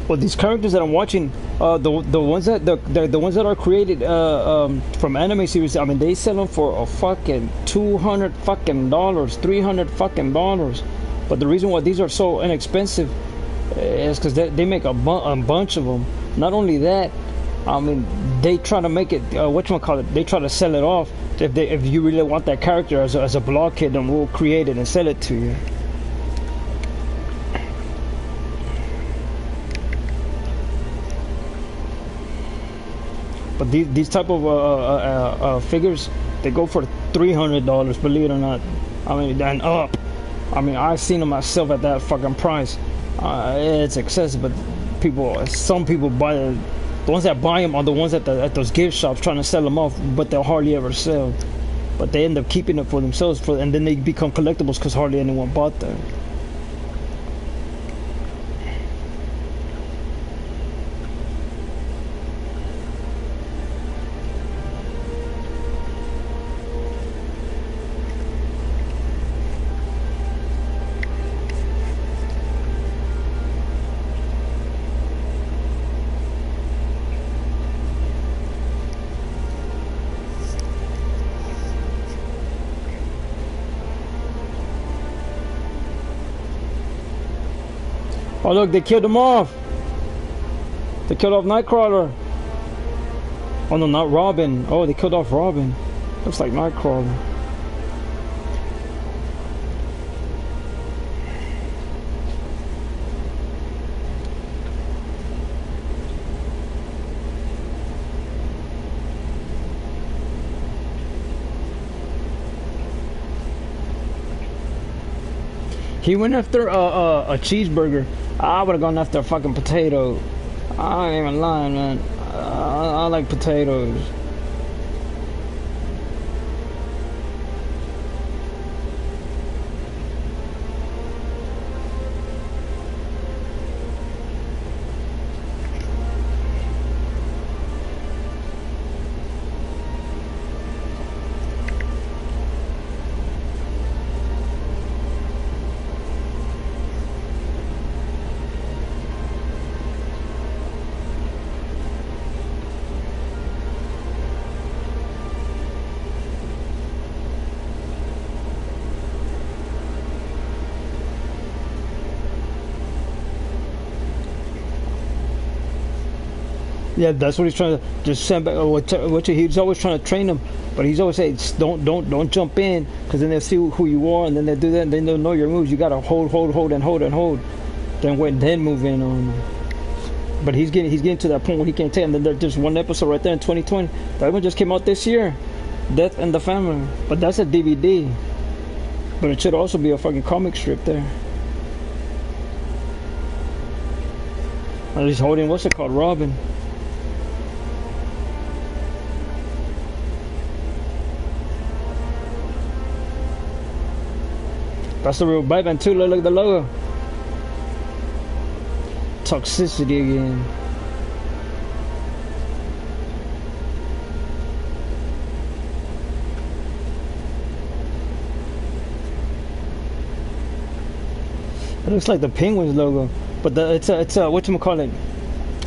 Well, these characters that I'm watching, the ones that the ones that are created from anime series, I mean, they sell them for a fucking $200 fucking, $300 fucking. But the reason why these are so inexpensive is because they make a bunch of them. Not only that, I mean, they try to make it whatchamacallit, they try to sell it off. If you really want that character as a blockhead, then we'll create it and sell it to you. But these type of figures, they go for $300, believe it or not. I mean, and up. I mean, I've seen them myself at that fucking price. It's excessive, but some people buy the ones that buy them are the ones at those gift shops trying to sell them off, but they'll hardly ever sell. But they end up keeping it for themselves, and then they become collectibles because hardly anyone bought them. Oh look, they killed him off. They killed off Nightcrawler. Oh no, not Robin. Oh, they killed off Robin. Looks like Nightcrawler. He went after a cheeseburger. I would have gone after a fucking potato. I ain't even lying, man. I like potatoes. Yeah, that's what he's trying to just send back. He's always trying to train them, but he's always saying, don't jump in, because then they'll see who you are, and then they do that, and then they'll know your moves. You gotta hold, and hold. Then move in on them. But he's getting to that point where he can't take. And then there's just one episode right there in 2020. That one just came out this year, Death in the Family. But that's a DVD. But it should also be a fucking comic strip there. He's holding, what's it called, Robin. That's the real Batman too. Look at the logo. Toxicity again. It looks like the Penguins logo, but it's a whatchamacallit.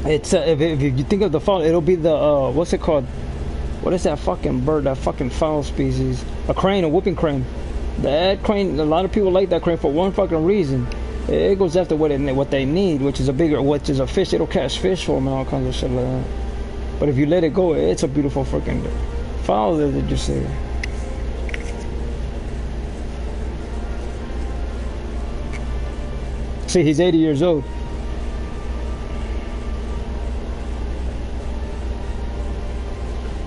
It's if you think of the fowl, it'll be the what's it called? What is that fucking bird? That fucking fowl species? A crane, a whooping crane. That crane, a lot of people like that crane for one fucking reason. It goes after what they need, which is a fish. It'll catch fish for them and all kinds of shit like that. But if you let it go, it's a beautiful freaking fowl that they just say. See, he's 80 years old.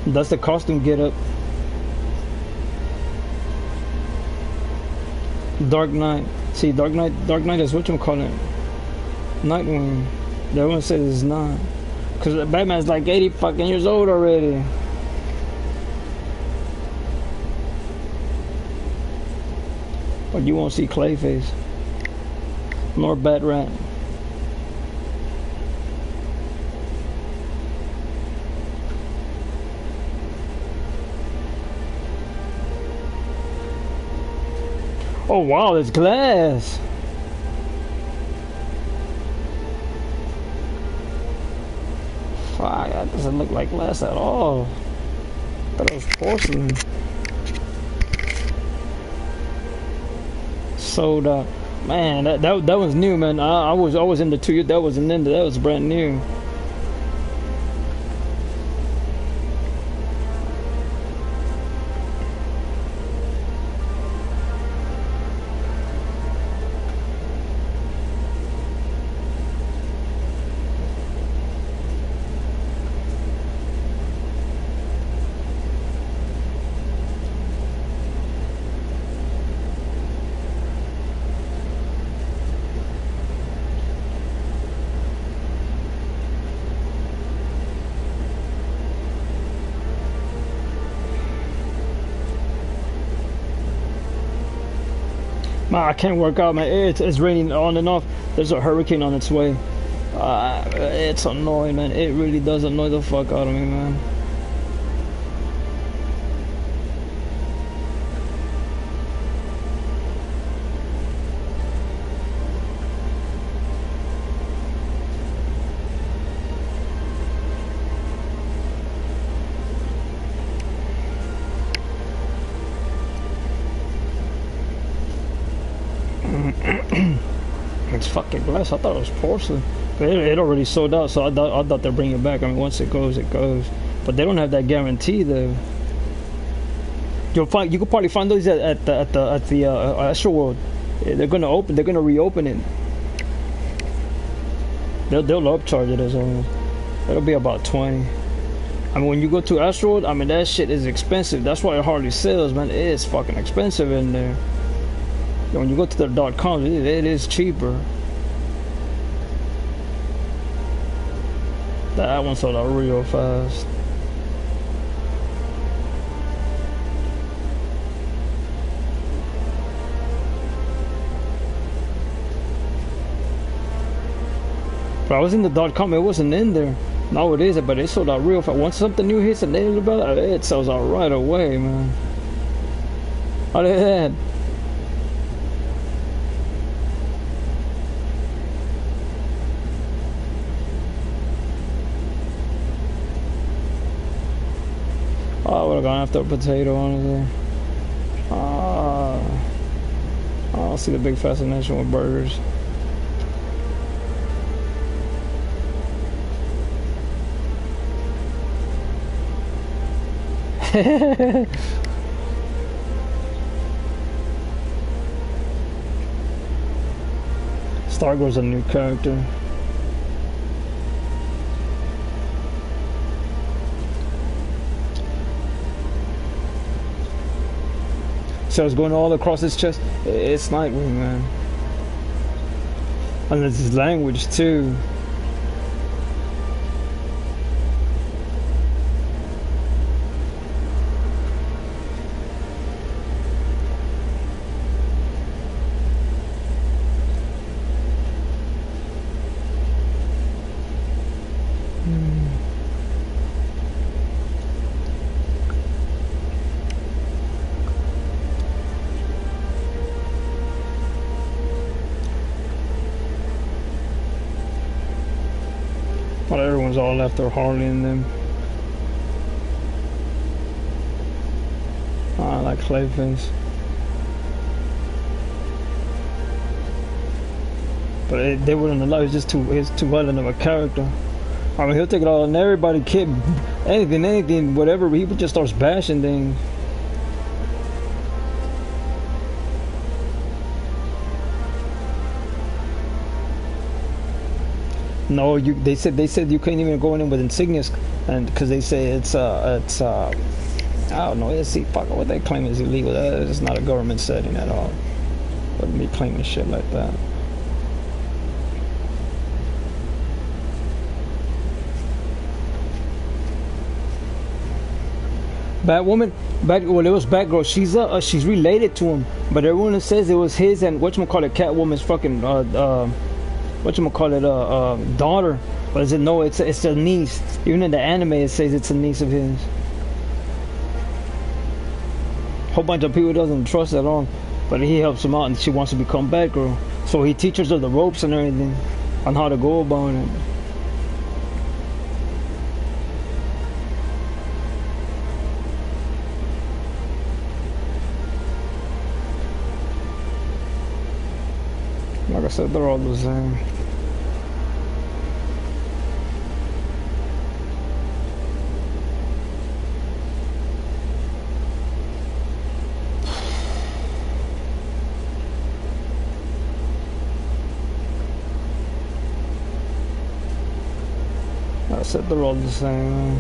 That's the costume get up. Dark Knight. See, Dark Knight is what you call it. Nightwing. Everyone says it's not. Because Batman's like 80 fucking years old already. But you won't see Clayface. Nor Bat-Rat. Oh wow, there's glass. That doesn't look like glass at all. I thought it was porcelain. Sold out. Man, that was new, man. I was into 2 years. That wasn't into. That was brand new. Man, I can't work out, man. It's raining on and off. There's a hurricane on its way. It's annoying, man. It really does annoy the fuck out of me, man. It's fucking glass. I thought it was porcelain. It already sold out, so I thought they'd bring it back. I mean, once it goes, it goes. But they don't have that guarantee, though. You could probably find those at the Astro World. They're gonna reopen it. They'll upcharge it as well. It'll be about 20. I mean, when you go to Astro World, I mean that shit is expensive. That's why it hardly sells, man. It is fucking expensive in there. When you go to the .com, it is cheaper. That one sold out real fast. But I was in the .com, it wasn't in there. Now it is, but it sold out real fast. Once something new hits and it sells out right away, man. How did that? I would have gone after a potato, honestly. I don't see the big fascination with burgers. Stargo's a new character. So it's going all across his chest. It's Nightwing, man. And it's his language too. Well, everyone's all after Harley and them. I like Clayface. But they wouldn't allow. He's too violent of a character. I mean, he'll take it all on everybody, kid, anything, whatever. He just starts bashing things. No, they said you couldn't even go in with insignias, and because they say it's I don't know. See, fuck what they claim is illegal. It's not a government setting at all. Wouldn't be claiming shit like that. Batwoman, well, it was Batgirl. She's related to him, but everyone says it was his and whatchamacallit, Catwoman's fucking daughter. But is it no? It's a niece. Even in the anime, it says it's a niece of his. Whole bunch of people doesn't trust at all, but he helps him out, and she wants to become Batgirl. So he teaches her the ropes and everything on how to go about it. said, they're all the same. I said they're all the same.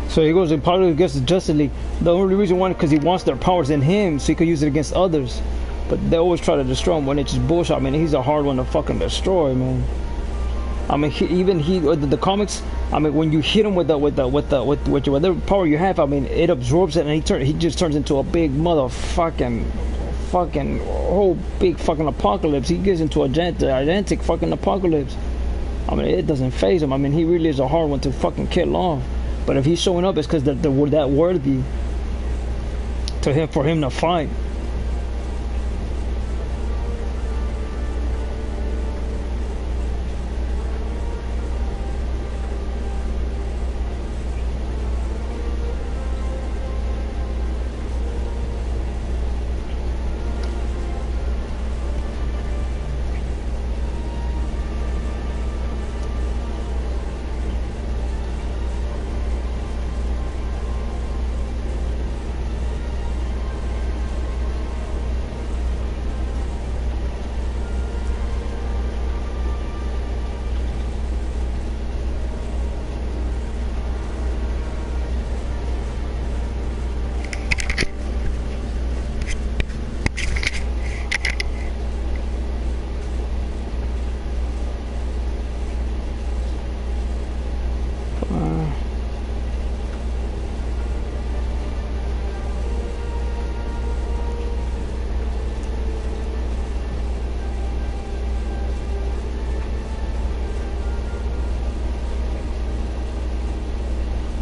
So he goes and probably against the Justice League. The only reason why, because he wants their powers in him, so he could use it against others. But they always try to destroy him when it's just bullshit. I mean, he's a hard one to fucking destroy, man. I mean, the comics. I mean, when you hit him with whatever power you have, I mean, it absorbs it, and he just turns into a big fucking whole big fucking apocalypse. He gets into a gigantic fucking apocalypse. I mean, it doesn't phase him. I mean, he really is a hard one to fucking kill off. But if he's showing up, it's because they're that worthy to him for him to fight.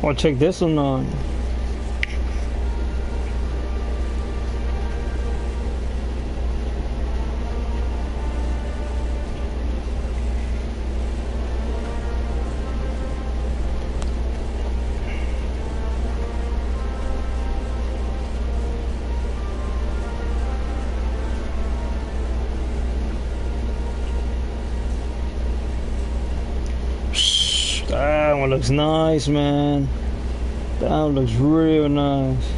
Or check this one on. That one looks nice, man. That one looks real nice.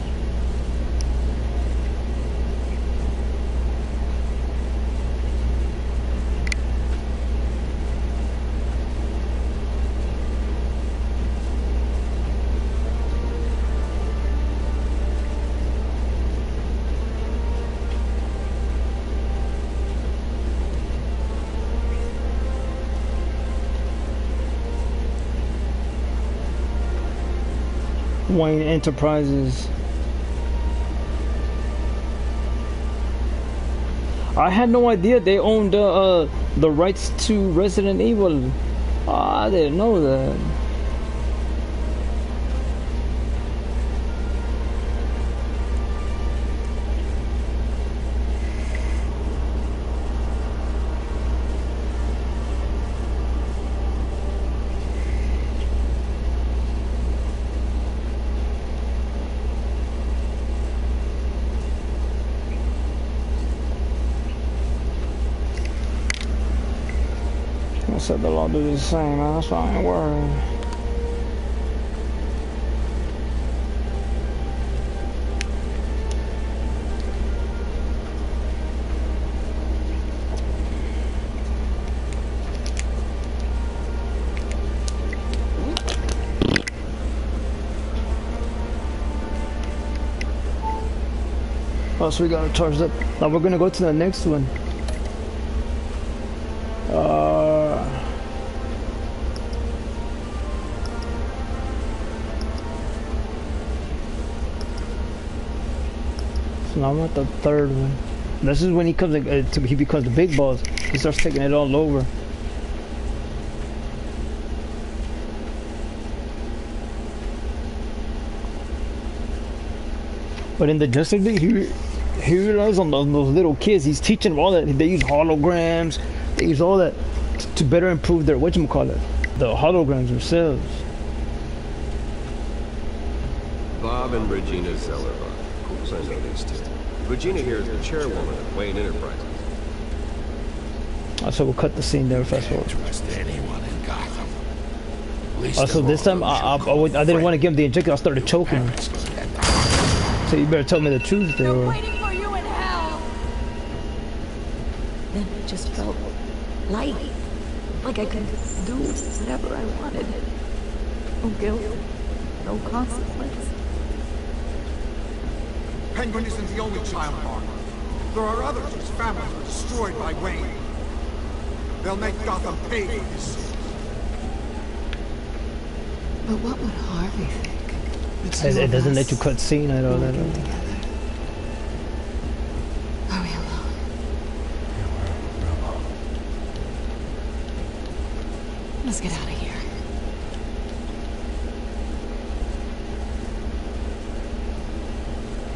Wayne Enterprises. I had no idea they owned the rights to Resident Evil. I didn't know that. I said they'll all do the same, man. That's why I ain't worried. Oh, so we got it charged up. Now we're gonna go to the next one. So now I'm at the third one. This is when he comes. He becomes the big boss. He starts taking it all over. But in the Justice League, he relies on those little kids. He's teaching them all that. They use holograms. They use all that to better improve their whatchamacallit, the holograms themselves. Bob and Regina Zellerbach. Of course I know these two. Regina here is the chairwoman of Wayne Enterprises. So we'll cut the scene there fast forward. Trust anyone in Gotham. Also, this time I didn't want to give him the injection. I started choking him. So you better tell me the truth there. They're waiting for you in hell. Then it just felt light, like I could do whatever I wanted. No guilt, no consequence. Penguin isn't the only child martyr. There are others whose families were destroyed by Wayne. They'll make Gotham pay for this. But what would Harvey think? It doesn't let you cut scene at all. Are we alone? Let's get out of here.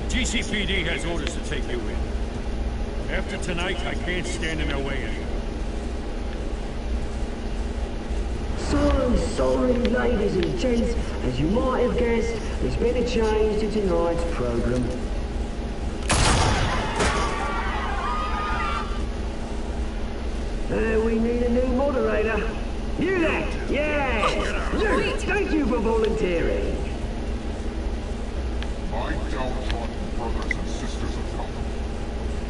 GCPD has orders to take you in. After tonight, I can't stand in their way anymore. Sorry, ladies and gents. As you might have guessed, there's been a change to tonight's program. We need a new moderator. You there? Yeah! Luke, thank you for volunteering. My downtrodden brothers and sisters of Gotham,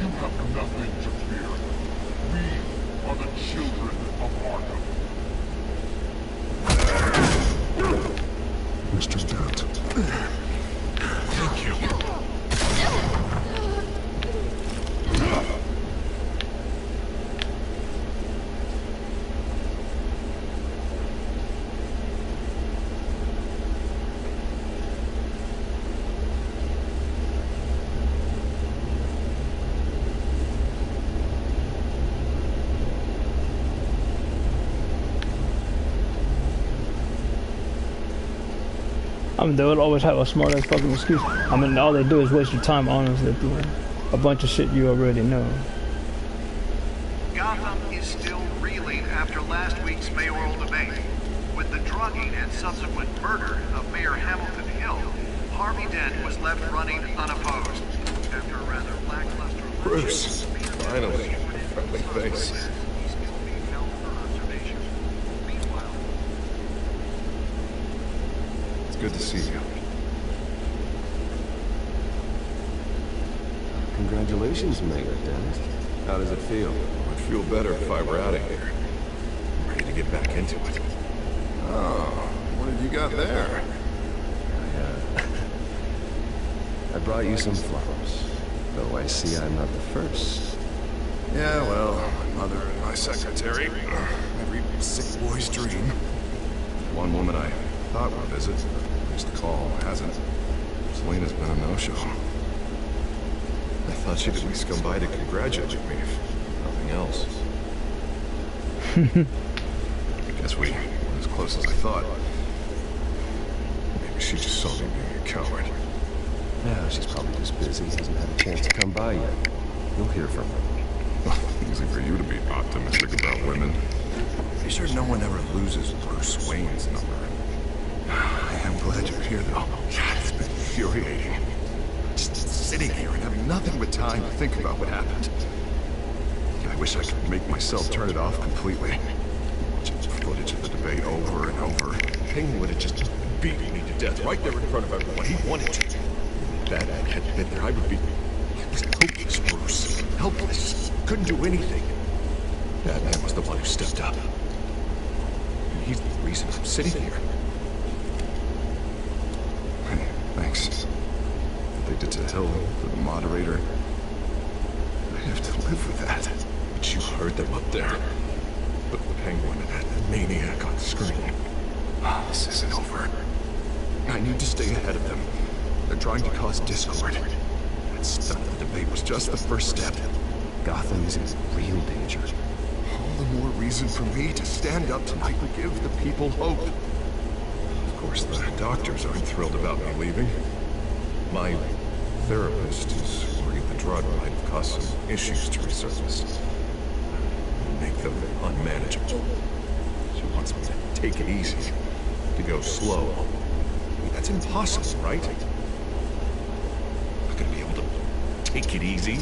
you have nothing to fear. We are the children of Arkham. Mr. Dent. Thank you. I mean, they would always have a smart ass fucking excuse. I mean, all they do is waste your time, honestly, doing a bunch of shit you already know. Gotham is still reeling after last week's mayoral debate. With the drugging and subsequent murder of Mayor Hamilton Hill, Harvey Dent was left running unopposed. After a rather lackluster Bruce, finally, friendly face. he's still being held for observation. Meanwhile, Good to see you. Congratulations, Mayor Dent. How does it feel? I'd feel better if I were out of here. I'm ready to get back into it. Oh, what have you got there? I brought you some flowers. Though I see I'm not the first. Yeah, well, my mother and my secretary. Every sick boy's dream. One woman I thought would visit. The call hasn't. Selena's been a no-show. I thought she'd at least come by to congratulate me, if nothing else. I guess we weren't as close as I thought. Maybe she just saw me being a coward. Yeah, she's probably just busy. Hasn't had a chance to come by yet. You'll hear from her. Easy for you to be optimistic about women. Be sure no one ever loses Bruce Wayne's number. I am glad you're here, though. God, it's been infuriating. Just sitting here and having nothing but time to think about what happened. I wish I could make myself turn it off completely. Watching footage of the debate over and over. Penguin would have just beaten me to death right there in front of everyone. He wanted to. If that hadn't been there, I would be... I was hopeless, Bruce. Helpless. Couldn't do anything. That man was the one who stepped up. And he's the reason I'm sitting here. Thanks. What they did to Hill, for the moderator. I have to live with that. But you heard them up there. But the Penguin and that maniac on screen. This isn't over. I need to stay ahead of them. They're trying to cause discord. That stunt of the debate was just the first step. Gotham is in real danger. All the more reason for me to stand up tonight and give the people hope. Of course, the doctors aren't thrilled about me leaving. My therapist is worried the drug might cause some issues to resurface. Make them unmanageable. She wants me to take it easy, to go slow. I mean, that's impossible, right? I'm not gonna be able to take it easy.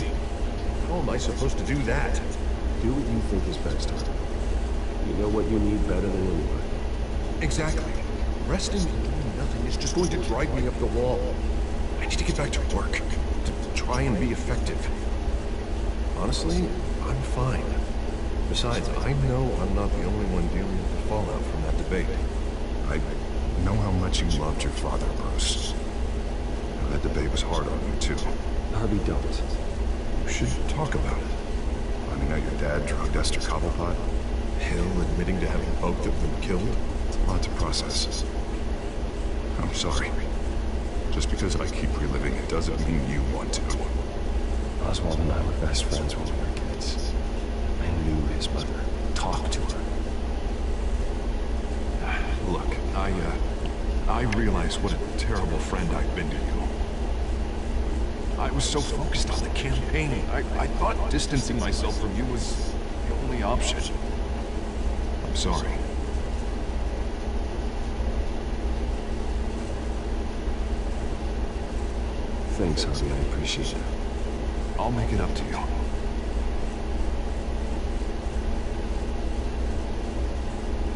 How am I supposed to do that? Do what you think is best, Arthur. You know what you need better than anyone. Exactly. Resting and doing nothing is just going to drive me up the wall. I need to get back to work, to try and be effective. Honestly, I'm fine. Besides, I know I'm not the only one dealing with the fallout from that debate. I know how much you loved your father, Bruce. That debate was hard on you, too. Harvey, don't. You should talk about it. Finding out your dad drugged Esther Cobblepot. Hill admitting to having both of them killed. It's a lot to process. I'm sorry. Just because I keep reliving it doesn't mean you want to. Oswald and I were best friends when we were kids. I knew his mother. Talked to her. Look, I realize what a terrible friend I've been to you. I was so focused on the campaign. I thought distancing myself from you was the only option. I'm sorry. Thanks, Harvey. I appreciate it. I'll make it up to you.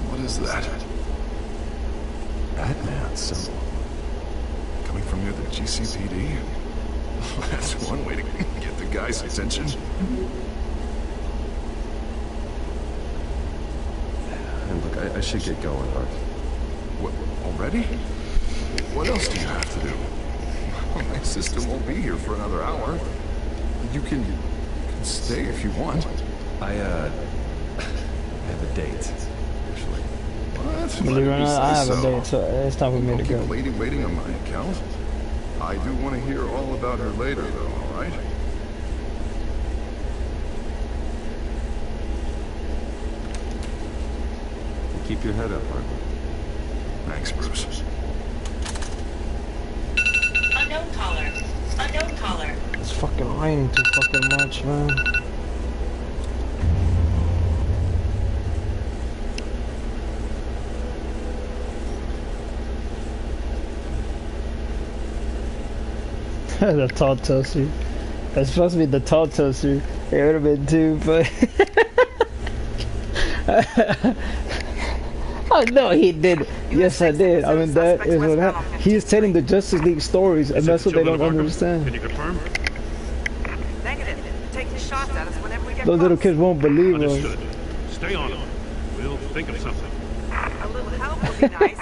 What is that? Batman symbol. Coming from near the GCPD? That's one way to get the guy's attention. And look, I should get going, Art. What, already? What else do you have to do? My system won't be here for another hour. You can stay if you want. I have a date, actually. What? Believe it or not, I have a date, so it's time for me to Don't go. keep a lady waiting on my account. I do want to hear all about her later, though, all right? Keep your head up, Art. Thanks, Bruce. Unknown caller. Unknown caller. It's fucking raining too fucking much, man. The tall toaster. That's supposed to be the tall toaster. It would have been too, but oh no, he did. Yes, I did. I mean, that is what happened. He is telling the Justice League stories, and that's what they don't understand. Can you confirm? Negative. Taking shots at us whenever we get Those little kids won't believe us. Understood. Stay on them. We'll think of something. A little help would be nice.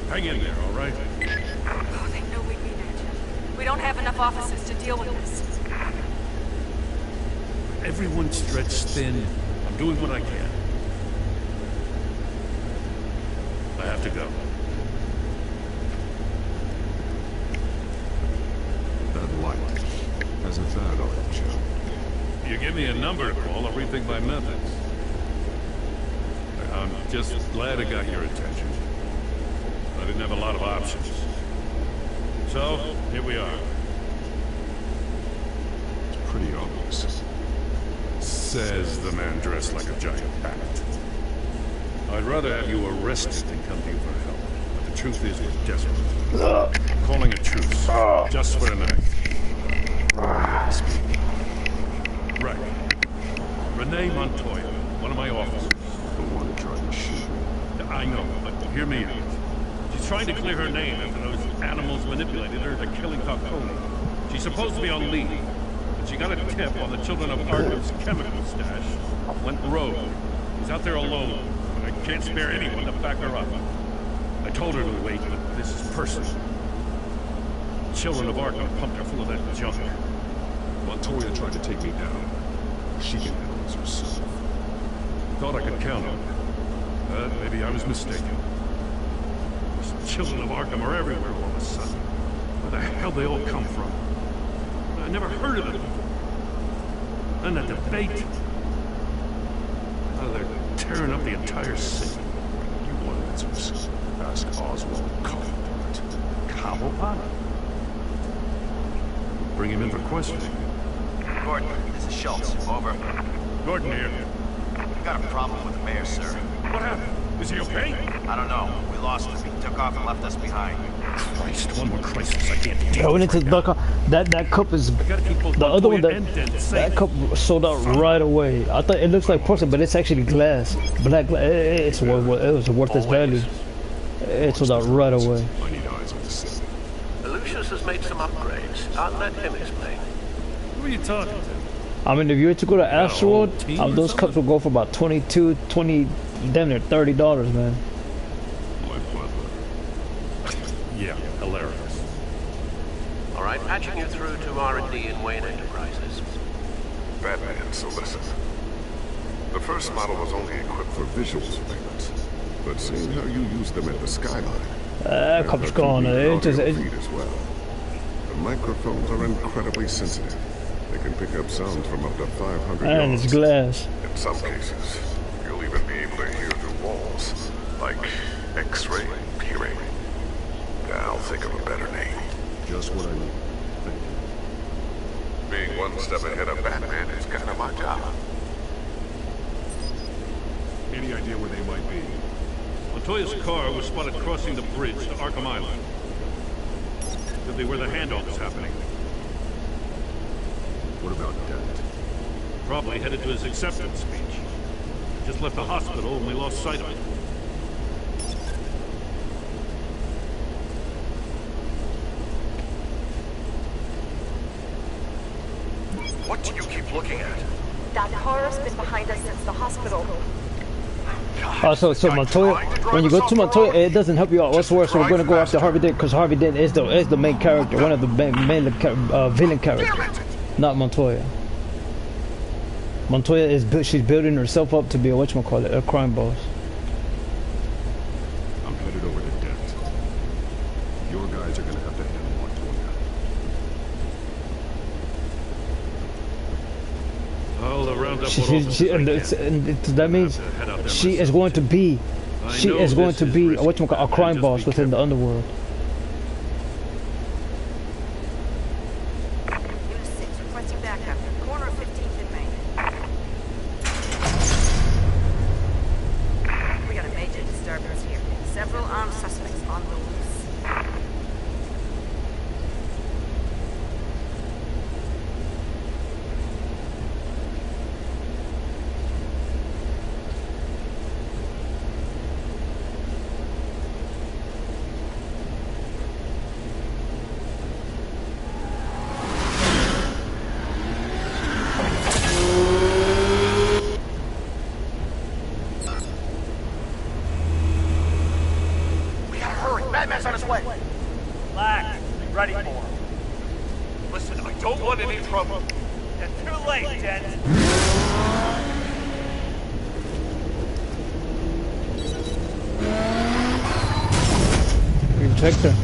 Hang in there, all right? Oh, they know we need it. We don't have enough officers to deal with this. Everyone's stretched thin. I'm doing what I can. I have to go. That light has a bad on it, Joe. You give me a number to call, I'll rethink my methods. I'm just glad I got your attention. I didn't have a lot of options. So, here we are. It's pretty obvious. Says the man dressed like a giant bat. I'd rather have you arrested than come to you for help. But the truth is we're desperate. I'm calling a truce. Just for tonight. Right. Renee Montoya, one of my officers. The one who tried to shoot me. I know, but hear me out. She's trying to clear her name after those animals manipulated her into killing Falcone. She's supposed to be on leave, but she got a tip on the children of Arkham's chemical stash. Went rogue. She's out there alone, but I can't spare anyone to back her up. I told her to wait, but this is personal. Children of Arkham pumped her full of that junk. Montoya tried to take me down. She can handle this herself. Thought I could count on her. But maybe I was mistaken. These children of Arkham are everywhere all of a sudden. Where the hell they all come from? I never heard of them before. And that debate. Oh, they're tearing up the entire city. You want answers? Ask Oswald Cobblepot. Cobblepot? Bring him in for questioning. Gordon, this is Schultz. Over. Gordon here. We got a problem with the mayor, sir. What happened? Is he okay? I don't know. We lost him. He took off and left us behind. Christ, one more crisis. I can't deal I went with into right the that cup is the other one that cup sold out right away. I thought it looks like porcelain, but it's actually glass. Black glass. It was worth its value. It sold out right away. I need eyes on the city. Lucius has made some upgrades. I'll let him explain. Who are you talking to? I mean, if you were to go to Astroworld, those cups will go for about $20, damn near $30, man. Yeah, hilarious. All right, patching you through to R&D in Wayne Enterprises. Batman, so listen. The first model was only equipped for visual surveillance, but seeing how you use them at the Skyline... cup's gone. Feed as well. The microphones are incredibly sensitive. They can pick up sounds from up to 500 and yards. it's glass. In some cases, you'll even be able to hear through walls, like X-ray peering. I'll think of a better name. Just what I need. Thank you. Being one step ahead of Batman is kind of my job. Any idea where they might be? Montoya's car was spotted crossing the bridge to Arkham Island. Could be where the handoff is happening. What about Dent? Probably headed to his acceptance speech. Just left the hospital and we lost sight of him. What do you keep looking at? That car's been behind us since the hospital. So Montoya, when you go to Montoya, it doesn't help you out. What's worse, we're going to go after Harvey Dent, because Harvey Dent is the main character, one of the main villain characters, not Montoya. Montoya is she's building herself up to be a crime boss. I'm headed over to Dent. Your guys are gonna have to handle Montoya. I'll round up that means she is going to be a crime boss within the underworld. Unit 6, requesting backup. Corner of 15th and Main. We got a major disturbance here. Several armed suspects on the loose. Batman's on his way. Relax. Be ready for him. Listen, I don't want any trouble. It's too late, Dent. Protect her.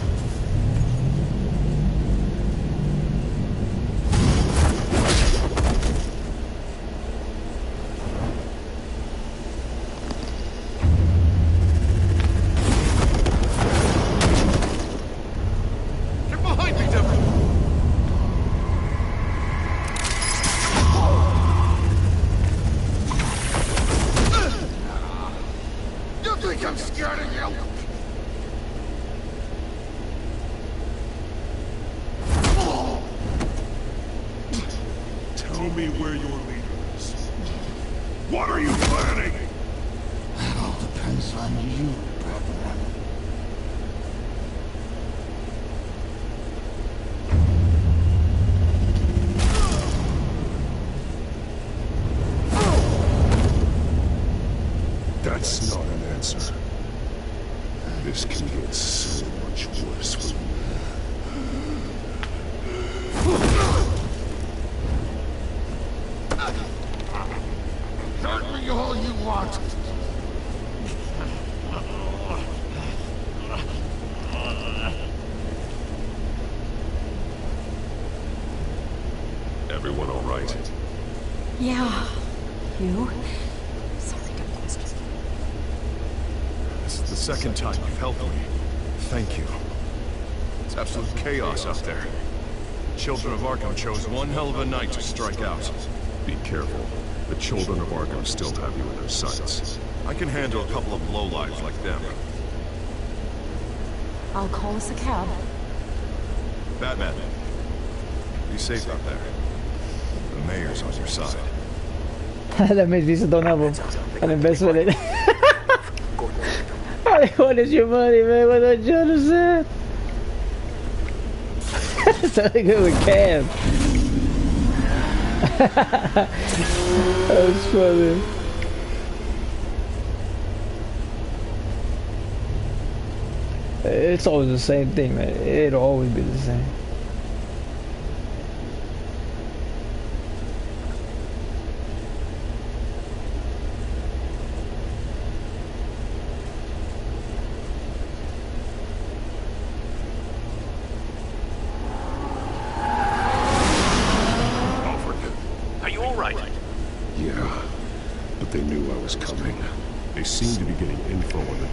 That's not an answer. This can get so much worse for you. Hurt me all you want. Everyone all right? Yeah. You? This is the second time you've helped me. Thank you. It's absolute chaos out there. Children of Arkham chose one hell of a night to strike out. Be careful. The Children of Arkham still have you in their sights. I can handle a couple of lowlives like them. I'll call us a cab. Batman, be safe out there. The mayor's on your side. That makes me so don't have an investment in it. What is your money, man? What that Jonah said? Something good with Cam. That was funny. It's always the same thing, man. It'll always be the same.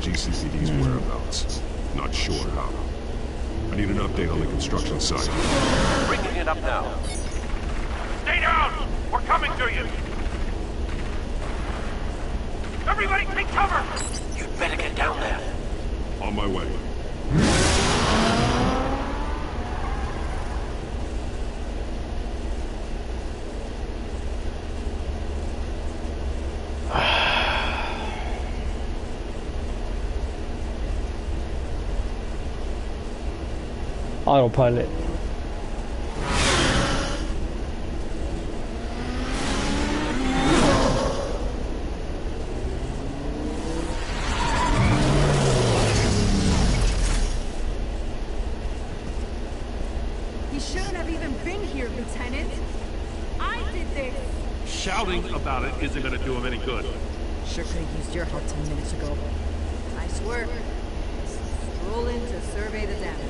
GCPD's whereabouts. Not sure how. I need an update on the construction site. Bringing it up now. Stay down! We're coming to you! Everybody take cover! You'd better get down there. On my way. Autopilot. He shouldn't have even been here, Lieutenant. I did this. Shouting about it isn't going to do him any good. Sure could have used your help 10 minutes ago. Nice work. Stroll in to survey the damage.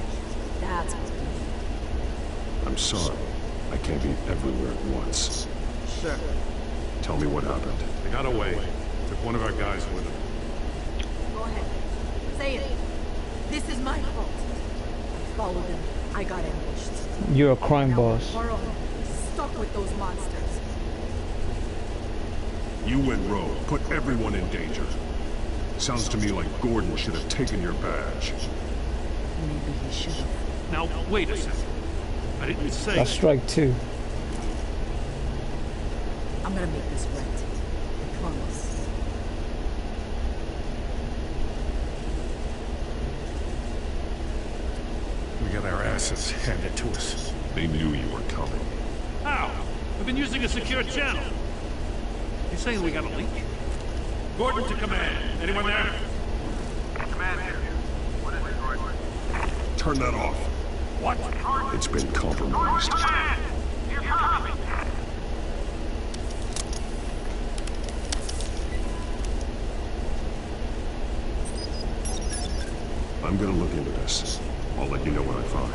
That's what we need. I'm sorry. I can't be everywhere at once. Sure. Tell me what happened. They got away. Took one of our guys with them. Go ahead. Say it. This is my fault. I followed them. I got ambushed. You're a crime boss. Stuck with those monsters. You went rogue. Put everyone in danger. Sounds to me like Gordon should have taken your badge. Maybe he should have. Now, wait a second. I didn't say... That's strike 2. I'm gonna make this right. I promise. We got our asses handed to us. They knew you were coming. How? We've been using a secure channel. You saying we got a leak? Gordon to command. Anyone there? Command here. What is it, Gordon? Turn that off. What? It's been compromised. You're coming. I'm gonna look into this. I'll let you know what I find.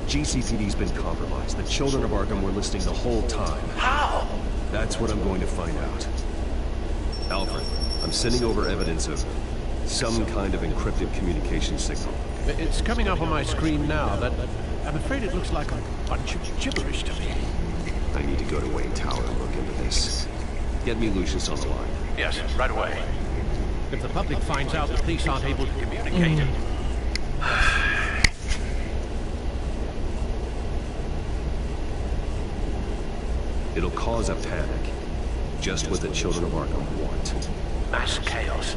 GCPD's been compromised. The Children of Arkham were listening the whole time. How? That's what I'm going to find out. Alfred, I'm sending over evidence of some kind of encrypted communication signal. It's coming up on my screen now, but I'm afraid it looks like a bunch of gibberish to me. I need to go to Wayne Tower and look into this. Get me Lucius on the line. Yes, right away. If the public finds out the police aren't able to communicate... It'll cause a panic. Just what the Children of Arkham want. Mass chaos.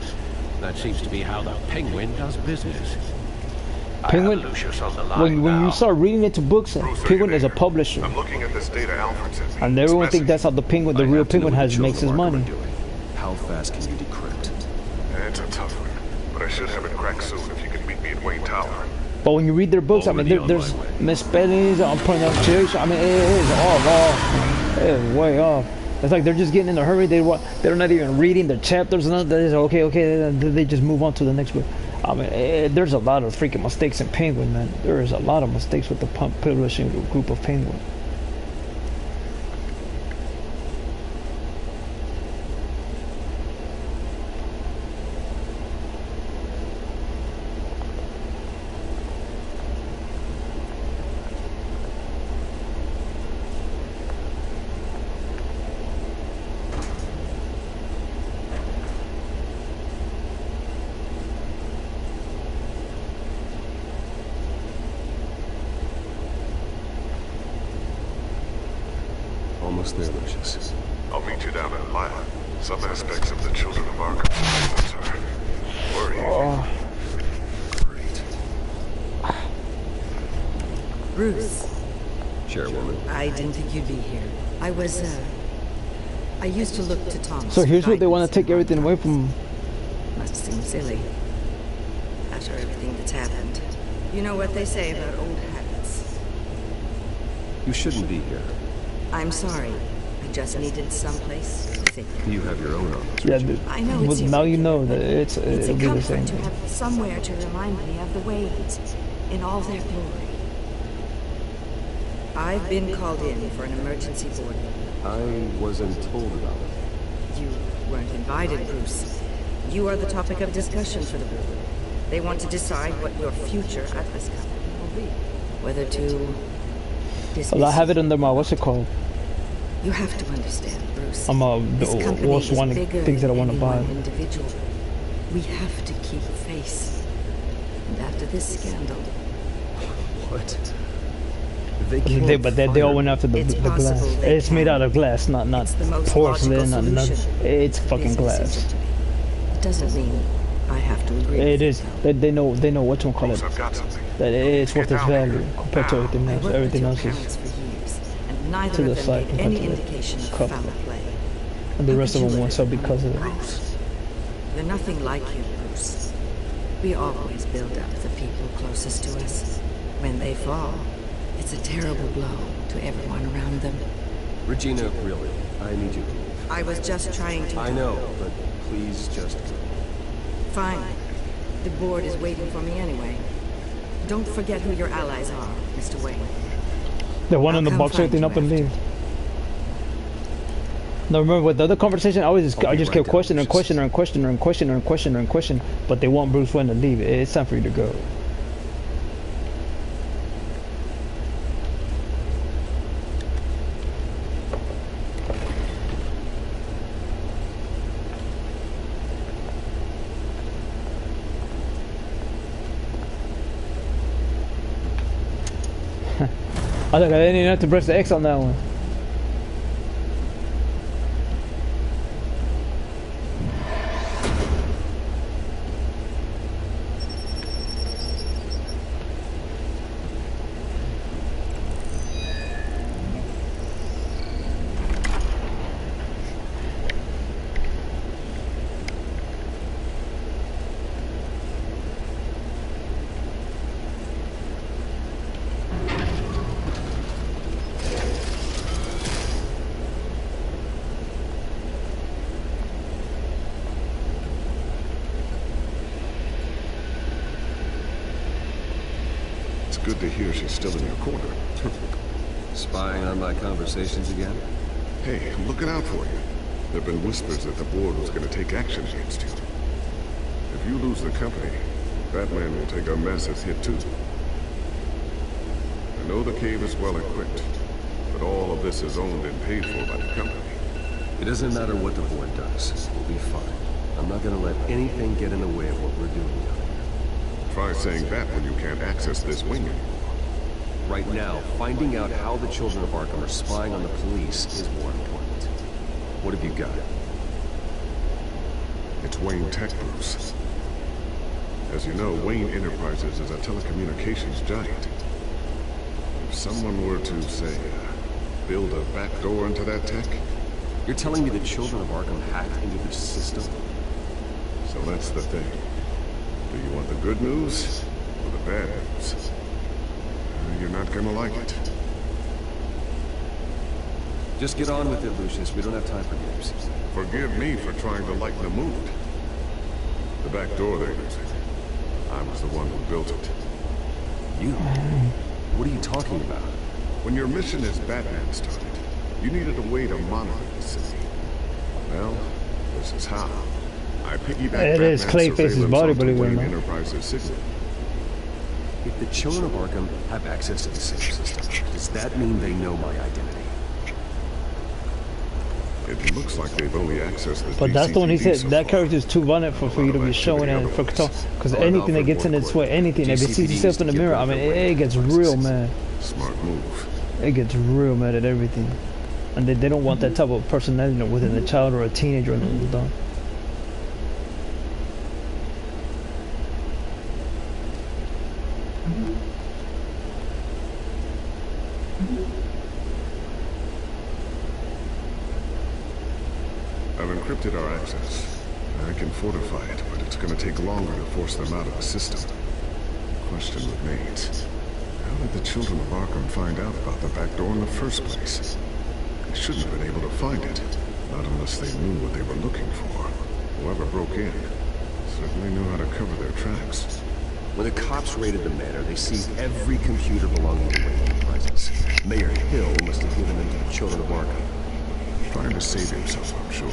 That seems to be how the Penguin does business. Penguin, when you start reading into books, Penguin is a publisher. I'm looking at this data Alfred sent me. And everyone thinks that's how the Penguin, the real Penguin, makes his money. How fast can you decrypt? It's a tough one, but I should have it cracked soon if you can meet me at Wayne Tower. But when you read their books, I mean, there's misspellings, pronunciation. I mean, it is all off. It is way off. It's like they're just getting in a hurry. They're not even reading the chapters. They're just, okay. They just move on to the next book. I mean, there's a lot of freaking mistakes in Penguin, man. There is a lot of mistakes with the publishing group of Penguin. Almost there, Lucius. I'll meet you down in lab. Some aspects of the Children of Arkham are worrying. Great. Bruce. Chairwoman. I didn't think you'd be here. I used to look to Thomas. So here's what they want to take everything away from. Must seem silly. After everything that's happened. You know what they say about old habits. You shouldn't be here. I'm sorry. I just needed someplace to think. You have your own office. Yeah, I know it's now you know that it's a it'll be the same. comfort to have somewhere to remind me of the Waynes in all their glory. I've been called in for an emergency board meeting. I wasn't told about it. You weren't invited, Bruce. You are the topic of discussion for the board. They want to decide what your future at this company will be. Whether to dismiss. Well, I have it under my what's it called? You have to understand, Bruce. I'm this company what's is one of bigger the things that I than want to any buy. one individual. We have to keep face. And after this scandal, What? But they all went after the glass. It's made out of glass, not porcelain, not nothing. It's fucking glass. It doesn't mean I have to agree. It is. They know what to call it. That it's worth its value compared to everything else. Everything else is neither to the of them side gave compared any to indication of the foul play. and the rest of them went so because of it. They're nothing like you, Bruce. We always build up the people closest to us. When they fall, it's a terrible blow to everyone around them. Regina, really, I need you. I was just trying to... I know, but please just go. Fine. The board is waiting for me anyway. Don't forget who your allies are, Mr. Wayne. The one in the box everything up and leave. No, remember with the other conversation, I just kept questioning, but they want Bruce Wayne to leave. It's time for you to go. I think I didn't even have to press the X on that one. Good to hear she's still in your corner. Spying on my conversations again? Hey, I'm looking out for you. There have been whispers that the board was going to take action against you. If you lose the company, Batman will take a massive hit too. I know the cave is well equipped, but all of this is owned and paid for by the company. It doesn't matter what the board does. We'll be fine. I'm not going to let anything get in the way of what we're doing down here. Try saying that when you can't access this wing anymore. Right now, finding out how the Children of Arkham are spying on the police is more important. What have you got? It's Wayne Tech, Bruce. As you know, Wayne Enterprises is a telecommunications giant. If someone were to, say, build a backdoor into that tech... You're telling me the Children of Arkham hacked into this system? So that's the thing. Do you want the good news or the bad news? You're not gonna like it. Just get on with it, Lucius. We don't have time for games. Forgive me for trying to lighten the mood. The back door they're using. I was the one who built it. You? What are you talking about? When your mission as Batman started, you needed a way to monitor the city. Well, this is how. I piggybacked It is Clayface's body, believe it or not. Enterprises signal. If the Children of Arkham have access to the safe system, does that mean they know my identity? It looks like they've only accessed the But that's the one he said. so that far. character is too vulnerable for you to be showing and for control. Because anything that gets in its way, anything, if it sees itself in the mirror, I mean, it gets real mad. Smart move. It gets real mad at everything. And they don't want that type of personality within a child or a teenager or an adult. I've encrypted our access. I can fortify it, but it's gonna take longer to force them out of the system. Question remains. How did the Children of Arkham find out about the back door in the first place? They shouldn't have been able to find it. Not unless they knew what they were looking for. Whoever broke in certainly knew how to cover their tracks. When the cops raided the manor, they seized every computer belonging to Wayne Enterprises. Mayor Hill must have given them to the Children of Arkham. Trying to save himself, I'm sure.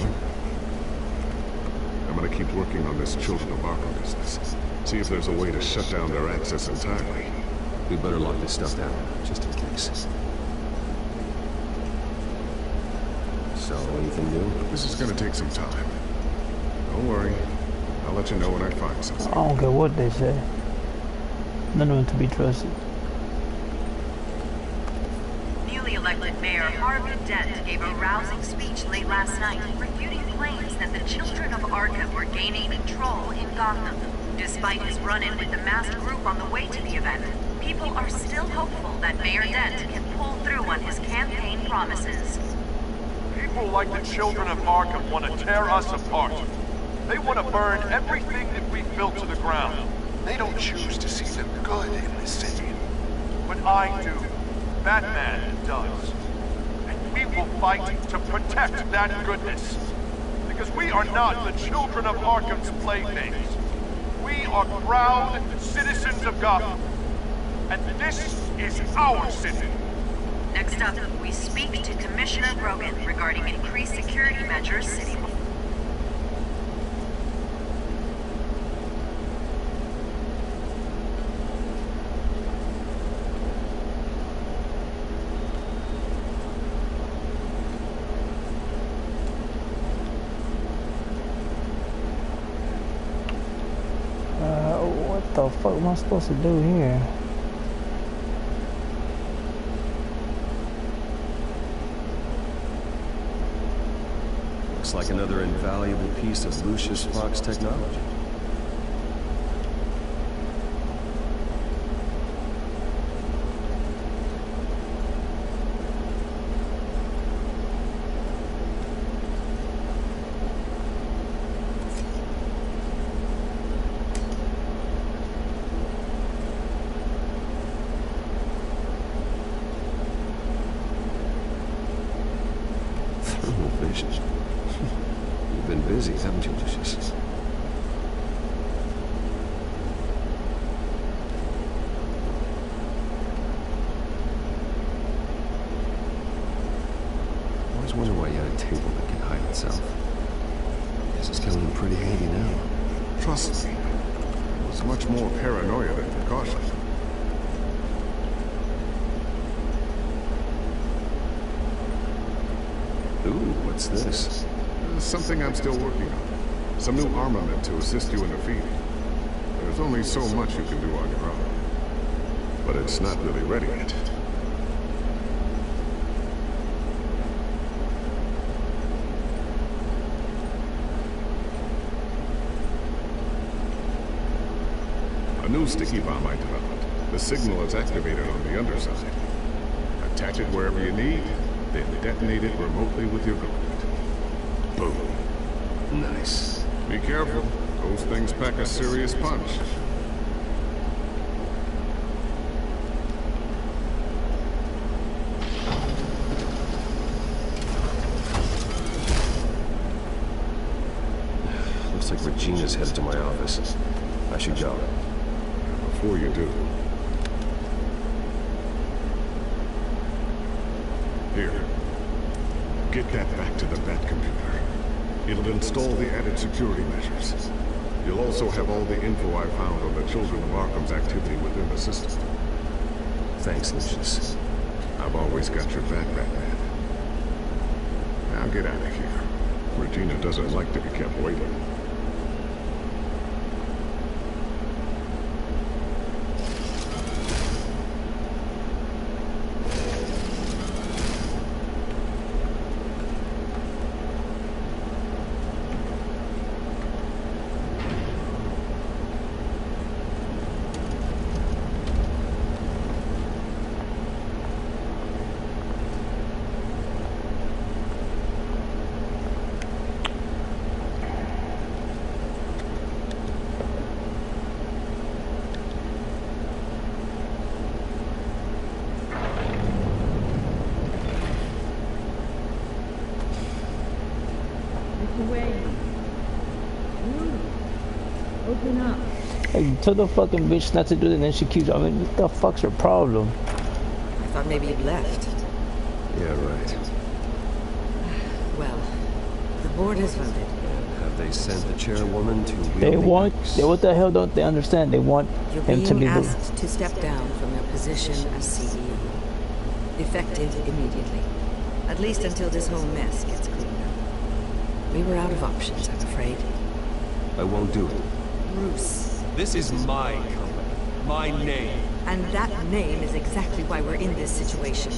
I'm gonna keep working on this Children of Arkham business. See if there's a way to shut down their access entirely. We better lock this stuff down, just in case. So, anything new? This is gonna take some time. Don't worry. I'll let you know when I find something. I don't care what they say. None of them to be trusted. Newly elected Mayor Harvey Dent gave a rousing speech late last night, refuting claims that the Children of Arkham were gaining control in Gotham. Despite his run-in with the masked group on the way to the event, people are still hopeful that Mayor Dent can pull through on his campaign promises. People like the Children of Arkham want to tear us apart. They want to burn everything that we've built to the ground. They don't choose to see the good in the city. But I do. Batman does. And we will fight to protect that goodness. Because we are not the Children of Arkham's playthings. We are proud citizens of Gotham. And this is our city. Next up, we speak to Commissioner Brogan regarding increased security measures city. What the fuck am I supposed to do here? Looks like another invaluable piece of Lucius Fox technology. Thermal vision. You've been busy, haven't you, Lucius? I always wonder why you had a table that can hide itself. Guess it's coming in pretty handy now. Trust me. It was much more paranoia than precaution. Ooh, what's this? Something I'm still working on. Some new armament to assist you in the feeding. There's only so much you can do on your own. But it's not really ready yet. new sticky bomb I developed. The signal is activated on the underside. Attach it wherever you need, then detonate it remotely with your gauntlet. Boom. Nice. Be careful. Those things pack a serious punch. Looks like Regina's headed to my office. I should go. Before you do. Here. Get that back to the Bat computer. It'll install the added security measures. You'll also have all the info I found on the Children of Arkham's activity within the system. Thanks, Lucius. I've always got your back, Batman. Now get out of here. Regina doesn't like to be kept waiting. Open up. Hey, tell the fucking bitch not to do that, and then she keeps. I mean, what the fuck's her problem? I thought maybe you'd left. Yeah, right. Well, the board has voted. Have they sent the chairwoman to wield They the want. axe? What the hell don't they understand? They want You're him to being be. asked to step down from your position as CEO. Effective immediately. At least until this whole mess gets cleaned up. We were out of options, I'm afraid. I won't do it. Bruce. This is my company. My name. And that name is exactly why we're in this situation.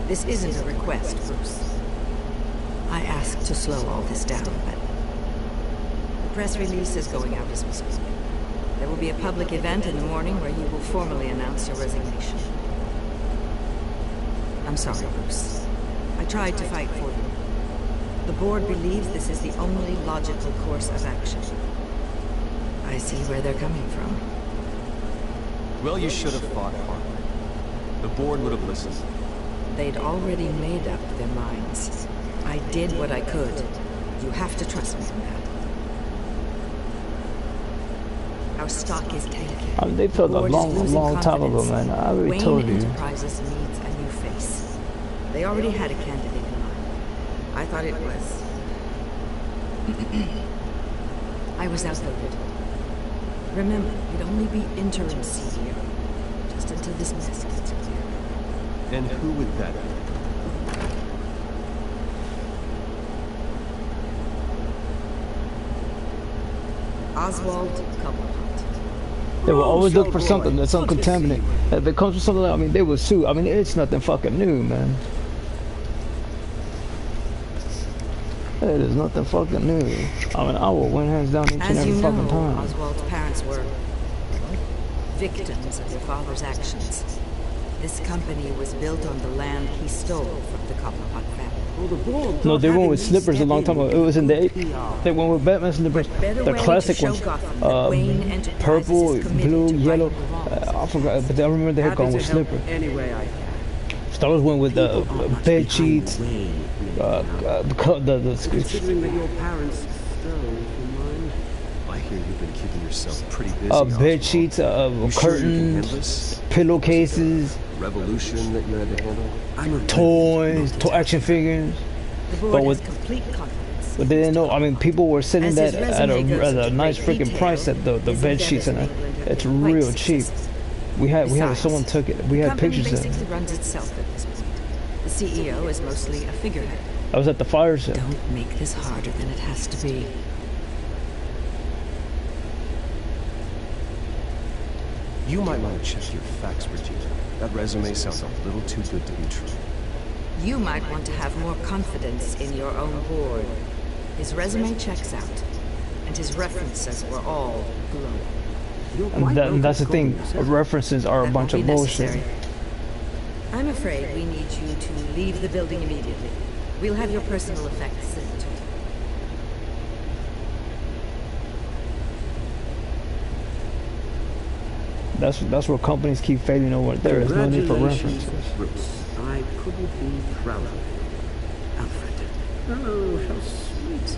This isn't a request, Bruce. I asked to slow all this down, but the press release is going out as we speak. There will be a public event in the morning where you will formally announce your resignation. I'm sorry, Bruce. I tried to fight for you. The board believes this is the only logical course of action. I see where they're coming from. Well, you should have fought harder. The board would have listened. They'd already made up their minds. I did what I could. You have to trust me on that. Our stock is tanking. I mean, they felt a long time ago, man. I already told you. Wayne Enterprises needs a new face. They already had a candidate in mind. I thought it was... I was outvoted. Remember, you'd only be interim CEO, just until this mess gets clear. And who would that be? Oswald Cobblepot. They will always look for something that's uncontaminated. If it comes from something like, I mean, they will sue. I mean, it's nothing fucking new, man. It is nothing fucking new. I mean, I will win hands down each and As every you fucking know, time. Oswald's parents were victims of their father's actions. This company was built on the land he stole from the Cobblepot family. No, they went with slippers a long time ago. It was in the... They went with Batman slippers. The classic ones. Purple, blue, yellow. I forgot, but I remember they had gone with slippers. Star Wars went with bed sheets. Considering that your parents stole from mine. I hear you've been keeping yourself pretty busy. Bed sheets, curtains, pillowcases. Revolution that you had to handle? Toys, action figures. But with complete confidence. But they didn't know. I mean, people were selling that at a nice freaking price at the bed sheets, and it's real cheap. We had someone took it. We had pictures of it. Basically runs itself at this point. The CEO is mostly a figurehead. I was at the fire sale. Don't make this harder than it has to be. You might want to check your facts, Regina. That resume sounds a little too good to be true. You might want to have more confidence in your own board. His resume checks out. And his references were all glowing. And that's the thing. References are a bunch of bullshit. I'm afraid we need you to leave the building immediately. We'll have your personal effects sent to you. That's where companies keep failing over. There is no need for references. Bruce. I couldn't be prouder of you. Alfred. Oh, how sweet.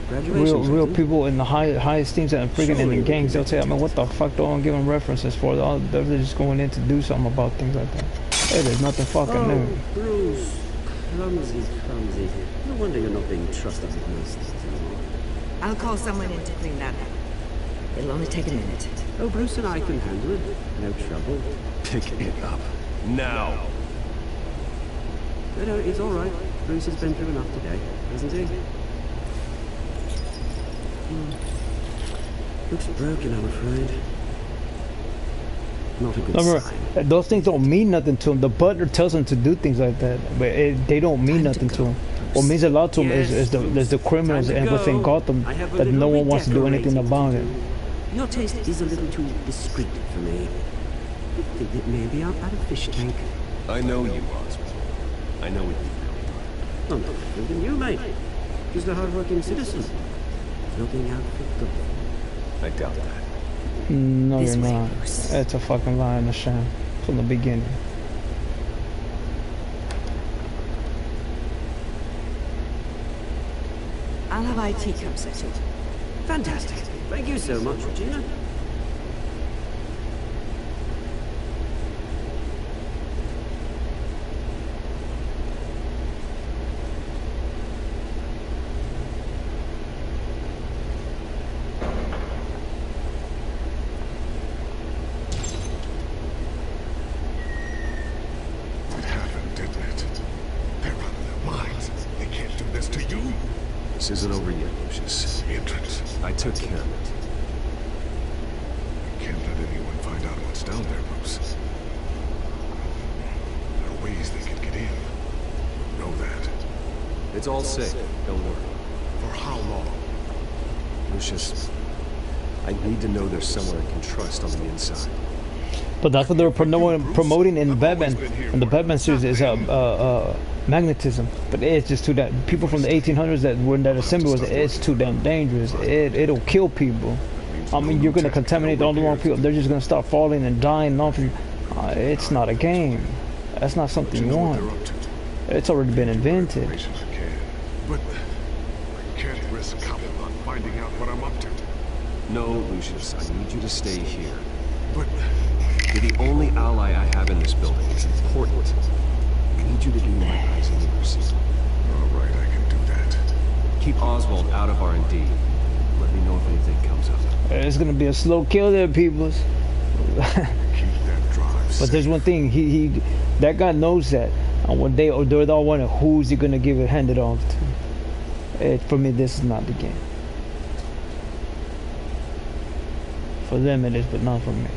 Congratulations. Real people in the highest teams and freaking in the gangs, they'll say, I mean, what the fuck do I give them references for? They're just going in to do something about things like that. Hey, there's nothing fucking new. Bruce. Clumsy. No wonder you're not being trusted with most things anymore. I'll call someone in to clean that up. It'll only take a minute. Oh, Bruce and I can handle it. No trouble. Pick it up. Now! No, it's all right. Bruce has been through enough today, hasn't he? Looks broken, I'm afraid. Not a good sign. Those things don't mean nothing to him. The butler tells him to do things like that, but they don't mean nothing to him. What means a lot to him is the criminals and within Gotham that no one wants to do anything about it. Your taste is a little too discreet for me. I think it may be out of fish tank. I know you, Oswald. I know what you I'm not different than you, mate. Just a hard-working citizen. Looking out for good. I doubt that. No, you're not. It's a fucking lie and a sham from the beginning. I'll have IT come set you. Fantastic. Thank you so much, Regina. This isn't over yet, Lucius. The entrance. I took care of it. Can't let anyone find out what's down there, Bruce. There are ways they could get in. You know that. It's all safe. Don't worry. For how long? Lucius, I need to know there's someone I can trust on the inside. But that's what they're promoting in Batman. And the Batman series is magnetism, but it's just too damn. People from the 1800s that were in that assembly was it's too damn dangerous. It'll kill people. I mean, you're gonna contaminate all the wrong people. They're just gonna start falling and dying off. It's not a game. That's not something you want. It's already been invented. But I can't risk Cobblepot finding out what I'm up to. No, Lucius, I need you to stay here. But you're the only ally I have in this building. It's important. I need you to do my eyes and ears. All right, I can do that. Keep Oswald out of R&D. Let me know if anything comes up. It's gonna be a slow kill there, peoples. Keep that drive. But there's one thing, that guy knows that. And when they're all wondering who's he gonna give it handed off to. For me, this is not the game. For them it is, but not for me.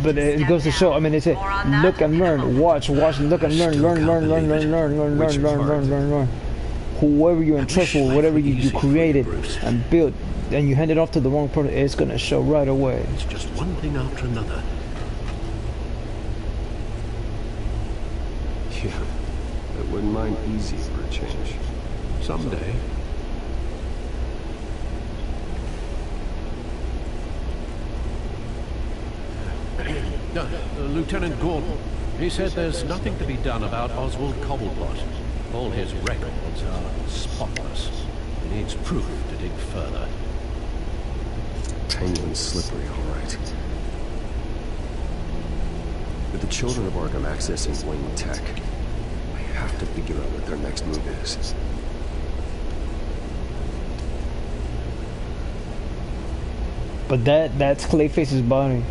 But it goes to show, I mean, they say, look and learn, watch, look and learn. Whoever you entrust with, whatever you created and built, and you hand it off to the wrong person, it's going to show right away. It's just one thing after another. Yeah, I wouldn't mind easy for a change. Someday. Lieutenant Gordon, he said there's nothing to be done about Oswald Cobblepot. All his records are spotless. He needs proof to dig further. Tangled and slippery, all right. With the children of Arkham accessing Wayne Tech, I have to figure out what their next move is. But that's Clayface's body.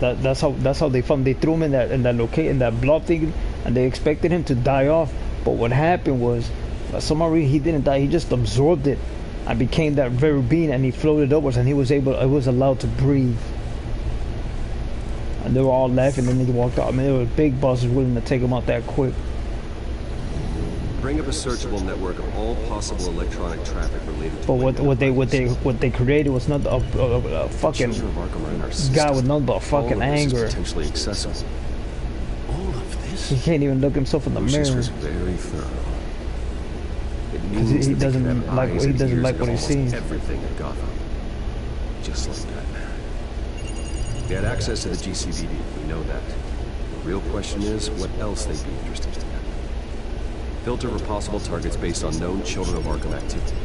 That's how they found. They threw him in that location, in that blob thing, and they expected him to die off. But what happened was, for some reason, he didn't die. He just absorbed it and became that very being, and he floated upwards, and he was allowed to breathe. And they were all laughing, and then he walked out. I mean, there were big bosses willing to take him out that quick. Bring up a searchable network of all possible electronic traffic related to. But what they created was not a fucking guy with nothing but fucking anger. Potentially accessible. All of this. He can't even look himself in the mirror. Was very thorough. Because he doesn't like what he sees. Everything in Gotham. Just like that. They had access to the GCPD. We know that. The real question is, what else they'd be interested in. Filter for possible targets based on known Children of Arkham activity.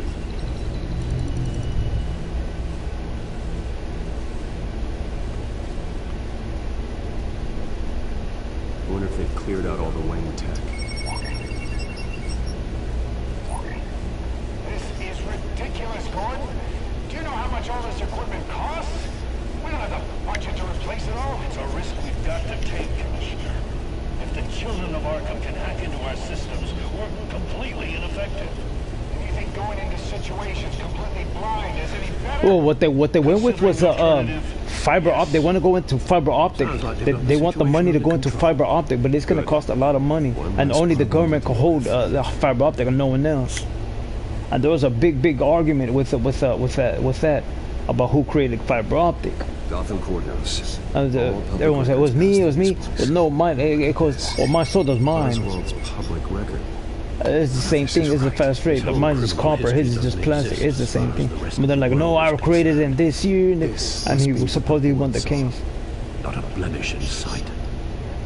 I wonder if they've cleared out all the Wayne tech. This is ridiculous, Gordon. Do you know how much all this equipment costs? We don't have the budget to replace it all. It's a risk we've got to take, Commissioner. If the Children of Arkham can hack into our systems, we're completely ineffective. And you think going into situations completely blind is any better? Well, what they went with was fiber optic. They want to go into fiber optic. They want the money to go into fiber optic, but it's going to cost a lot of money, and only the government can hold the fiber optic, and no one else. And there was a big argument with that about who created fiber optic. Gotham Courthouse. Everyone said it was me. But no, mine. It goes. Well, mine so does mine. World's public record. It's the same thing. It's a fast rate. But mine is copper. His is just plastic. It's the same thing. But they're like, no, I created him this year, and he was supposedly won the case. Not a blemish in sight.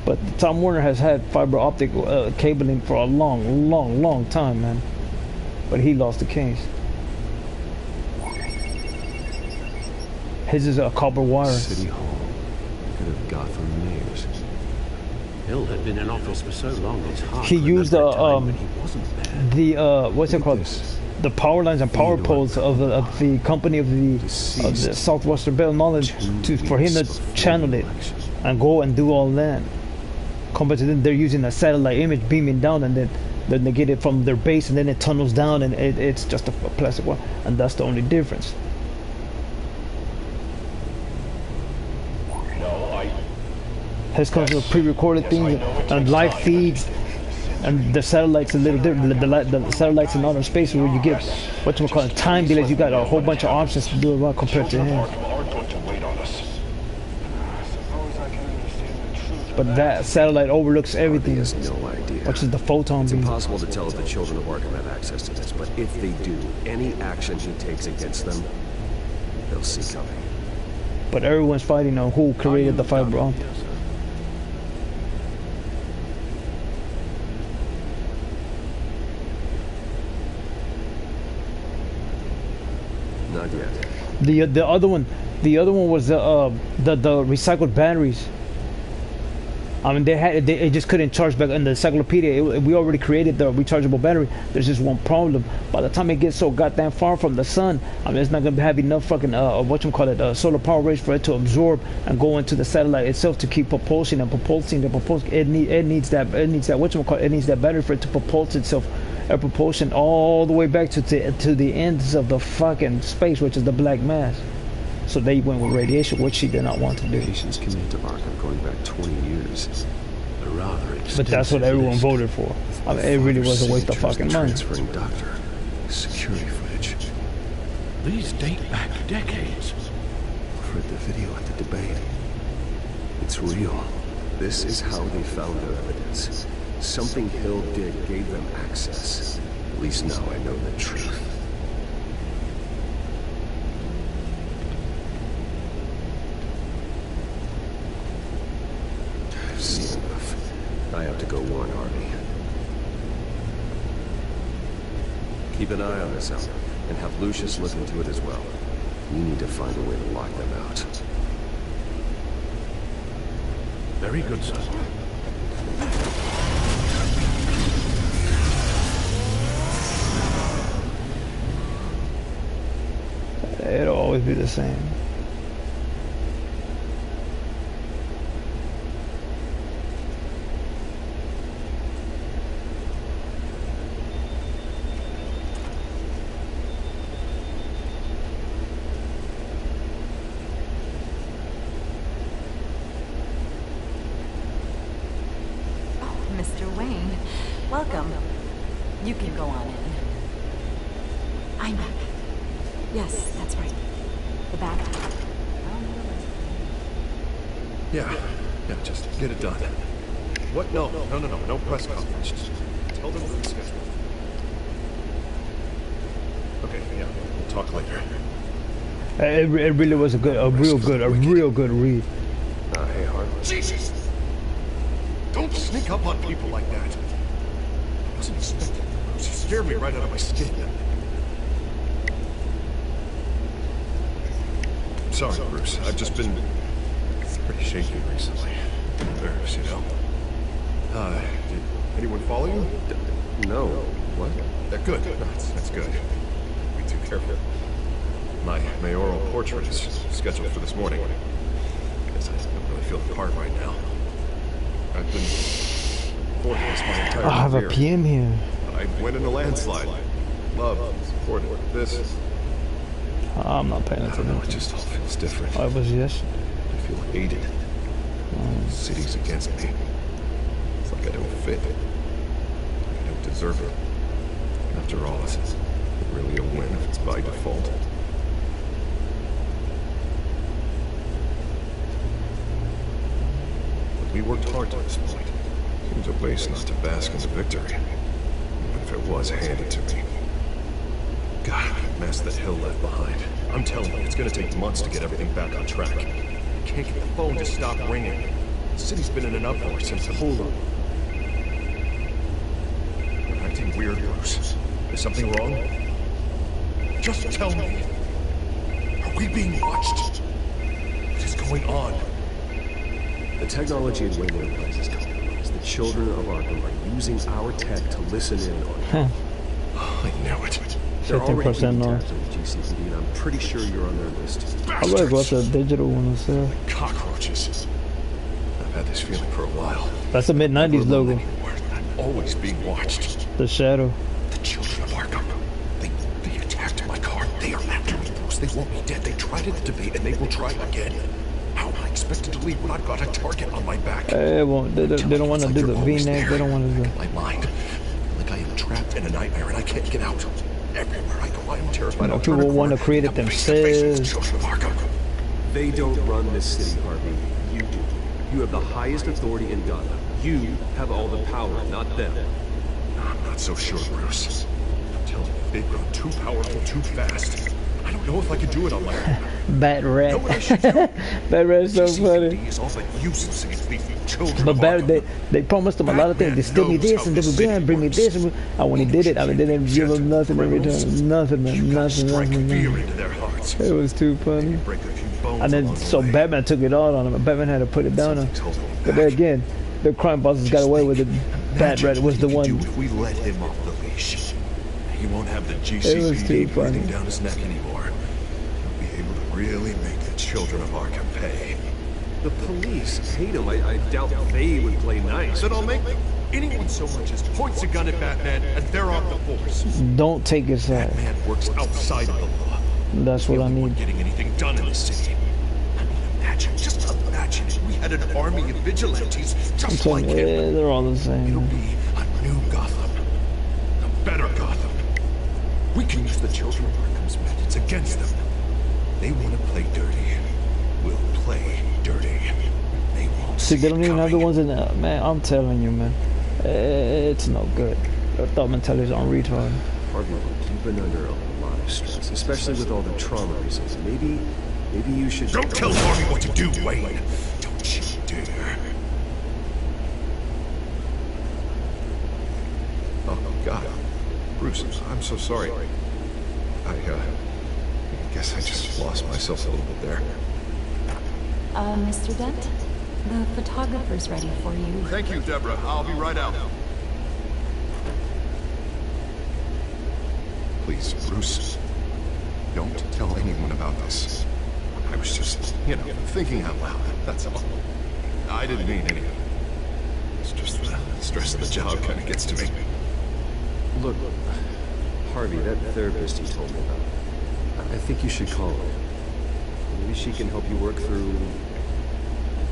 But Tom Warner has had fiber optic cabling for a long time, man. But he lost the case. His is a copper wire. City Hall. Could have Gotham mayors. Hill had been in office for so long, it's hard. He used what's it called? The power lines and power poles of the company of the Southwestern Bell Knowledge for him to channel it and go and do all that. Compared to them, they're using a satellite image beaming down, and then they get it from their base, and then it tunnels down, and it's just a plastic wire, and that's the only difference. His comes with pre-recorded things and live feeds, and the satellites a little different. The satellites in outer space where you get time delays. You got a whole bunch of options to do it compared to him. But that satellite overlooks everything. He has no idea. Which is the photon beam. It's impossible to tell if the Children of Arkham have access to this, but if they do, any action he takes against them, they'll see coming. But everyone's fighting on who created the fiber optic. Not yet. The other one was the recycled batteries. I mean, they just couldn't charge back in the encyclopedia. We already created the rechargeable battery. There's just one problem. By the time it gets so goddamn far from the sun, I mean, it's not gonna have enough fucking solar power rays for it to absorb and go into the satellite itself to keep propulsing. It needs that battery for it to propulse itself. Propulsion all the way back to the ends of the fucking space, which is the black mass. So they went with radiation, which she did not want to do. Patients committed to Arkham going back 20 years. A rather but that's what everyone voted for. I mean, it really was a waste of fucking money. Transferring doctor. Security footage. These date back decades. I've read the video at the debate. It's real. This is how they found their evidence. Something Hill did gave them access. At least now I know the truth. I've seen enough. I have to go warn Harvey. Keep an eye on this, Albert, and have Lucius look into it as well. We need to find a way to lock them out. Very good, sir. It'll always be the same. Wayne. Welcome. You can go on in. I'm back. Yes, that's right. The back. Yeah, just get it done. What? No press conference. Just tell them to reschedule. Okay, yeah, we'll talk later. It really was a real good read. Hey, Harvey. Jesus! Don't sneak up on people like that. I wasn't expecting it. She scared me right out of my skin. Sorry, Bruce. I've just been pretty shaky recently. Nerves, you know. Did anyone follow you? No. What? Good. That's good. Be too careful. My mayoral portrait is scheduled for this morning. Guess I don't really feel the part right now. I've been supporting this my entire career. I have a PM here. I went in a landslide. Love, supported this. I'm not paying attention. It just all feels different. I was yes. I feel hated. The city's against me. It's like I don't fit. Like I don't deserve it. After all, is it really a win if it's by default? But we worked hard to this point. Seems a waste not to bask in the victory. Even if it was handed to me. God, the mess that Hill left behind. I'm telling you, it's gonna take months to get everything back on track. I can't get the phone to stop ringing. The city's been in an uproar since the... Hold on. You're acting weird, Bruce. Is something wrong? Just tell me. Are we being watched? What is going on? The technology in Wayne Enterprise is compromised. The children of Arkham are using our tech to listen in on... I knew it. They're already 15% off. tapped on the GCPD, and I'm pretty sure you're on their list. I like what the digital one is there. Cockroaches. I've had this feeling for a while. That's a mid-90s logo. I'm always being watched. The Shadow. The children of Arkham. They attacked my car. They are after me, Bruce. They want me dead. They tried it at the debate, and they will try again. How am I expected to leave when I've got a target on my back? They don't want to do the V-neck. They don't want to do... My mind. Like I am trapped in a nightmare, and I can't get out. Everywhere I go, I am terrified. You know, people want to create it themselves. They don't run this city, Harvey. You do. You have the highest authority in Gotham. You have all the power, not them. I'm not so sure, Bruce. I'm telling you, they've grown too powerful too fast. I don't know if I could do it on my own. Bat Rat. Bat Rat's so funny. But Bat, they promised him a lot of things. They steal me this and they were going to bring me this. And when he did it, I mean, they didn't give him nothing in return. Nothing, man. Nothing. It was too funny. And then, so Batman took it all on him. Batman had to put it down on him. But then again, the crime bosses got away with it. Bat Rat was the one. If we let him off the leash, he won't have the GCPD breathing down his neck anymore. He'll be able to really make the children of Arkham pay. The police hate him. I doubt they would play nice. Then I'll make them. Anyone so much as points a gun at Batman, and they're off the force. Don't take his side. Batman works outside of the law. That's what I need. Getting anything done in this city. I mean, imagine, just imagine if we had an army of vigilantes just like him. Yeah, they're all the same. It'll be a new Gotham. A better Gotham. We can use the children of Arkham's methods against them. They want to play dirty. We'll play dirty. They won't see, they don't even have the ones in there. Man, I'm telling you, man. It's no good. The thought mentality's on retard. Harvey, you've been under a lot of stress, especially with all the trauma recently. Maybe you should... Don't tell Harvey what to do, Wayne. Don't you dare. Oh, God. Bruce, I'm so sorry. I guess I just lost myself a little bit there. Mr. Dent? The photographer's ready for you. Thank you, Deborah. I'll be right out. Please, Bruce, don't tell anyone about this. I was just, thinking out loud, that's all. I didn't mean anything. It's just the stress of the job kind of gets to me. Look, Harvey, that therapist you told me about, I think you should call her. Maybe she can help you work through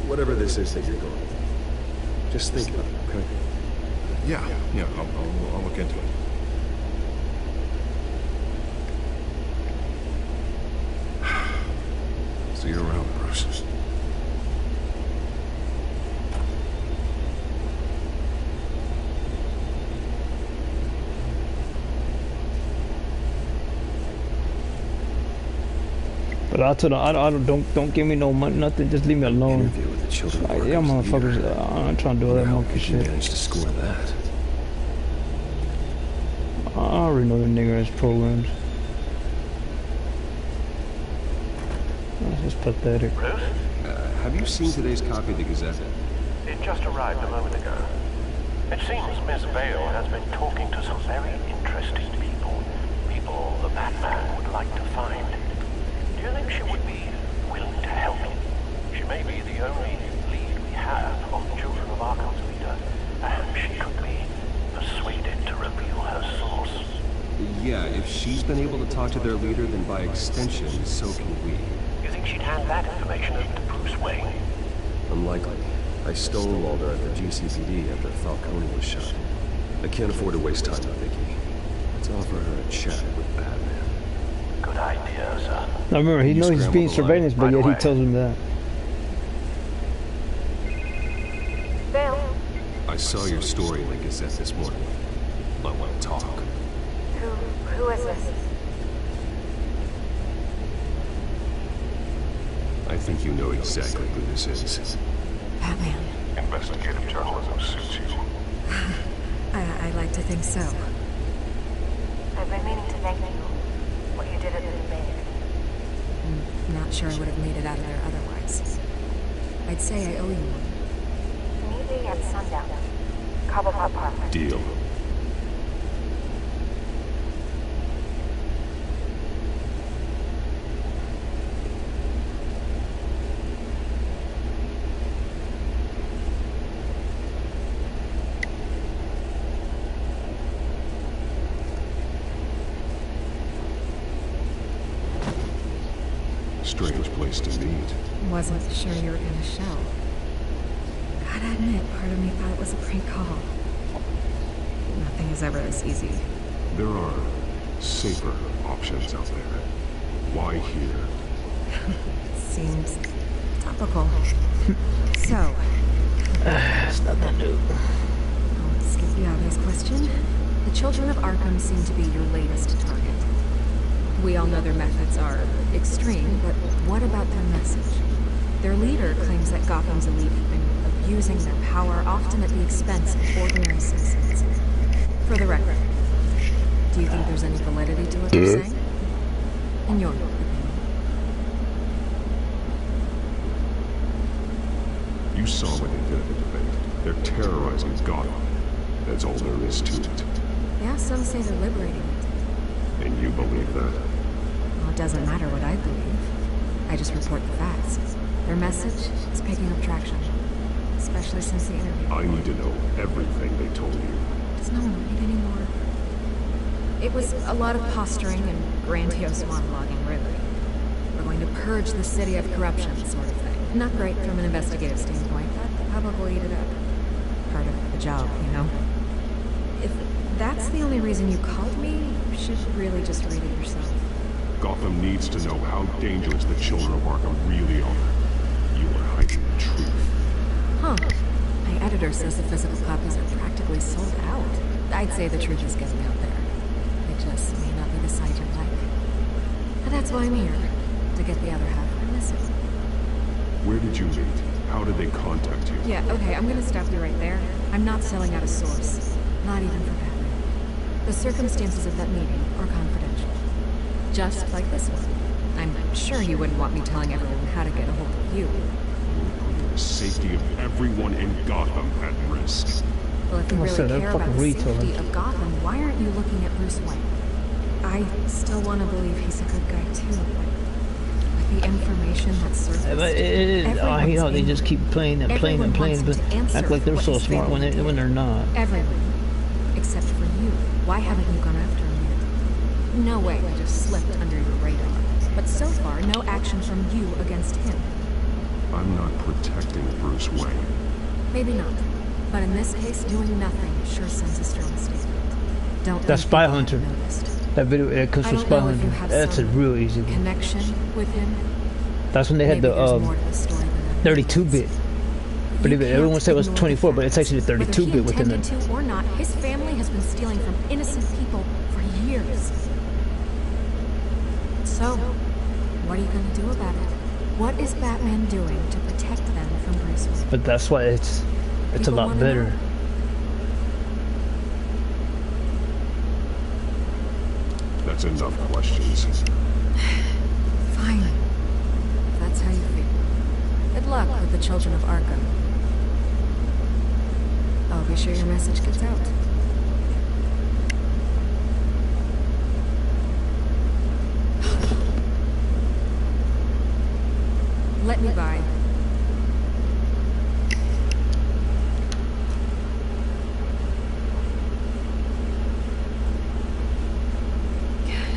whatever this is that you're going through. Just think about it, okay? Yeah, I'll look into it. See you around, Bruce. But I told her, don't give me no money, nothing. Just leave me alone. Interview with the children of Yeah, motherfuckers. I'm trying to do all that monkey shit. Managed to score that. I already know the nigger ass programs. That's just pathetic. Bruce? Have you seen today's copy of the Gazette? It just arrived a moment ago. It seems Miss Vale has been talking to some very interesting people. People the Batman would like to find. Do you think she would be willing to help you? She may be the only lead we have on the Children of Arkham's leader, and she could be persuaded to reveal her source. Yeah, if she's been able to talk to their leader, then by extension, so can we. You think she'd hand that information over to Bruce Wayne? Unlikely. I stonewalled her at the GCPD after Falcone was shot. I can't afford to waste time with Vicky. Let's offer her a chat with Batman. Good idea, sir. Now remember, he knows he's being surveillance, but yet he tells him that. Bill. I saw your story in the Gazette this morning. I want to talk. Who is this? I think you know exactly who this is. Batman. Investigative journalism suits you. I'd like to think so. I've been meaning to thank you. What you did at the debate. I'm not sure I would have made it out of there otherwise. I'd say I owe you one. Meeting at sundown. Cobblepot Park. Deal. Strange place to meet. Wasn't sure you were gonna show. Gotta admit, part of me thought it was a prank call. Nothing is ever this easy. There are safer options out there. Why here? Seems topical. So, it's nothing new. I'll skip the obvious question. The Children of Arkham seem to be your latest target. We all know their methods are extreme, but what about their message? Their leader claims that Gotham's elite have been abusing their power, often at the expense of ordinary citizens. For the record, do you think there's any validity to what they're saying? In your opinion? You saw what they did at the debate. They're terrorizing Gotham. That's all there is to it. Yeah, some say they're liberating it. And you believe that? Well, it doesn't matter what I believe. I just report the facts. Their message is picking up traction. Especially since the interview. I need to know everything they told you. Does no one read anymore? It was a lot of posturing and grandiose monologuing, really. We're going to purge the city of corruption, sort of thing. Not great from an investigative standpoint, but the public will eat it up. Part of the job, you know? If that's the only reason you called me, you should really just read it yourself. Gotham needs to know how dangerous the Children of Arkham really are. You are hiding the truth. Huh. My editor says the physical copies are practically sold out. I'd say the truth is getting out there. It just may not be the side you like. But that's why I'm here. To get the other half I'm missing. Where did you meet? How did they contact you? Yeah, okay, I'm gonna stop you right there. I'm not selling out a source. Not even for Batman. The circumstances of that meeting are confidential. Just like this one. I'm sure you wouldn't want me telling everyone how to get a hold of you. The safety of everyone in Gotham at risk. Well, if you really care about the safety of Gotham, why aren't you looking at Bruce Wayne? I still want to believe he's a good guy, too. With the information that's surfaced, they just keep playing and playing and playing, but act like they're so smart when they're not. Everyone. Except for you. Why haven't you gone after him yet? No way I just slipped under your radar. But so far, no action from you against him. I'm not protecting Bruce Wayne. Maybe not. But in this case, doing nothing sure sends a strong statement. Don't. That's Spy Hunter. That video it comes from Spy Hunter. That's a real easy one. Connection with him. That's when they had the 32-bit. Believe it, everyone said it was 24, but it's actually 32-bit within it. To or not, his family has been stealing from innocent people for years. So, what are you going to do about it? What is Batman doing to protect them from Bruce Wayne? But that's why it's a lot better. That's enough questions. Fine. If that's how you feel. Good luck with the children of Arkham. I'll be sure your message gets out. Let me by.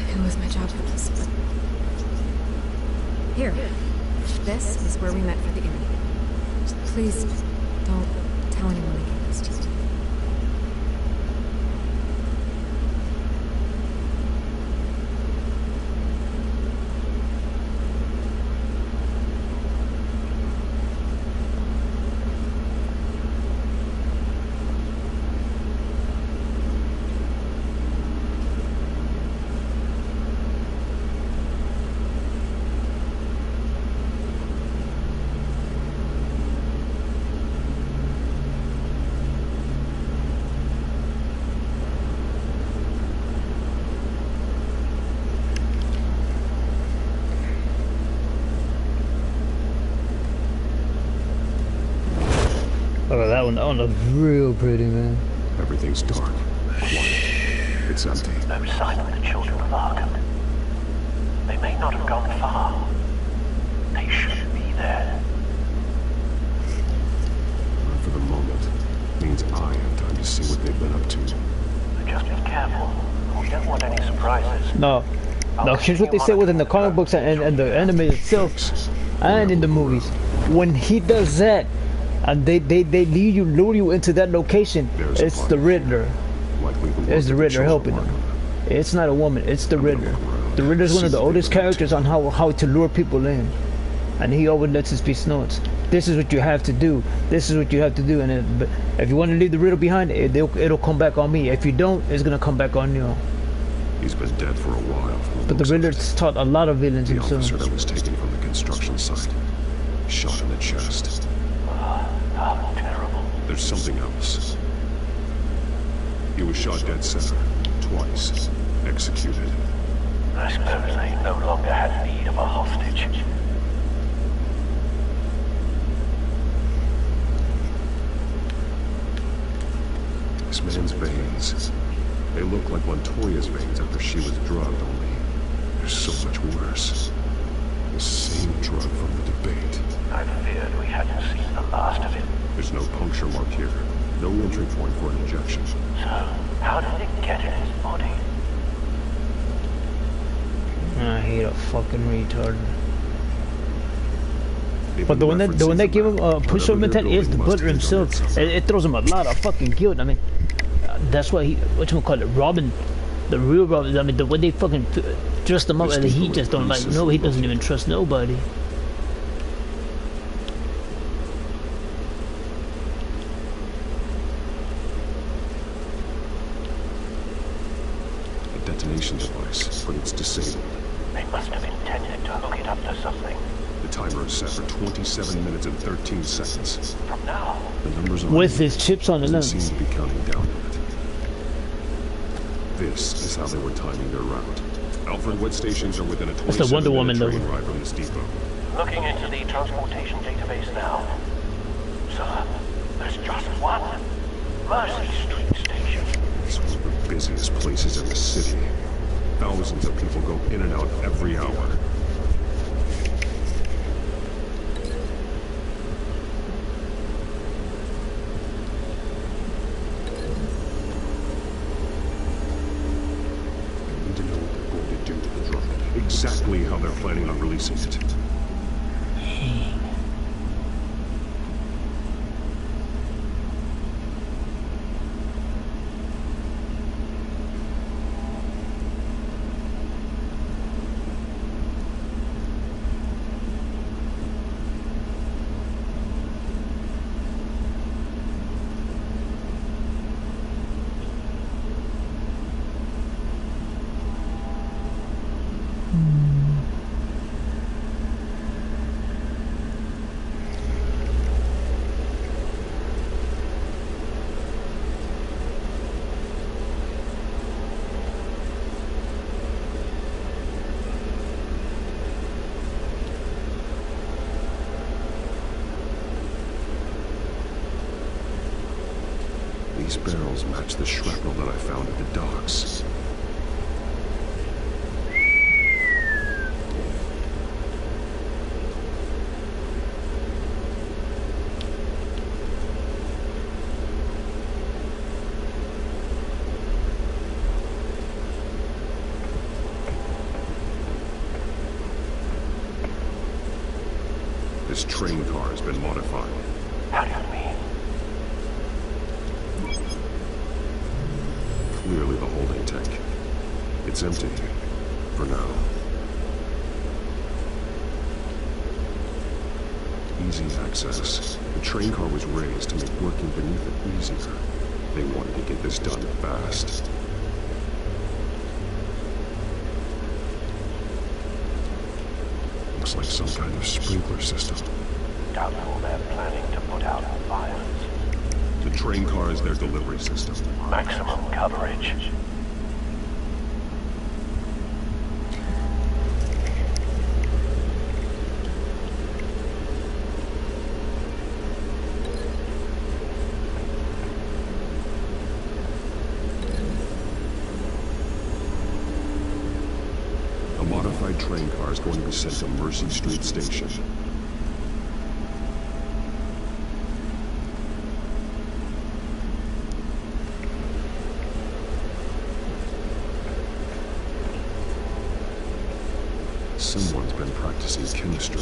It was my job for this, but... Here. This is where we met for the interview. Please, don't tell anyone I gave this to you. Look at that one. That one looks real pretty, man. Everything's dark. Quiet. It's empty. No sign of the children of Arkham. They may not have gone far. They should be there. Not for the moment. Means I have time to see what they've been up to. Just be careful. We don't want any surprises. No, here's what they said within the comic books and the anime itself, and in the movies. When he does that, and they lead you, lure you into that location, it's the Riddler. It's the Riddler helping them. It's not a woman, it's the Riddler. The Riddler's one of the oldest characters on how to lure people in. And he always lets his piece notes. This is what you have to do. This is what you have to do. And if you want to leave the Riddler behind, it'll come back on me. If you don't, it's going to come back on you. He's been dead for a while. But the Riddler's taught a lot of villains the himself. officer that was taken from the construction site. Shot in the chest. How terrible. There's something else. He was shot dead center. Twice. Executed. I suppose they no longer had need of a hostage. This man's veins. They look like Montoya's veins after she was drugged, only they're so much worse. The same drug from the debate. I feared we hadn't seen the last of it. There's no puncture mark here. No entry point for an injection. So, how did it get in his body? I hate a fucking retard. But the one that gave him pushover mentality is the Butler himself. It throws him a lot of fucking guilt. I mean, that's why Robin, the real Robin. I mean, the way they fucking dressed him up, and he just don't like. No, he doesn't even trust nobody. A detonation device, but it's disabled. They must have intended to hook it up to something. The timer is set for 27 minutes and 13 seconds. From now. The numbers on with his chips on the lens. Seems to be counting down on it. This is how they were timing their route. Alfred, what stations are within a 27-minute train ride from this depot? Looking into the transportation database now. Sir, there's just one. Mercy Street Station. It's one of the busiest places in the city. Thousands of people go in and out every hour. Exactly how they're planning on releasing it. These barrels match the shrapnel that I found at the docks. This train car has been modified. How do you mean? Clearly the holding tank. It's empty. For now. Easy access. The train car was raised to make working beneath it easier. They wanted to get this done fast. Looks like some kind of sprinkler system. Doubtful they're planning to put out fires. The train car is their delivery system. Maximum coverage. A modified train car is going to be sent to Mercy Street Station. Someone's been practicing chemistry.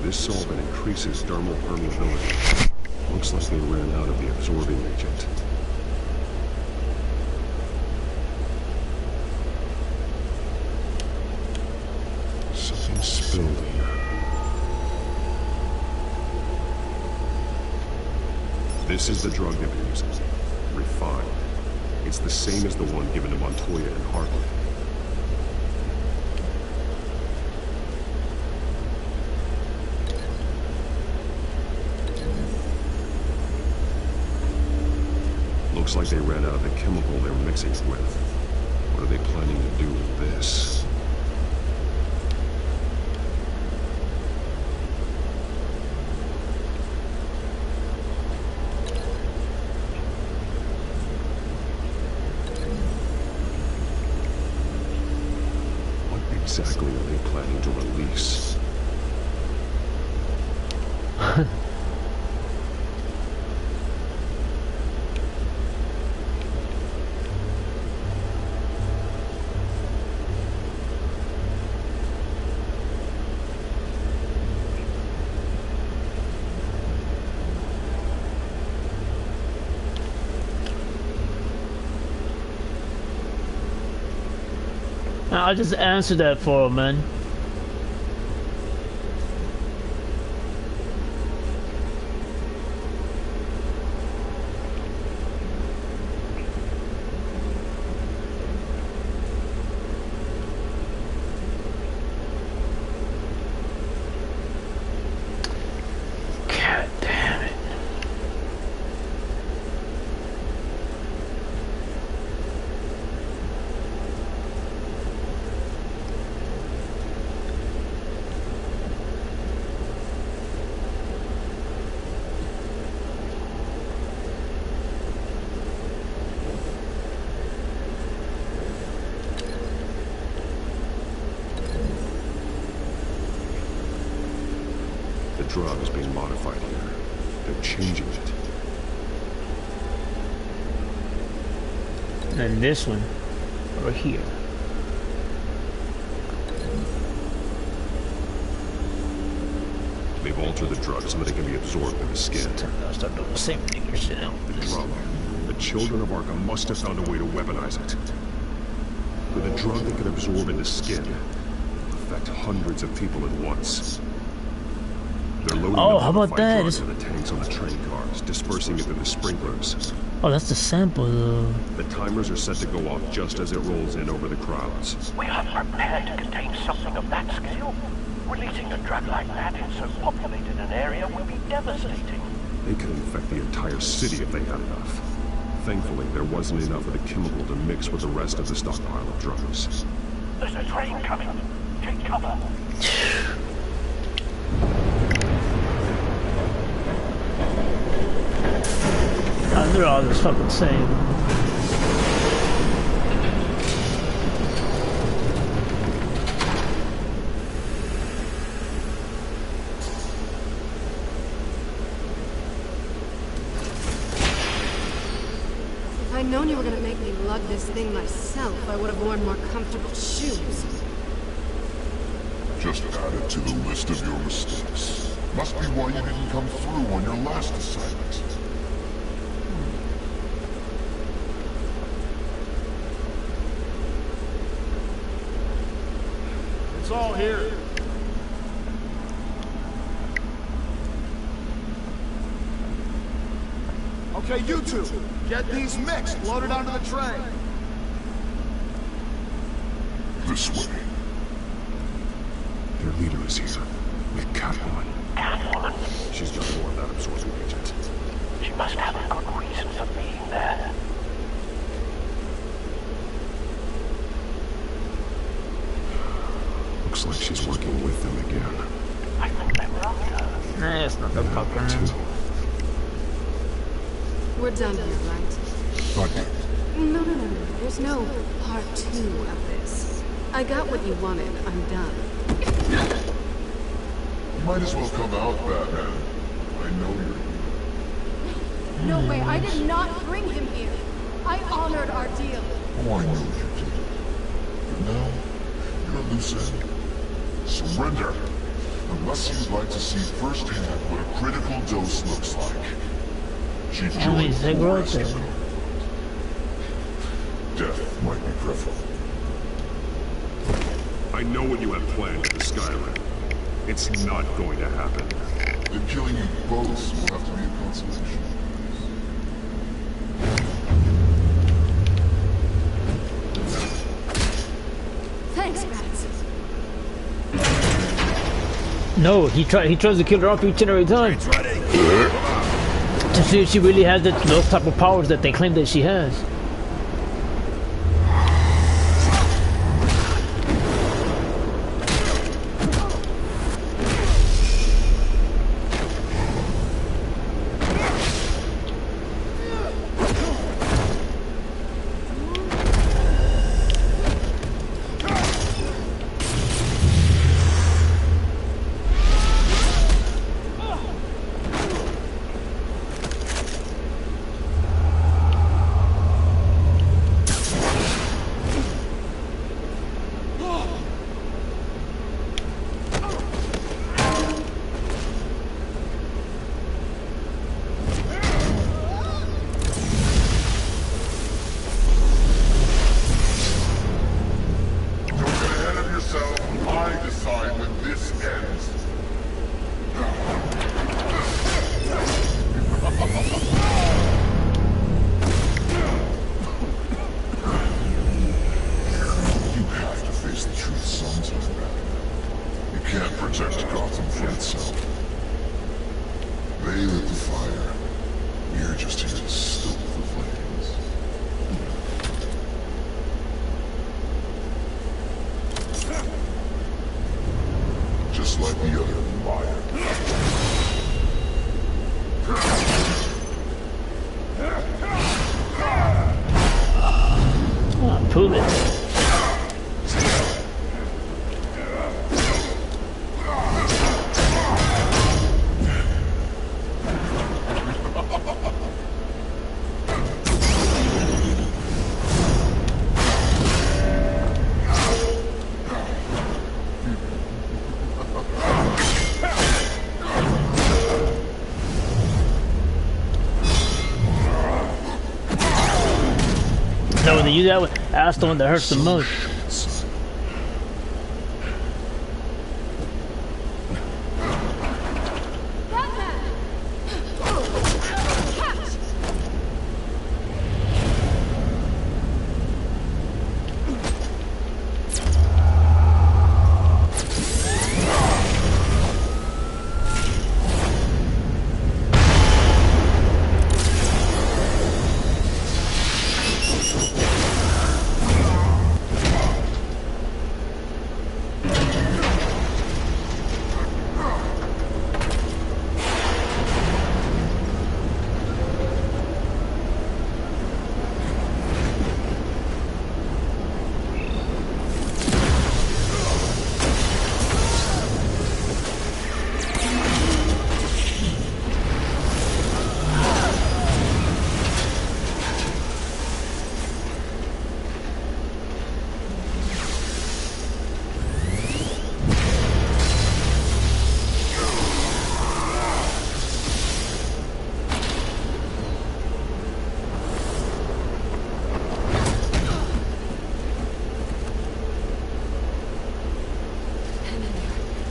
This solvent increases dermal permeability. Looks like they ran out of the absorbing agent. Something spilled here. This is the drug they've been using. Refined. It's the same as the one given to Montoya and Hartley. Looks like they ran out of the chemical they were mixing it with. What are they planning to do with this? Exactly are they planning to release? I'll just answer that for him, man. God damn it. The drug is being modified here. They're changing it. And this one, over here. They've altered the drug so that it can be absorbed in the skin. Start doing the same thing you're saying. The drug. The children of Arkham must have found a way to weaponize it. With a drug that could absorb in the skin, affect hundreds of people at once. They're loading how about that? Into the tanks on the train cars, dispersing it through the sprinklers. Oh, that's the sample, though. The timers are set to go off just as it rolls in over the crowds. We aren't prepared to contain something of that scale. Releasing a drug like that in so populated an area would be devastating. They could infect the entire city if they had enough. Thankfully, there wasn't enough of the chemical to mix with the rest of the stockpile of drugs. There's a train coming. Take cover. They're all just fucking same. If I'd known you were gonna make me lug this thing myself, I would have worn more comfortable shoes. Just add it to the list of your mistakes. Must be why you didn't come through on your last assignment. It's all here. Okay, you two, get these mixed, loaded onto the tray. This way. Their leader is here, with Catwoman. Catwoman? She's not more than that absorbing agent. She must have a good reason for being there. Looks like she's working with them again. I think they were after her. Nah, it's not the fucking. We're done here, right? No. There's no part 2 of this. I got what you wanted. I'm done. You might as well come out, Batman. I know you're here. No way. I did not bring him here. I honored our deal. Oh, I know you did. But now, you're loose end. Surrender. Unless you'd like to see firsthand what a critical dose looks like. She joined the rest of it. Death might be preferable. I know what you have planned for the Skyrim. It's not going to happen. Then killing you both will have to be a consolation. Thanks, Bats. No, he tries to kill her off each and every time. To see if she really has those type of powers that they claim that she has. You that that's the one that hurts the most.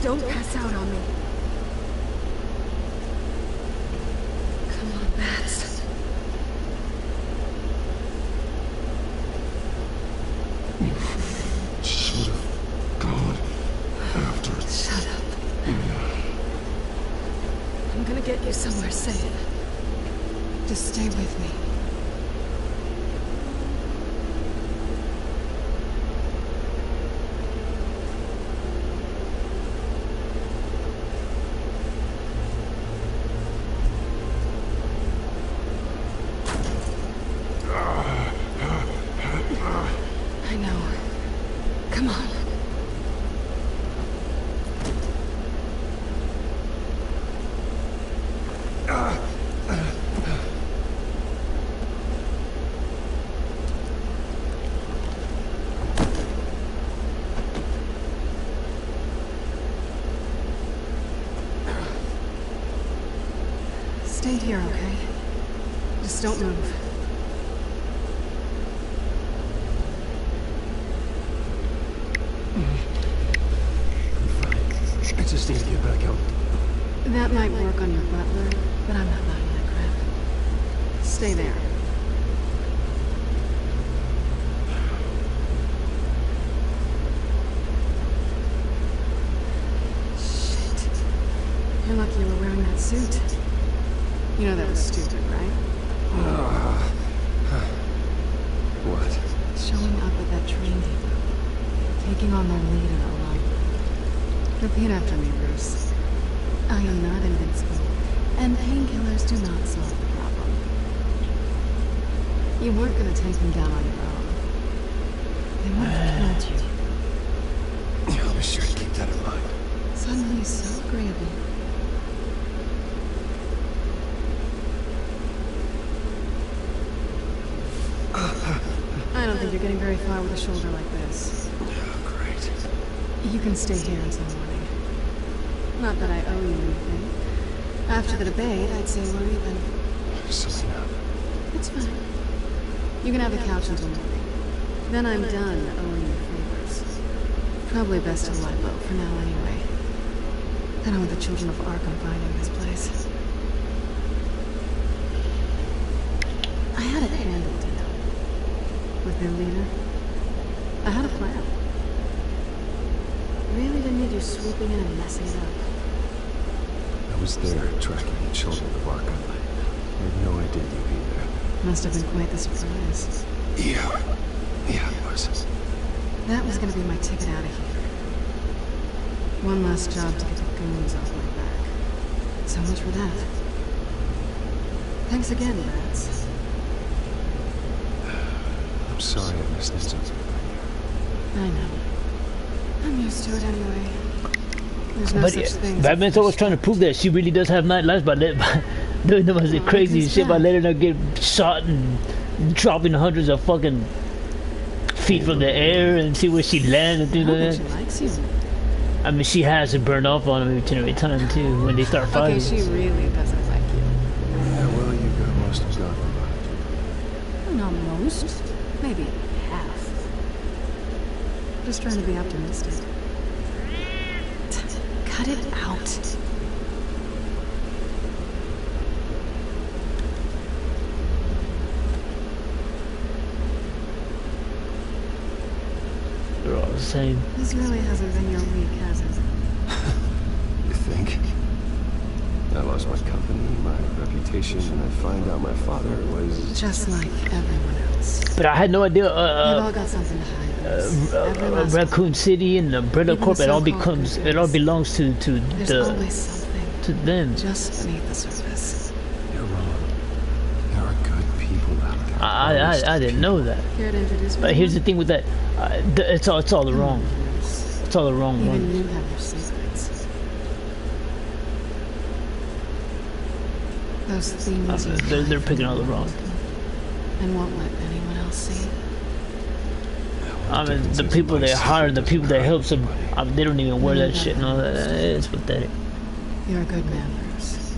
Don't pass out on me. Come on, Bats. Should have gone after it. Shut up. I'm gonna get you somewhere safe. Just stay with me. I know. Come on. Stay here, okay? Just don't move. I just need to get back out. That might work on your butler, but I'm not buying that crap. Stay there. Shit. You're lucky you were wearing that suit. You know that was stupid, right? What? Showing up at that train depot. Taking on their leader alone. Repeat after me, Bruce. I am not invincible, and painkillers do not solve the problem. You weren't gonna take them down on your own. They would have killed you. I'll be sure to keep that in mind. Suddenly so agreeable. I don't think you're getting very far with a shoulder like this. Oh, great. You can stay here until morning. Not that I owe you anything. After the debate, I'd say we're even. Selena. It's fine. You can have the couch until morning. Then I'm done owing you favors. Probably best to lie low for now anyway. I don't want the children of Arkham finding this place. I had it handled, you know. With their leader. I had a plan. Really didn't need you swooping in and messing it up. I was there tracking the children of Arkham. I had no idea you'd be there. Must have been quite the surprise. Yeah, it was. That was gonna be my ticket out of here. One last job to get the goons off my back. So much for that. Thanks again, Bats. I'm sorry I missed this. I know. I'm used to it anyway. There's no such thing. Batman's always trying to prove that she really does have night lives by doing the crazy shit by letting her get shot and dropping hundreds of fucking feet from the air and see where she lands and things like that. She likes you. I mean, she has to burn off on him every time too when they start fighting. Okay, she really doesn't like you. Yeah, well, you got most of Gotham behind you. Not most. Maybe half. Just trying to be optimistic. Cut it out. They're all the same. This really hasn't been your week, has it? You think? I lost my company, my reputation, and I find out my father was... Just like everyone else. But I had no idea. We've all got something to hide. Raccoon City and the Umbrella Corp. It all belongs to There's the always something to them. just beneath the surface. You're wrong. There are good people out there. I didn't know that. Care to introduce me? But here's the thing with that. It's all the wrong. It's all the wrong Even one. you have your secrets. Those things They're picking all the wrong. and won't let anyone else see. I mean, the people they hire, the people that helps them, they don't even wear that shit and all that. It's pathetic. You're a good man, Bruce.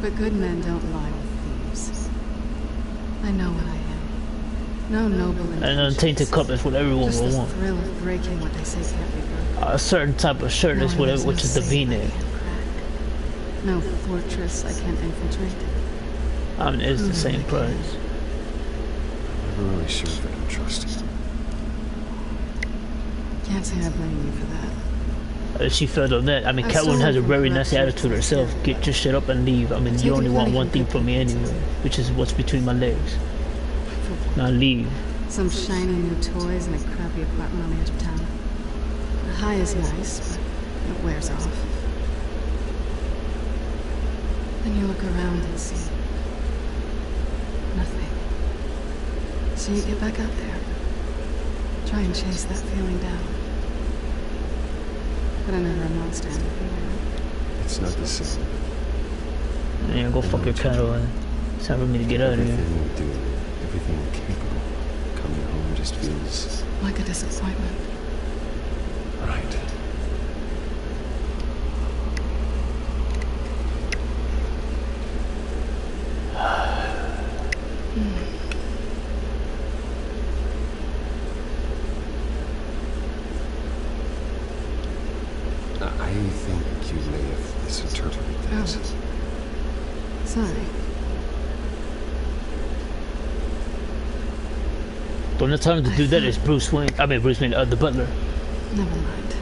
But good men don't lie with thieves. I know what I am. No noble intentions. And untainted cup is what everyone Just will the want. thrill of breaking what they say can't be broken. a certain type of shirt is whatever, which is the V-neck. No fortress I can't infiltrate. I mean, it's the same price. I'm never really sure if I can trust you. Can't say I blame you for that. She felt on that. I mean, Catwoman has a very nasty attitude herself. Get your shit up and leave. I mean, you only want one thing from me anyway, which is what's between my legs. Now leave. Some shiny new toys in a crappy apartment on the edge of town. The high is nice, but it wears off. Then you look around and see nothing. So you get back out there. Try and chase that feeling down. But I never amount to anything. It's not the same. Yeah, go fuck your cattle, man. It's time for me to get out of here. Everything we do, everything we're capable, coming home just feels... like a disappointment. Right. I think you may have misinterpreted things. Oh. Sorry. The only time to do that is Bruce Wayne. I mean, Bruce Wayne, the butler. Never mind.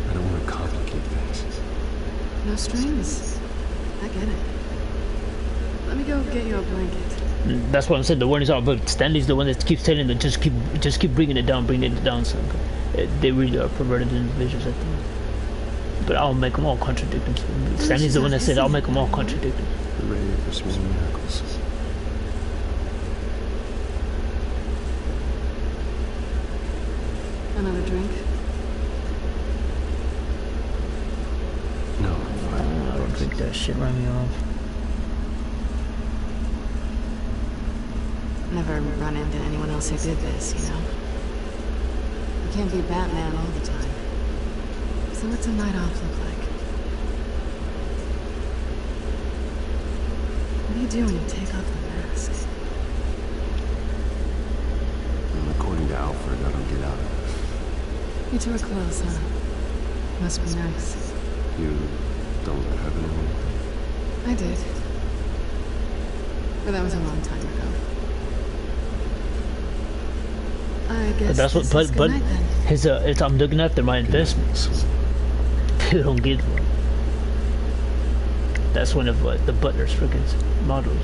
I don't want to complicate things. No strings. I get it. Let me go get you a blanket. That's what I'm saying. The warning's out, but Stanley's the one that keeps telling them just keep bringing it down. So they really are perverted individuals, I think. But I'll make them all contradict them. Stanley's the one that said I'll make them all contradict them. We're ready for small miracles. Another drink? No. I don't drink that shit. Run me off. Never run into anyone else who did this, you know? You can't be Batman all the time. So what's a night off look like? What do you do when you take off the mask? Well, according to Alfred, I don't get out of this. You two are close, huh? Must be nice. You don't have anyone? I did. But that was a long time ago. I guess But that's what. But his it's, I'm looking after my investments. People don't get one. That's one of the butler's freaking models.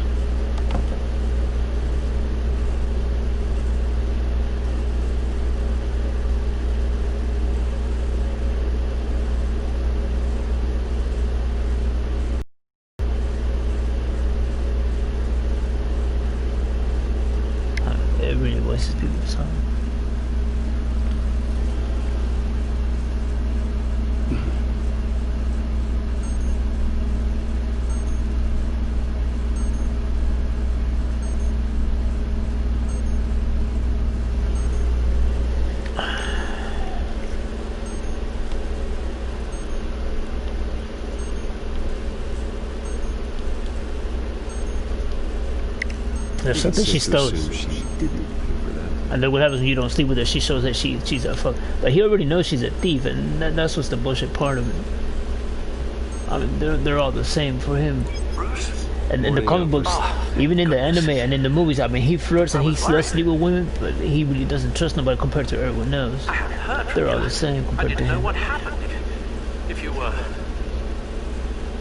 It really wastes people's time. There's something she stole. And then what happens when you don't sleep with her? She shows that she's a fuck. But he already knows she's a thief, and that's what's the bullshit part of it. I mean, they're all the same for him. And in the comic books, even in the anime and in the movies, I mean, he flirts and he does sleep with women, but he really doesn't trust nobody compared to everyone else. They're all the same compared to him. I didn't know what happened if you were...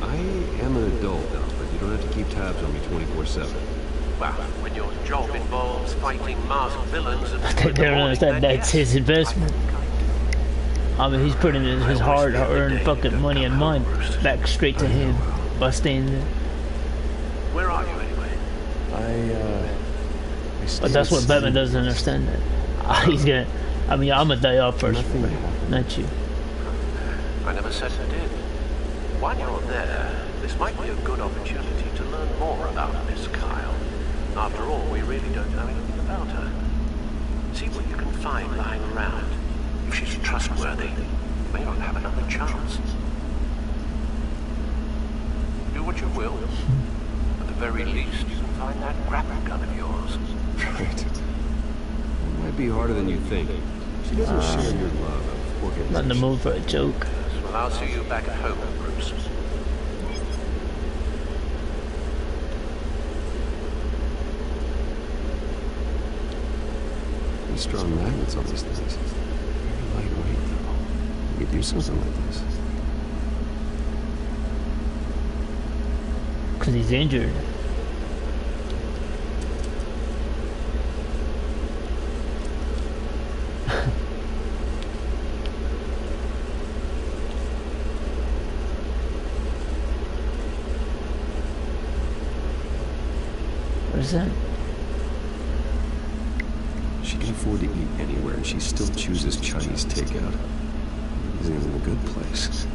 I am an adult, Alfred. You don't have to keep tabs on me 24/7. Well, when your job involves fighting masked villains and... They don't understand that's his investment. I mean, he's putting his hard-earned fucking money and mine back straight to him by staying there. Where are you anyway? But that's what Batman doesn't understand. That he's gonna. I mean, I'm gonna die off first, not you. I never said I did. While you're there, this might be a good opportunity to learn more about Miss Kyle. After all, we really don't know anything about her. See what you can find lying around. If she's trustworthy, you may not have another chance. Do what you will. At the very least, you can find that grapple gun of yours. Right. It might be harder than you think. She doesn't share your love of organization. Not in the mood for a joke. Well, I'll see you back at home, Bruce. These strong magnets on these things. Very lightweight, though. You could do something like this. Because he's injured. What is that? She can afford to eat anywhere, and she still chooses Chinese takeout. He's in a good place.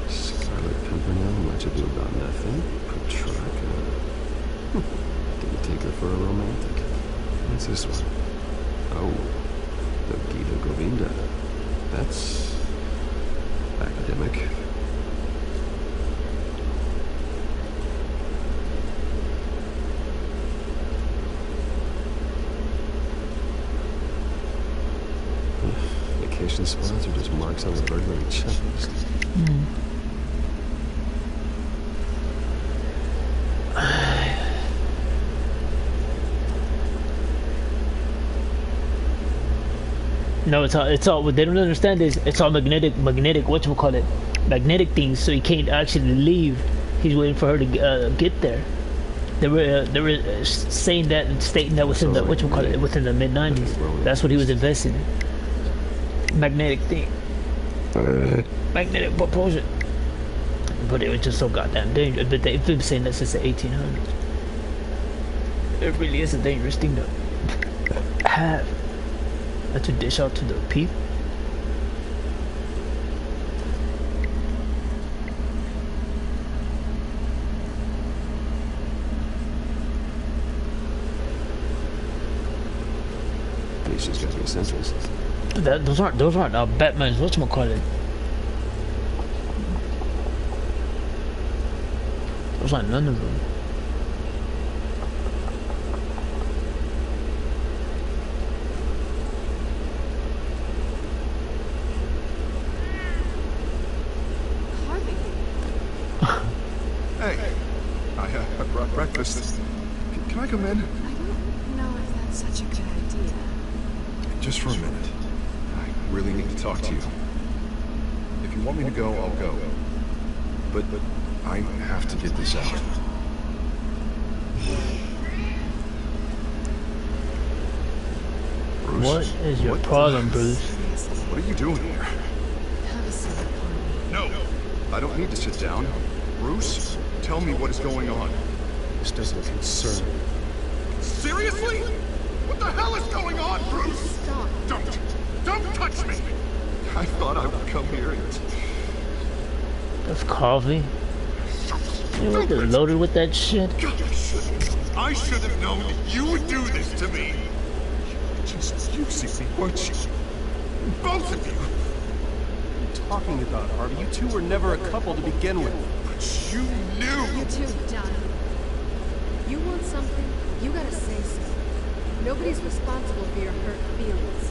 Scarlet Pimpernel, much ado about nothing. Petrarca. Didn't take her for a romantic. What's this one? Oh, the Gita Govinda. That's academic. Vacation spots are just marks on the burglary checklist. No, it's all. What they don't understand is it's all magnetic. Whatchamacallit, magnetic things. So he can't actually leave. He's waiting for her to get there. They were saying that and stating that within the whatchamacallit, within the mid '90s. That's what he was investing in. Magnetic thing. Magnetic propulsion. But it was just so goddamn dangerous. But they've been saying that since the 1800s. It really is a dangerous thing to have. To dish out to the people. She's got the essentials. Those aren't Batman's whatchamacallit. Those aren't none of them. Breakfast. Can I come in? I don't know if that's such a good idea. Just for a minute. I really need to talk to you. If you want me to go, I'll go. But I have to get this out. Bruce, what is your problem, Bruce? What are you doing here? Have a seat, Harvey. No, I don't need to sit down. Bruce, tell me what is going on. This doesn't concern me. Seriously? What the hell is going on, Bruce? Stop. Don't touch me! I thought I would come here and... That's coffee. You know, they're loaded with that shit. God, I should have known that you would do this to me. Just using me, weren't you? Both of you. What are you talking about, Harvey? You two were never a couple to begin with. But you knew. You too, Donna. You want something, you gotta say so. Nobody's responsible for your hurt feelings.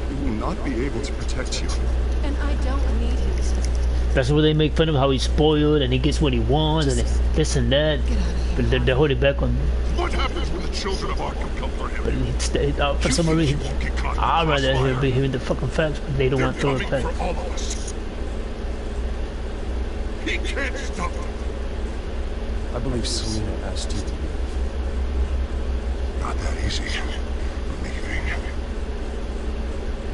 He will not be able to protect you. And I don't need him to. That's where they make fun of how he's spoiled and he gets what he wants and this and that. But they're holding back on. What happens when the children of Arkham come for him? But for some reason, I'd rather be hearing the fucking facts, but they don't want to throw it back. For all of us. He can't stop them. I believe Selina asked you to leave. Not that easy. Leaving.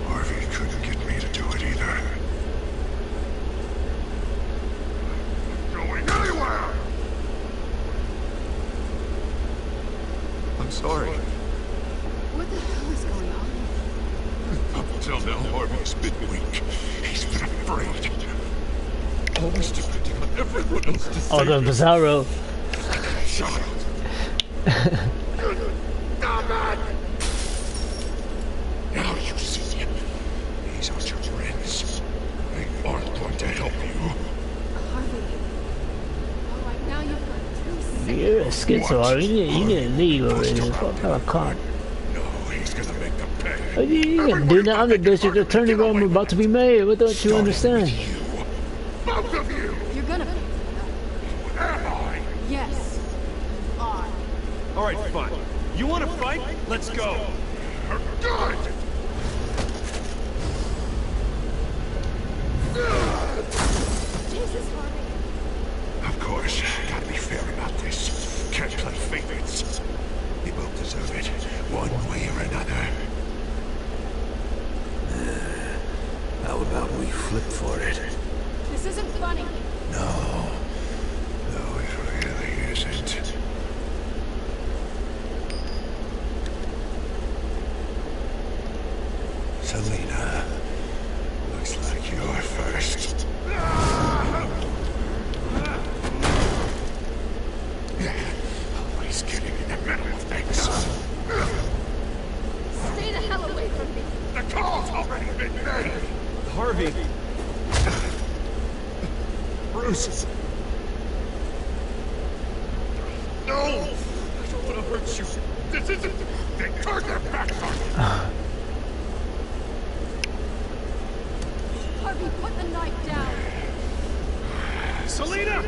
Harvey couldn't get me to do it either. Going anywhere! I'm sorry. What the hell is going on? Up until now, Harvey's been weak. He's been afraid. Always depending on everyone else to save the Bizarro. Child. Stop it! Now you see him. schizo already. You didn't leave already. What kind of con? No, he's gonna make them pay. What are you gonna do now? I'm the district attorney, but I'm about to be mayor. What don't you understand? Both of you! You're gonna pay. Am I? Yes. I. All right, fine. You want to fight? Let's go. Good! Jesus, Harvey. Of course, gotta be fair about this. Can't play favorites. You both deserve it, one way or another. How about we flip for it? This isn't funny. No. No, it really isn't. Selina, looks like you're first. Always getting in the middle of things. Stay the hell away from me. The call's already been made. Harvey. Bruce. No! I don't want to hurt you. This isn't... They turned their backs on you. Harvey, put the knife down. Selina!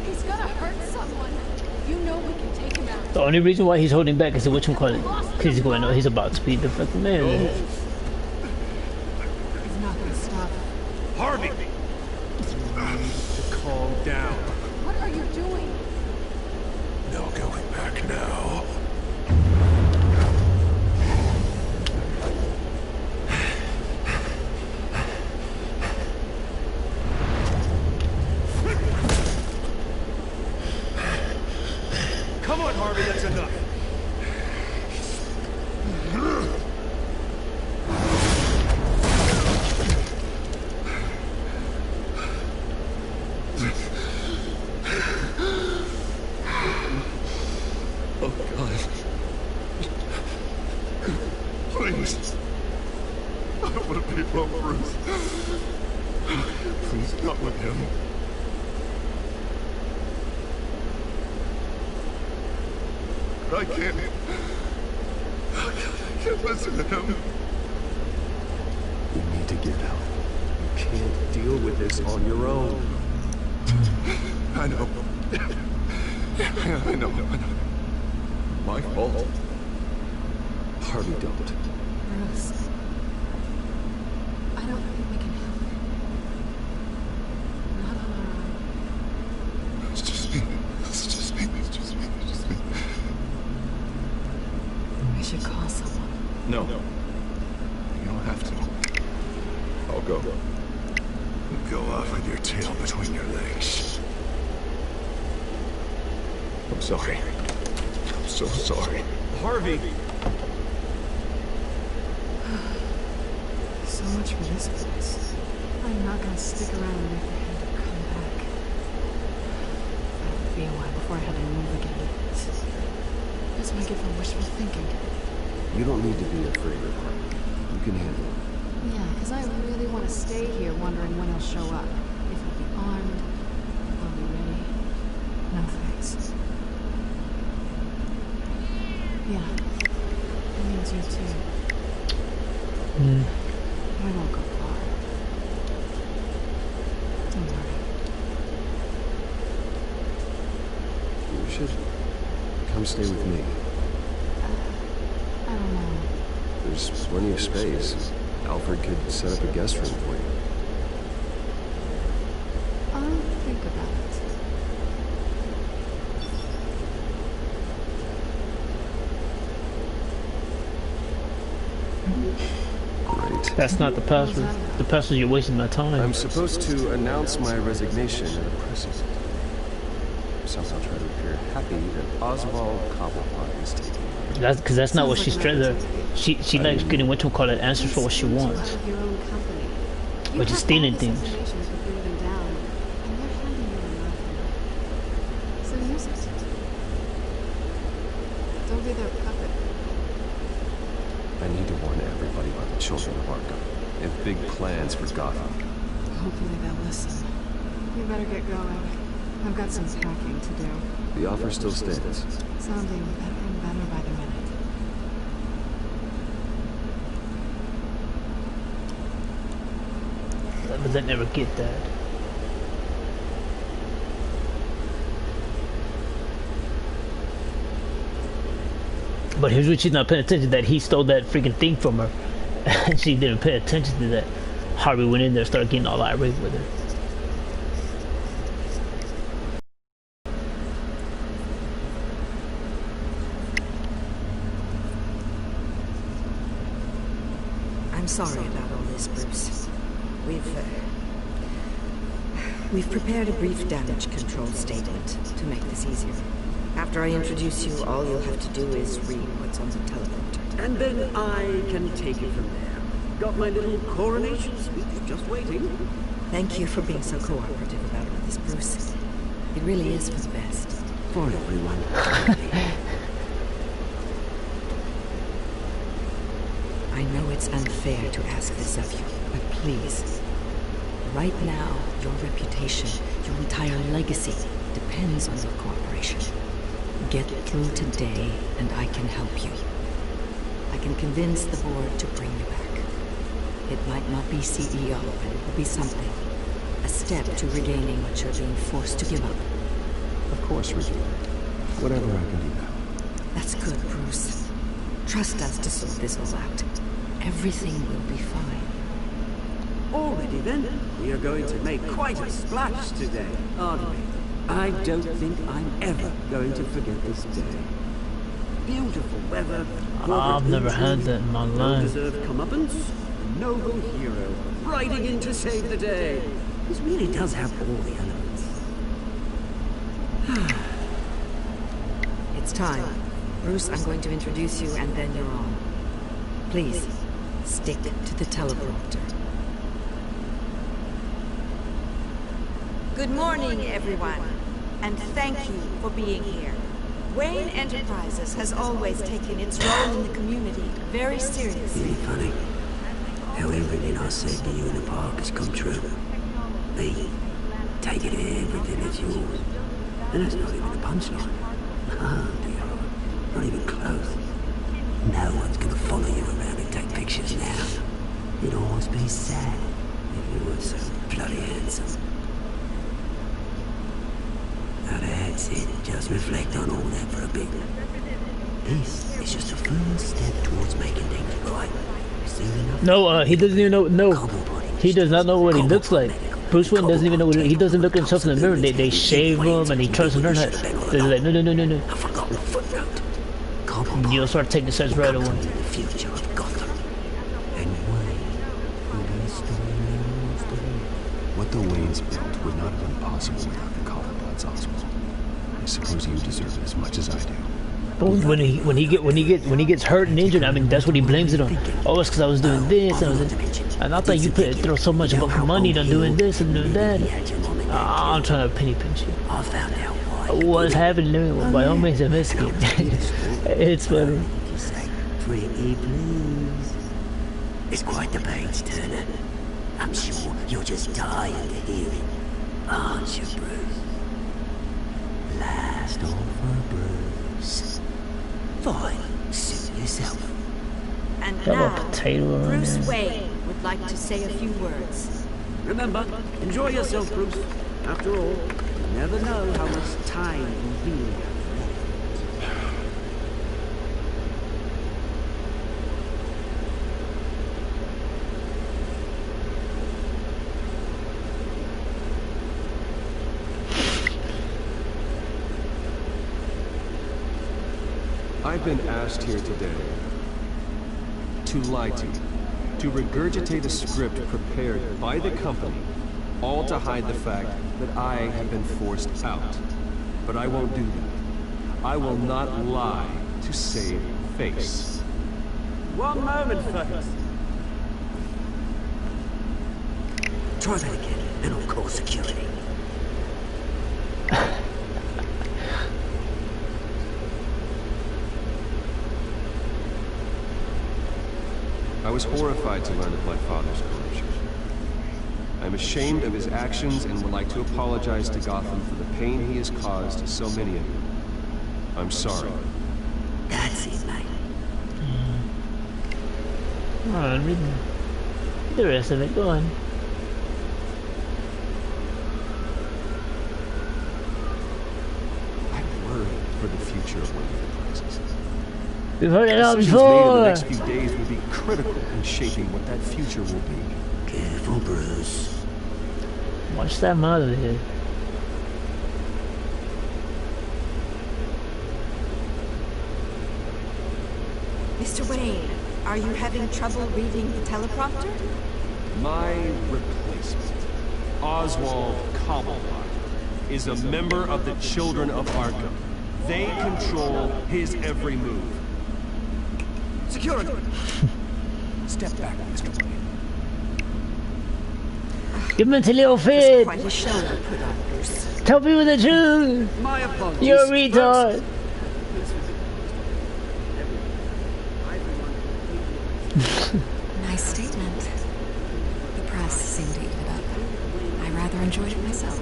He's gonna hurt someone. You know we can take him out. The only reason why he's holding back is the whatchamacallit. Because he's going, he's about to be the fucking mayor. He's not gonna stop. Harvey! You need to calm down. What are you doing? No going back now. Come on, Harvey, that's enough. Oh, God. Please. I don't want to be alone, Bruce. Please, not with him. I can't listen to him. You need to get help. You can't deal with this on your own. I know. I know. My fault. Harvey, don't. Bruce. I don't think we can help him. Not on our own. It's just me. It's just me. It's just me. It's just me. We should call someone. No. You don't have to. I'll go. Go off with your tail between your legs. I'm sorry. I'm so sorry. Harvey! So much for this place. I'm not gonna stick around and wait for him to come back. It'll be a while before I have to move again. That's what I get for wishful thinking. You don't need to be afraid of Harvey. You can handle it. Yeah, because I really want to stay here wondering when he'll show up. If he'll be armed, if I'll be ready. No thanks. Yeah, that means you too. We won't go far. Don't worry. You should come stay with me. I don't know. There's plenty of space. Alfred could set up a guest room for you. I'll think about it. Great. That's not the password. The password, you're wasting my time. I'm supposed to announce my resignation at a press event. Somehow try to appear happy that Oswald Cobblepot is taking over. That's because that's not what she's trying to. She likes getting whatchamacallit answers for what she wants. But just stealing things. So use it. Don't be their puppet. I need to warn everybody about the children of Arkham. They have big plans for Gotham. Hopefully they'll listen. We better get going. I've got some packing to do. The offer still stands. Sounding better and better by the minute. But they never get that. But here's what she's not paying attention, that he stole that freaking thing from her. And she didn't pay attention to that. Harvey went in there and started getting all irate with her. I'm sorry about all this, Bruce. We've prepared a brief damage control statement to make this easier. After I introduce you, all you'll have to do is read what's on the teleprompter. And then I can take it from there. Got my little coronation speech just waiting. Thank you for being so cooperative about all this, Bruce. It really is for the best. For everyone. I know it's unfair to ask this of you, but please. Right now, your reputation, your entire legacy, depends on your cooperation. Get through today, and I can help you. I can convince the board to bring you back. It might not be CEO, but it will be something. A step to regaining what you're being forced to give up. Of course, Regina. Whatever I can do now. That's good, Bruce. Trust us to sort this all out. Everything will be fine. Already then, we are going to make quite a splash today, aren't we? I don't think I'm ever going to forget this day. Beautiful weather. I've never had that in my life. Well-deserved comeuppance. A noble hero riding in to save the day. This really does have all the elements. It's time. Bruce, I'm going to introduce you, and then you're on. Please, stick to the teleprompter. Good morning, everyone, and thank you for being here. Wayne Enterprises has always taken its role in the community very seriously. Really funny. How everything I said to you in the park has come true. Me, taking everything as yours. And that's not even a punchline. Ah, dear, not even close. No one's gonna follow you around and take pictures now. You'd always be sad if you were so bloody handsome. Now that's it. Just reflect on all that for a bit. This is just a first step towards making things right. Soon enough. No, he doesn't even know. No, he does not know what he looks like. Bruce Wayne doesn't even know what he doesn't look at himself in the mirror. They shave him and he tries to learn how. They're like, no. And you'll start taking steps right away. The future of Gotham. And Wayne will be a story no one's doing. What the Waynes built would not have been possible without the Collarbots, Oswald. I suppose you deserve it as much as I do. But when he gets hurt and injured, I mean that's what he blames it on. Oh, it's because I was doing this and I thought you throw so much money on doing this and doing that. I'm trying to penny pinch you. I found out why. What's happening? By all means, I missed it. It's funny. Pretty please. It's quite the page turner. I'm sure you're just dying to hear it, aren't you, Bruce? Last offer, Bruce. Fine, suit yourself. And Got now, a potato around Bruce there. Wayne would like to say a few words. Remember, enjoy yourself, Bruce. After all, you never know how much time you really have. I've been asked here today to lie to you, to regurgitate a script prepared by the company, all to hide the fact that I have been forced out. But I won't do that. I will not lie to save face. One moment, folks. Try that again, and I'll call security. I was horrified to learn of my father's corruption. I'm ashamed of his actions and would like to apologize to Gotham for the pain he has caused to so many of you. I'm sorry. That's it, mate. Alright, read the rest of it. Go on. I'm worried for the future of Wayne Enterprises. We've heard it all Decisions made in the before. next few days will be critical in shaping what that future will be. Careful, Bruce. Watch that mother here. Mr. Wayne, are you having trouble reading the teleprompter? My replacement, Oswald Cobblepot, is a member of the Children of Arkham. They control his every move. Security! Step back, Mr. Wayne. Give him a little fit. Quite a show to put on, Bruce. Tell people the truth. My apologies. You're a retard. Nice statement. The press seemed to eat it up. I rather enjoyed it myself.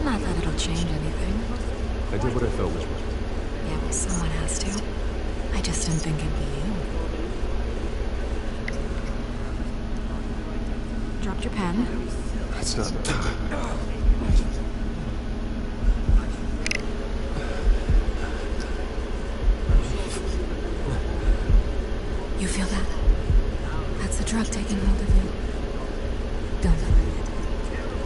Not that it'll change anything. I did what I felt was right. Yeah, well, someone has to. I just didn't think it'd be you. Dropped your pen. That's not... You feel that? That's the drug taking hold of you. Don't let it.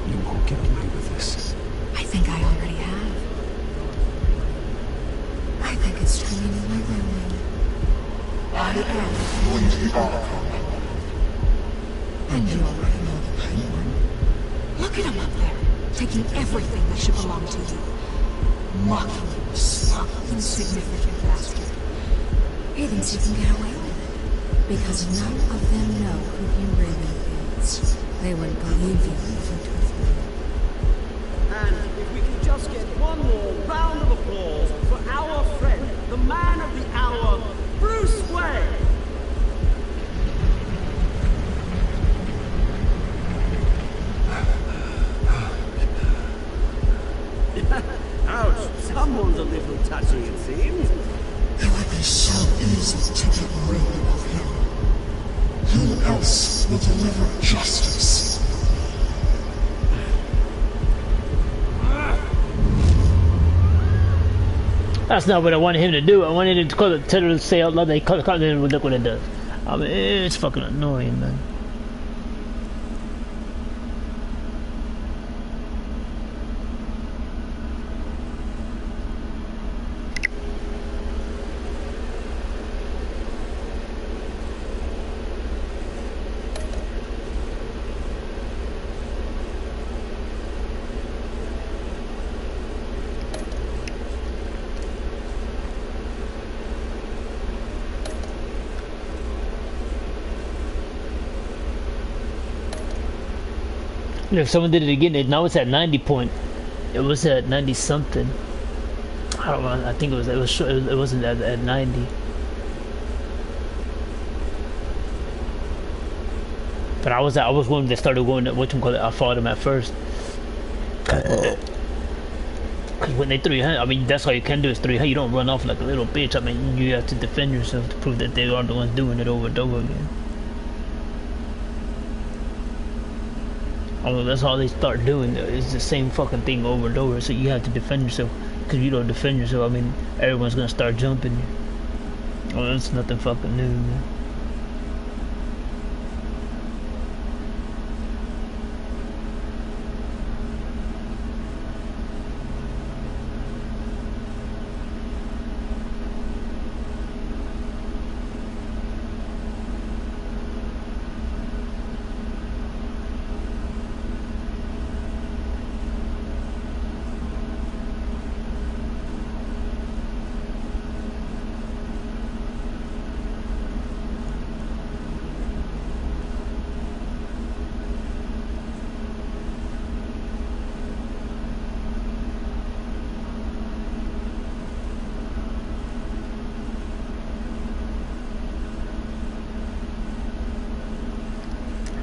You won't get away with this. I think I already have. I think it's turning in my room. I am. And you already know the Penguin. Look at him up there, taking everything that should belong to you. Mocking you, smug, insignificant bastard. He thinks he can get away with it. Because none of them know who he really is. They wouldn't believe you if you told them. And if we could just get one more round of applause for our friend, the man of the hour, Bruce Wayne. Ouch, someone's a little touchy, it seems. It would be so easy to get rid of him. Who else will deliver justice? That's not what I wanted him to do. I wanted him to tell her to say out loud that he call it and look what it does. I mean, it's fucking annoying, man. If someone did it again, now it's at 90 point. It was at 90 something. I don't know. I think it wasn't at 90. But I was one that started going. Whatchamacallit? I fought him at first. Cause when they throw your hand, I mean that's all you can do is throw your hand. You don't run off like a little bitch. I mean you have to defend yourself to prove that they aren't the ones doing it over and over again. Oh, that's all they start doing. It's the same fucking thing over and over. So you have to defend yourself. Because if you don't defend yourself, I mean, everyone's gonna start jumping you. Oh, that's nothing fucking new, man.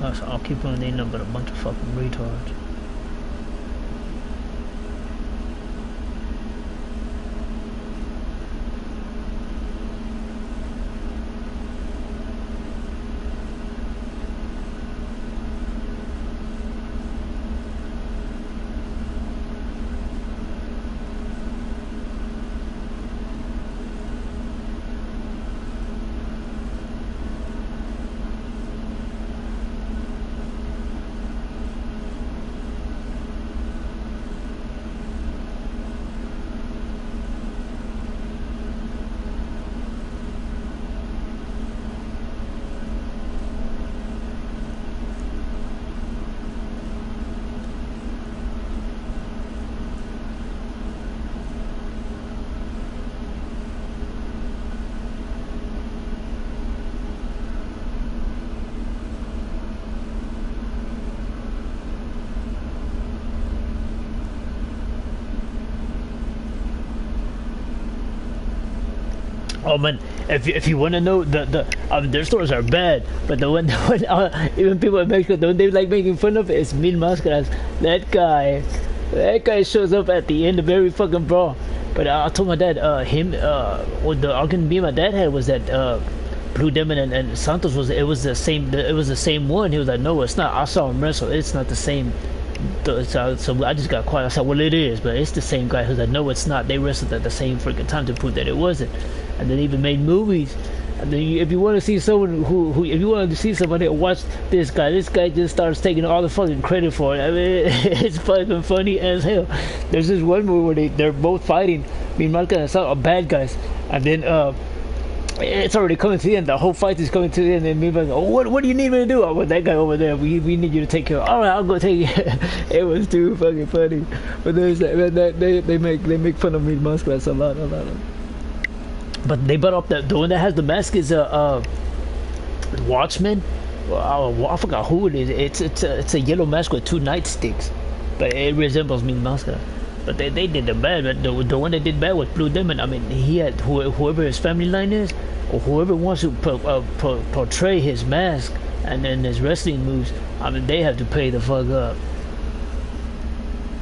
I'll keep on naming them, but a bunch of fucking retards. Oh man, if you want to know their stories are bad, but the one even people in Mexico, the one they like making fun of is Mil Máscaras. That guy shows up at the end of every fucking brawl. But I told my dad, what the argument me and my dad had was that Blue Demon and Santos was the same one. He was like, no, it's not. I saw him wrestle. It's not the same. So I just got quiet. I said, well, it is, but it's the same guy. He was like, no, it's not. They wrestled at the same freaking time to prove that it wasn't. And then even made movies. And then if you want to see someone who if you want to see somebody watch this guy just starts taking all the fucking credit for it. I mean, it's fucking funny as hell. There's this one movie where they're both fighting. Me and Malcolm are bad guys, and then it's already coming to the end. The whole fight is coming to the end, and me like, oh, what do you need me to do? Oh, well, that guy over there, we need you to take care of. All right, I'll go take it. It was too fucking funny. But there's they make fun of me and Muskrats a lot. But they brought up the one that has the mask is Watchman. Well, I forgot who it is. It's a yellow mask with two nightsticks, but it resembles Mil Máscara. But they did the bad. But the one that did bad was Blue Demon. I mean, he had whoever his family line is, or whoever wants to portray his mask and then his wrestling moves. I mean, they have to pay the fuck up.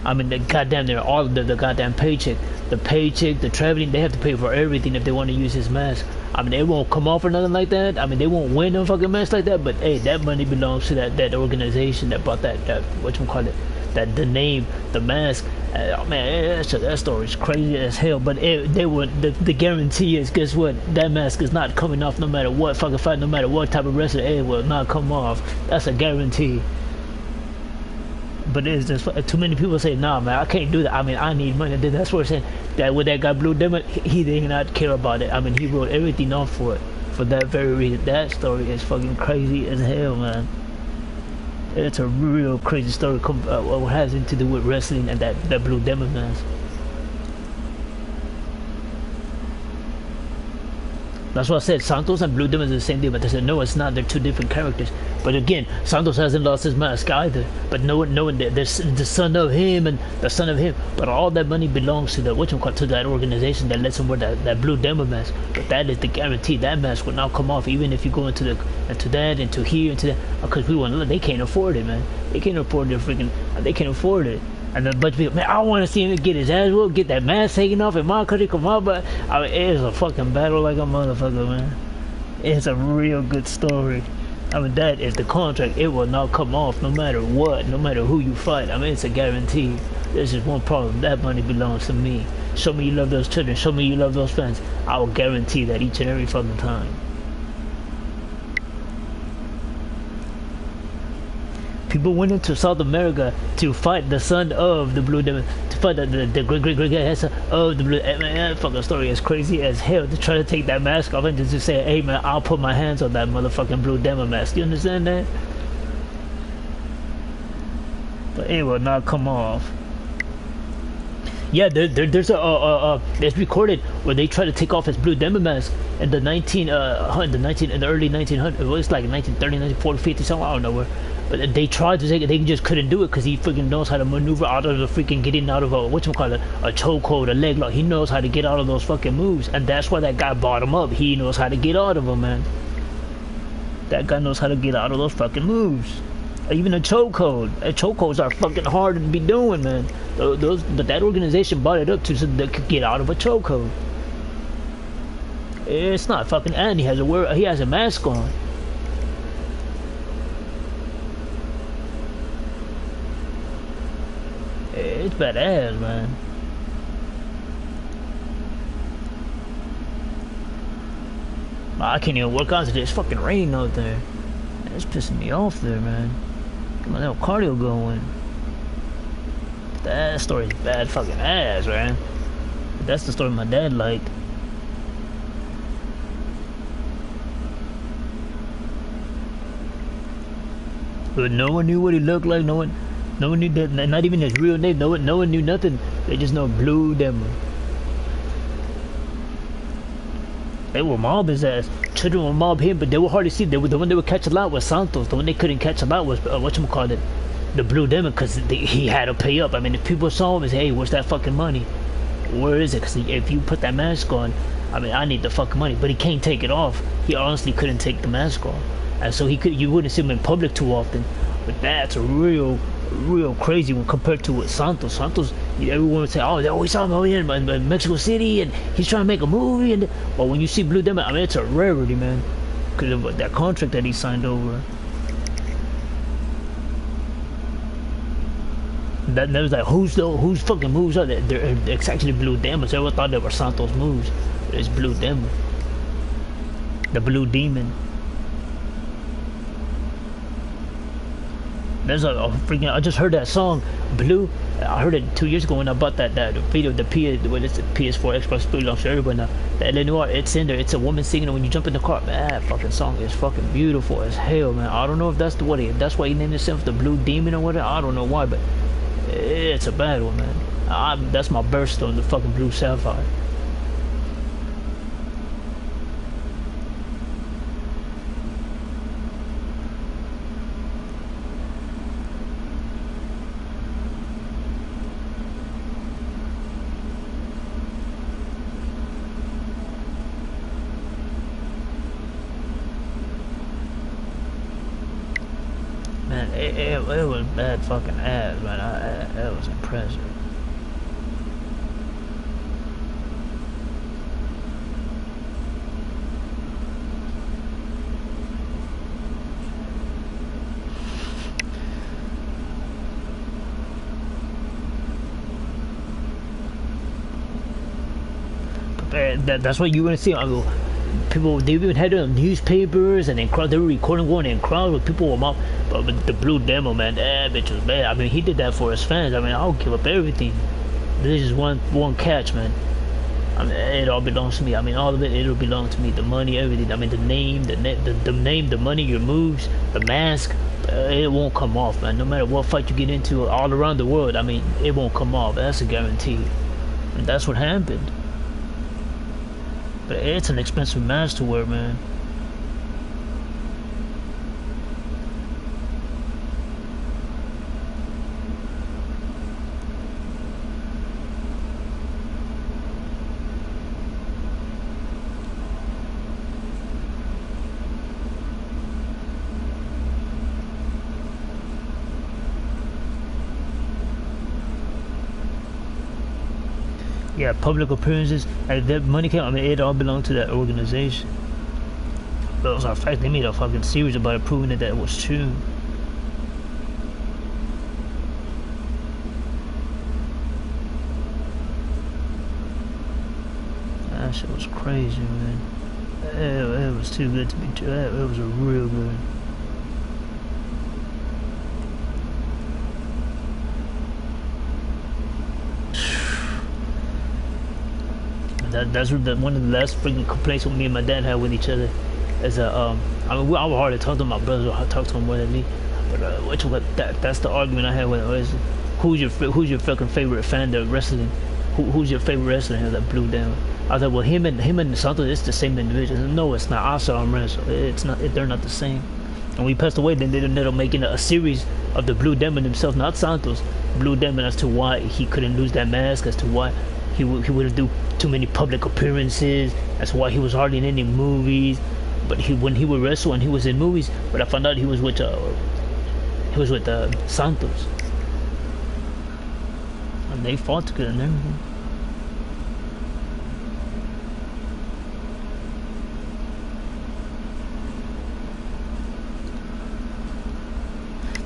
I mean, the goddamn, they're all the goddamn paycheck. The paycheck, the traveling, they have to pay for everything if they want to use his mask. I mean, they won't come off or nothing like that. I mean, they won't win a fucking mask like that. But hey, that money belongs to that organization that bought that whatchamacallit, that the name, the mask. Oh man, that story is crazy as hell. But the guarantee is, guess what? That mask is not coming off no matter what fucking fight, no matter what type of wrestler. It will not come off. That's a guarantee. But it's just too many people say, nah, man, I can't do that. I mean, I need money. That's what we're saying. That with that guy Blue Demon, he did not care about it. I mean, he wrote everything off for it, for that very reason. That story is fucking crazy as hell, man. It's a real crazy story. What has to do with wrestling and that Blue Demon mask. That's what I said. Santos and Blue Demon is the same thing, but they said no, it's not. They're two different characters. But again, Santos hasn't lost his mask either. But knowing that there's the son of him and the son of him, but all that money belongs to to that organization that lets him wear that Blue Demon mask. But that is the guarantee. That mask will not come off, even if you go into that, into here, into that, because they can't afford it, man. They can't afford they can't afford it. And a bunch of people, man, I want to see him get his ass whooped, get that mask taken off in my country, come on, but I mean, it is a fucking battle like a motherfucker, man. It's a real good story. I mean, that is the contract. It will not come off no matter what, no matter who you fight. I mean, it's a guarantee. There's just one problem. That money belongs to me. Show me you love those children. Show me you love those fans. I will guarantee that each and every fucking time. People went into South America to fight the son of the Blue Demon, to fight the great grandson of the Blue. Man, that fucking story is crazy as hell. To try to take that mask off and to just say, "Hey man, I'll put my hands on that motherfucking Blue Demon mask." You understand that? But it will not come off. Yeah, there's it's recorded where they try to take off his Blue Demon mask in the in the early 1900s. It was like 1930, 1940, 50, something, I don't know where. But they tried to take it, they just couldn't do it because he freaking knows how to maneuver out of the freaking getting out of a chokehold, a leg lock. He knows how to get out of those fucking moves, and that's why that guy bought him up. He knows how to get out of them, man. That guy knows how to get out of those fucking moves. Even a chokehold. Chokeholds are fucking hard to be doing, man. But that organization brought it up to so they could get out of a chokehold. It's not fucking. And he has a mask on. It's badass, man. I can't even work out today. It's fucking raining out there. It's pissing me off there, man. Get my little cardio going. That story's bad fucking ass, man. That's the story my dad liked. But no one knew what he looked like. No one knew that. Not even his real name. No one knew nothing. They just know Blue Demon. They will mob his ass. Children will mob him, but they will hardly see. The one they would catch a lot was Santos. The one they couldn't catch a lot was whatchamacallit, the Blue Demon, because he had to pay up. I mean, if people saw him and say, hey, where's that fucking money? Where is it? Because if you put that mask on, I mean, I need the fucking money. But he can't take it off. He honestly couldn't take the mask off. And so you wouldn't see him in public too often. But that's a real crazy one compared to what Santos. Santos, everyone would say, oh, we saw him over here in Mexico City, and he's trying to make a movie. But when you see Blue Demon, I mean, it's a rarity, man, because of that contract that he signed over. That was like, whose fucking moves are there? It's actually Blue Demons. Everyone thought they were Santos moves, but it's Blue Demon, the Blue Demon. There's a freaking. I just heard that song, Blue. I heard it 2 years ago when I bought that video, the PS4 Xbox belongs to everybody now. The LA Noire, it's in there. It's a woman singing it when you jump in the car. Man, that fucking song is fucking beautiful as hell, man. I don't know if that's that's why he named himself the Blue Demon or whatever. I don't know why, but it's a bad one, man. That's my birthstone, the fucking Blue Sapphire. It was bad fucking ass, man. That was impressive. But that's what you want to see. I mean, people, they even had it on newspapers and in crowd. They were recording going in crowd with people were but the Blue Demo, man, that bitch was bad. I mean, he did that for his fans. I mean, I'll give up everything. This is one catch, man. I mean, it all belongs to me. I mean, all of it, it'll belong to me. The money, everything. I mean, the name, the name, the money, your moves, the mask. It won't come off, man. No matter what fight you get into all around the world, I mean, it won't come off. That's a guarantee. And that's what happened. But it's an expensive mask to wear, man. Yeah, public appearances, and that money came. I mean, it all belonged to that organization. But as a fact, they made a fucking series about it, proving that was true. That shit was crazy, man. It was too good to be true. It was a real good. That's one of the last freaking complaints me and my dad had with each other. Is I mean, I would hardly talk to my brother. I talk to him more than me. But that's the argument I had with him. Who's your fucking favorite fan of wrestling? Who's your favorite wrestler? He was like, Blue Demon. I was like, well, him and Santos, it's the same individual. Said, no, it's not. I saw him wrestle. It's not. They're not the same. And when he passed away, then they ended up making a series of the Blue Demon himself, not Santos. Blue Demon, as to why he couldn't lose that mask, as to why he wouldn't do too many public appearances. That's why he was hardly in any movies. But when he would wrestle and he was in movies, but I found out he was with He was with Santos. And they fought together and everything.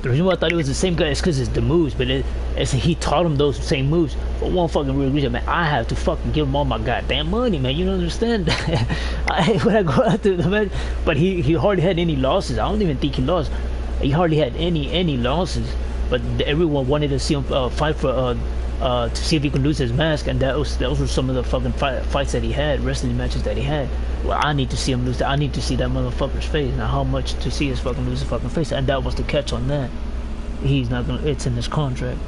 The reason why I thought it was the same guy is because it's the moves, but it's he taught him those same moves. But one fucking real reason, man, I have to fucking give him all my goddamn money, man. You don't understand? When I go out to the man, but he hardly had any losses. I don't even think he lost. He hardly had any losses. But everyone wanted to see him fight for to see if he could lose his mask, and those were some of the fucking fights that he had, wrestling matches that he had. Well, I need to see him lose that. I need to see that motherfucker's face. Now, how much to see his fucking lose his fucking face? And that was the catch on that. He's not gonna. It's in his contract.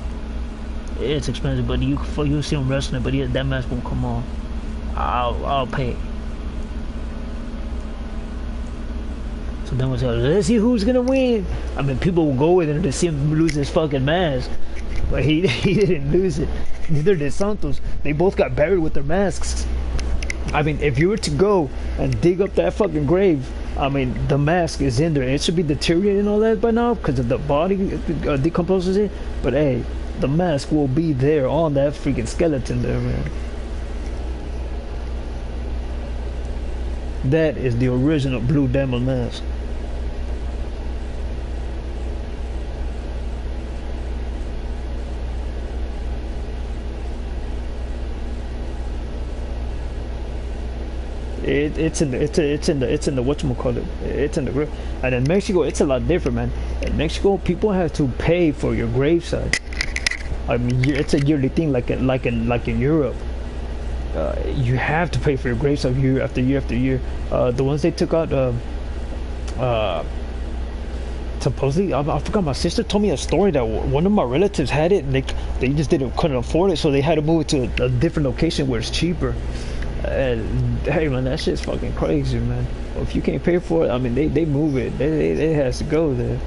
It's expensive, but you see him wrestling, but that mask won't come on. I'll pay. So then was let's see who's gonna win. I mean, people will go in there to see him lose his fucking mask, but he didn't lose it. Neither did Santos. They both got buried with their masks. I mean, if you were to go and dig up that fucking grave, I mean, the mask is in there. It should be deteriorating and all that by now because of the body decomposes it. But hey, the mask will be there on that freaking skeleton there, man. That is the original Blue Demon mask. It's in the whatchamacallit, it's in the grave. And in Mexico it's a lot different, man. In Mexico people have to pay for your gravesite. I mean, it's a yearly thing, like in Europe. You have to pay for your gravesite year after year after year. The ones they took out, supposedly, I forgot, my sister told me a story that one of my relatives had it and they just couldn't afford it, so they had to move it to a different location where it's cheaper. And hey man, that shit's fucking crazy, man. Well, if you can't pay for it, I mean, they move it. It has to go there.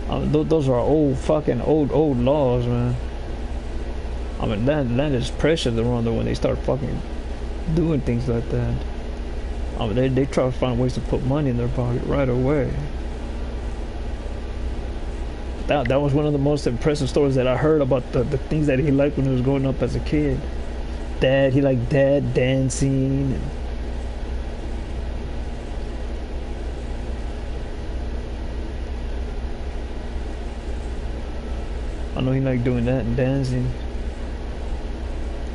Those are old laws, man. I mean, land is precious around there when they start fucking doing things like that. I mean, they try to find ways to put money in their pocket right away. That was one of the most impressive stories that I heard about the things that he liked when he was growing up as a kid. He liked dancing. I know he liked doing that and dancing.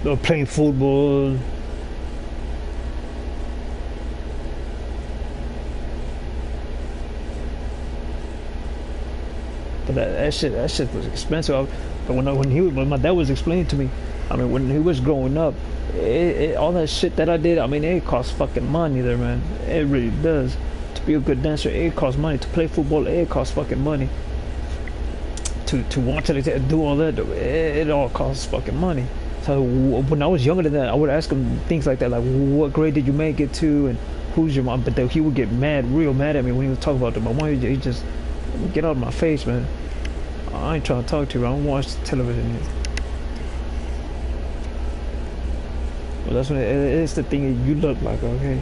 Or playing football. But that shit was expensive. But when my dad was explaining to me, I mean, when he was growing up, all that shit that I did, I mean, it costs fucking money there, man. It really does. To be a good dancer, it costs money. To play football, it costs fucking money. To watch it, do all that, it all costs fucking money. So when I was younger than that, I would ask him things like that, like, what grade did you make it to, and who's your mom? But he would get real mad at me when he was talking about my mom. He just, get out of my face, man. I ain't trying to talk to you. I don't watch television yet. Well, that's when it's the thing that you look like, okay?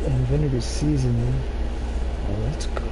Infinity season, man. Oh, that's good.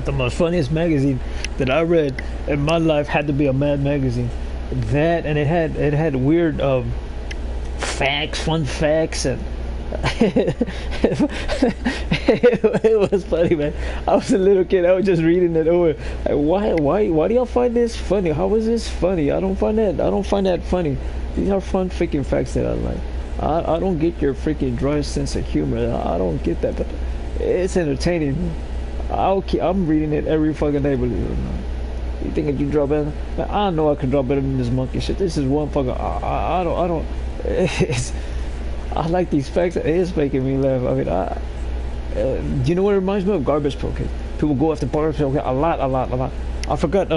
the most funniest magazine that I read in my life had to be a Mad magazine. That, and it had weird facts, fun facts, and it was funny, man. I was a little kid. I was just reading it over. Like, why do y'all find this funny? How is this funny? I don't find that funny. These are fun freaking facts that I like. I don't get your freaking dry sense of humor. I don't get that, but it's entertaining. I'm reading it every fucking day, believe it or not. You think you draw better? Man, I know I can draw better than this monkey shit. This is one fucking. I don't. I like these facts. It is making me laugh. I mean, you know what it reminds me of? Garbage Pail Kids. People go after Garbage Pail Kids a lot. I forgot.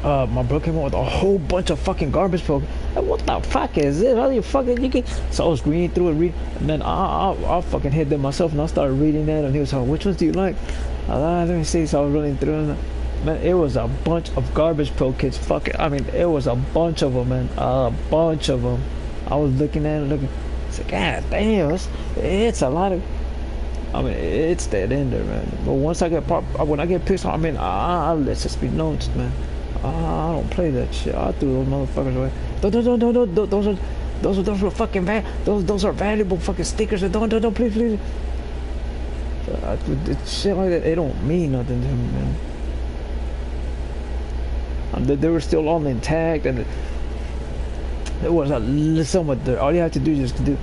My bro came out with a whole bunch of fucking Garbage Pail Kids. Like, what the fuck is this? How do you fucking you can? So I was reading through it, and then I fucking hit them myself, and I started reading that, and he was like, "Which ones do you like?" Let me see. So I was running through them. Man, it was a bunch of Garbage Pail Kids. I mean, it was a bunch of them, man. A bunch of them. I was looking at it, It's like, God damn, it's a lot of. I mean, it's that in there, man. But once I when I get pissed off, I mean, I let this be known, man. I don't play that shit. I threw those motherfuckers away. Those are fucking those are valuable fucking stickers. Don't please. Shit like that, it don't mean nothing to me, man. They were still all intact, and there was so much there. All you have to do is just do.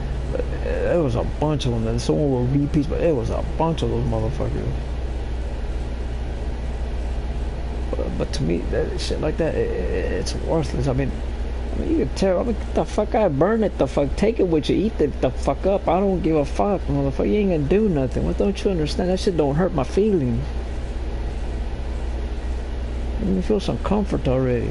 There was a bunch of them. And some were repeats, but it was a bunch of those motherfuckers. But to me, that shit like that, it's worthless. I mean, you can tell. I mean, get the fuck out, burn it. The fuck, take it with you, eat it the fuck up. I don't give a fuck, motherfucker. You ain't gonna do nothing. What don't you understand? That shit don't hurt my feelings. Let me feel some comfort already.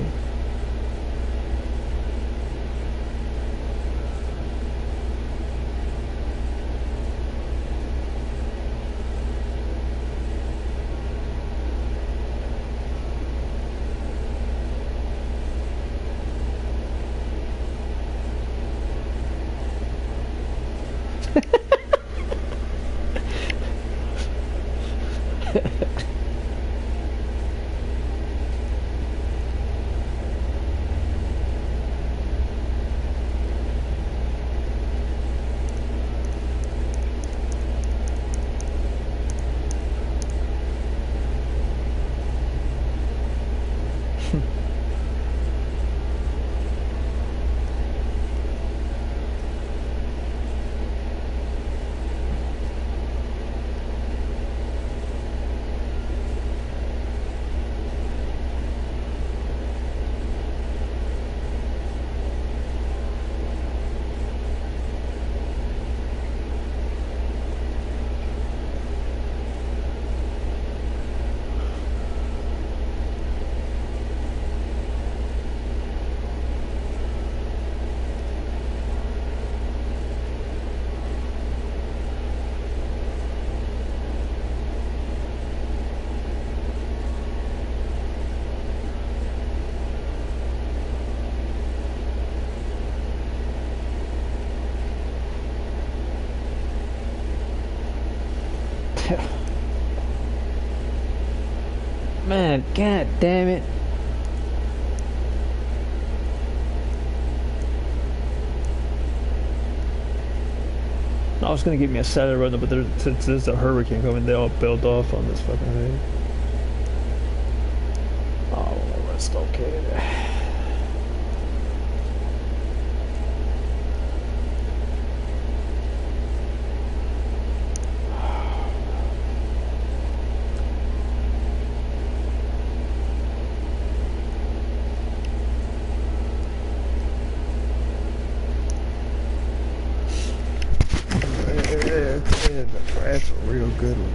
Man, god damn it. I was gonna give me a salad runner, but since there's a hurricane coming, they all bailed off on this fucking thing. Oh, it's located. That's a real good one.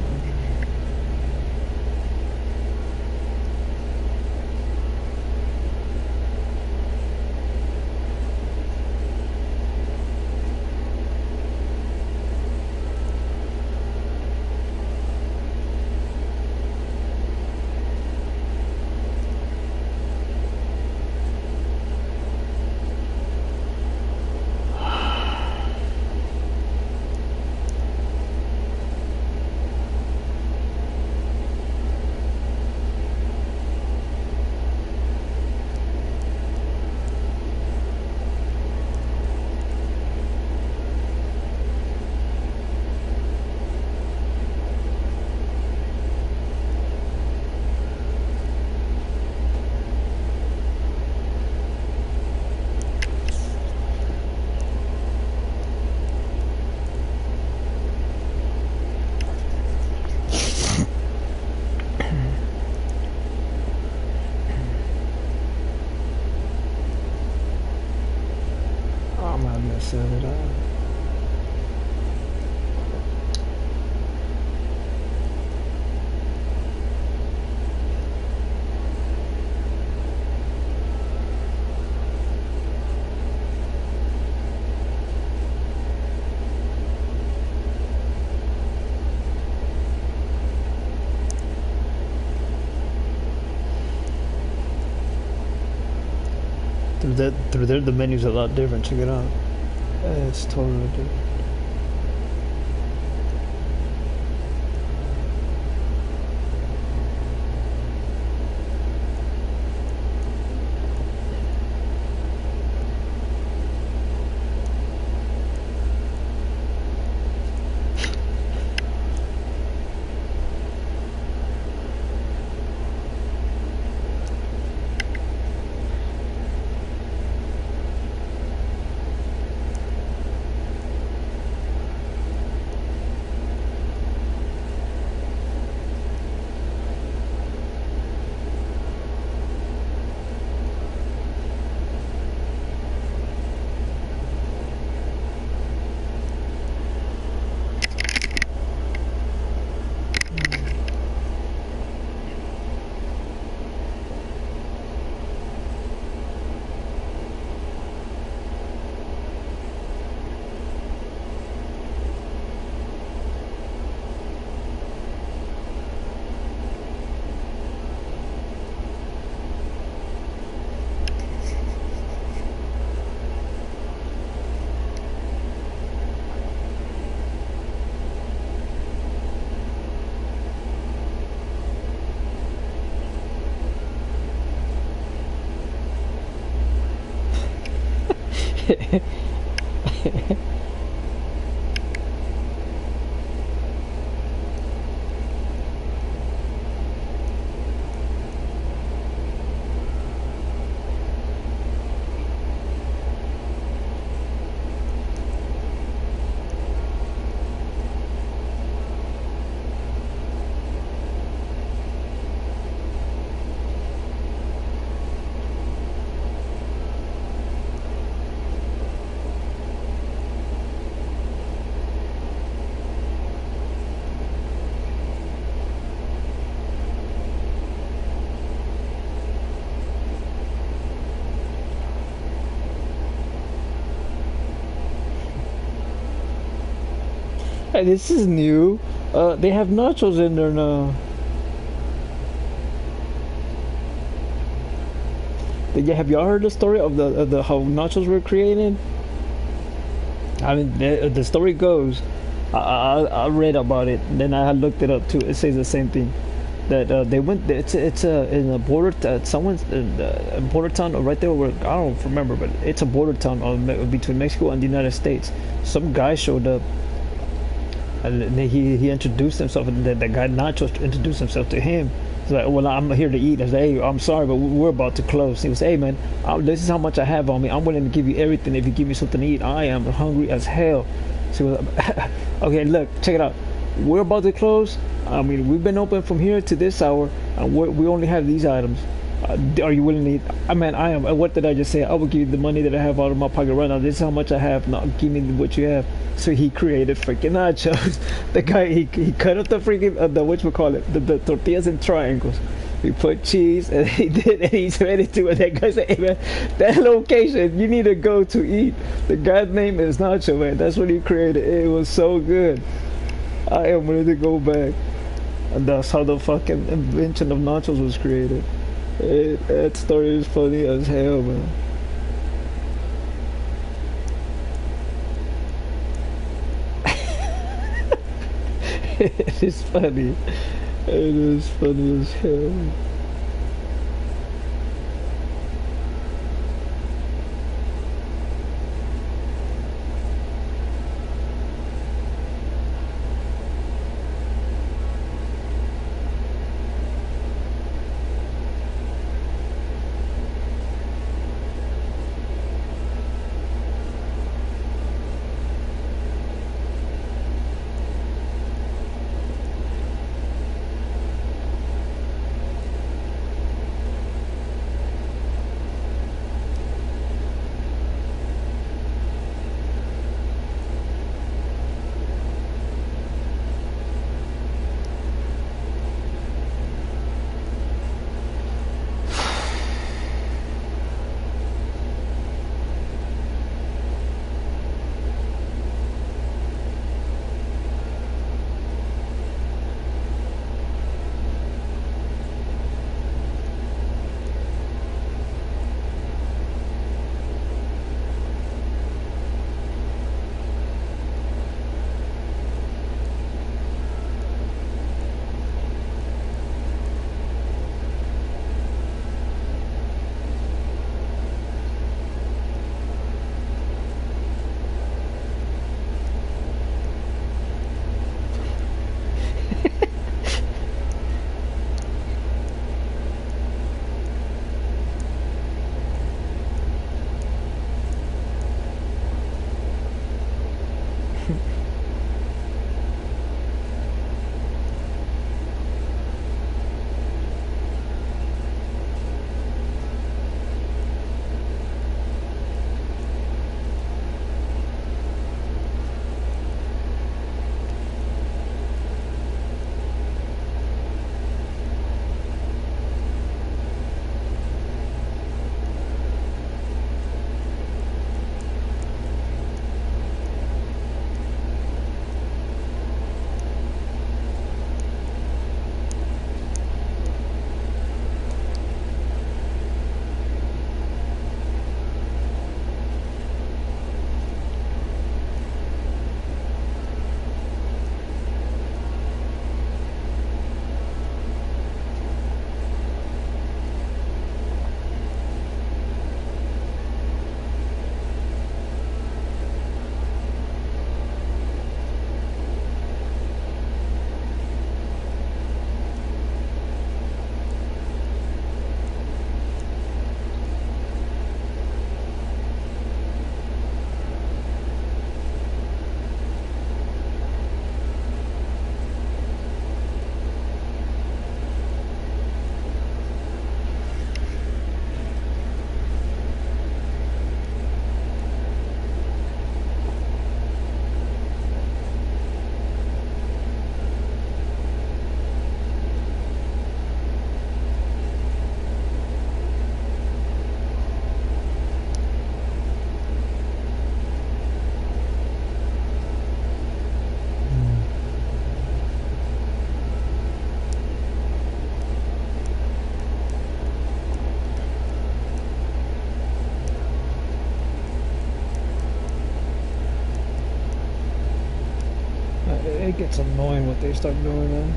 set it up. Through there, the menu's a lot different. Check it out. It's totally different. Hey, this is new. They have nachos in there now. Have y'all heard the story of the how nachos were created? I mean, the story goes. I read about it. Then I looked it up too. It says the same thing. That they went. It's in a border. Someone's a border town right there where I don't remember, but it's a border town between Mexico and the United States. Some guy showed up. And he introduced himself, and the guy Nacho introduced himself to him. He's like, well, I'm here to eat. I said, hey, I'm sorry, but we're about to close. He was, hey, man, this is how much I have on me. I'm willing to give you everything if you give me something to eat. I am hungry as hell. So he was like, okay, look, check it out. We're about to close. I mean, we've been open from here to this hour, and we only have these items. Are you willing to eat? I mean, I am. What did I just say? I will give you the money that I have out of my pocket right now. This is how much I have. Now give me what you have. So he created freaking nachos. The guy, he cut up the freaking, the tortillas in triangles. He put cheese, and he did, and he's ready to. And that guy said, hey man, that location, you need to go to eat. The guy's name is Nacho, man. That's what he created. It was so good. I am ready to go back. And that's how the fucking invention of nachos was created. That story is funny as hell, man. It is funny. It is funny as hell. gets annoying what they start doing, man.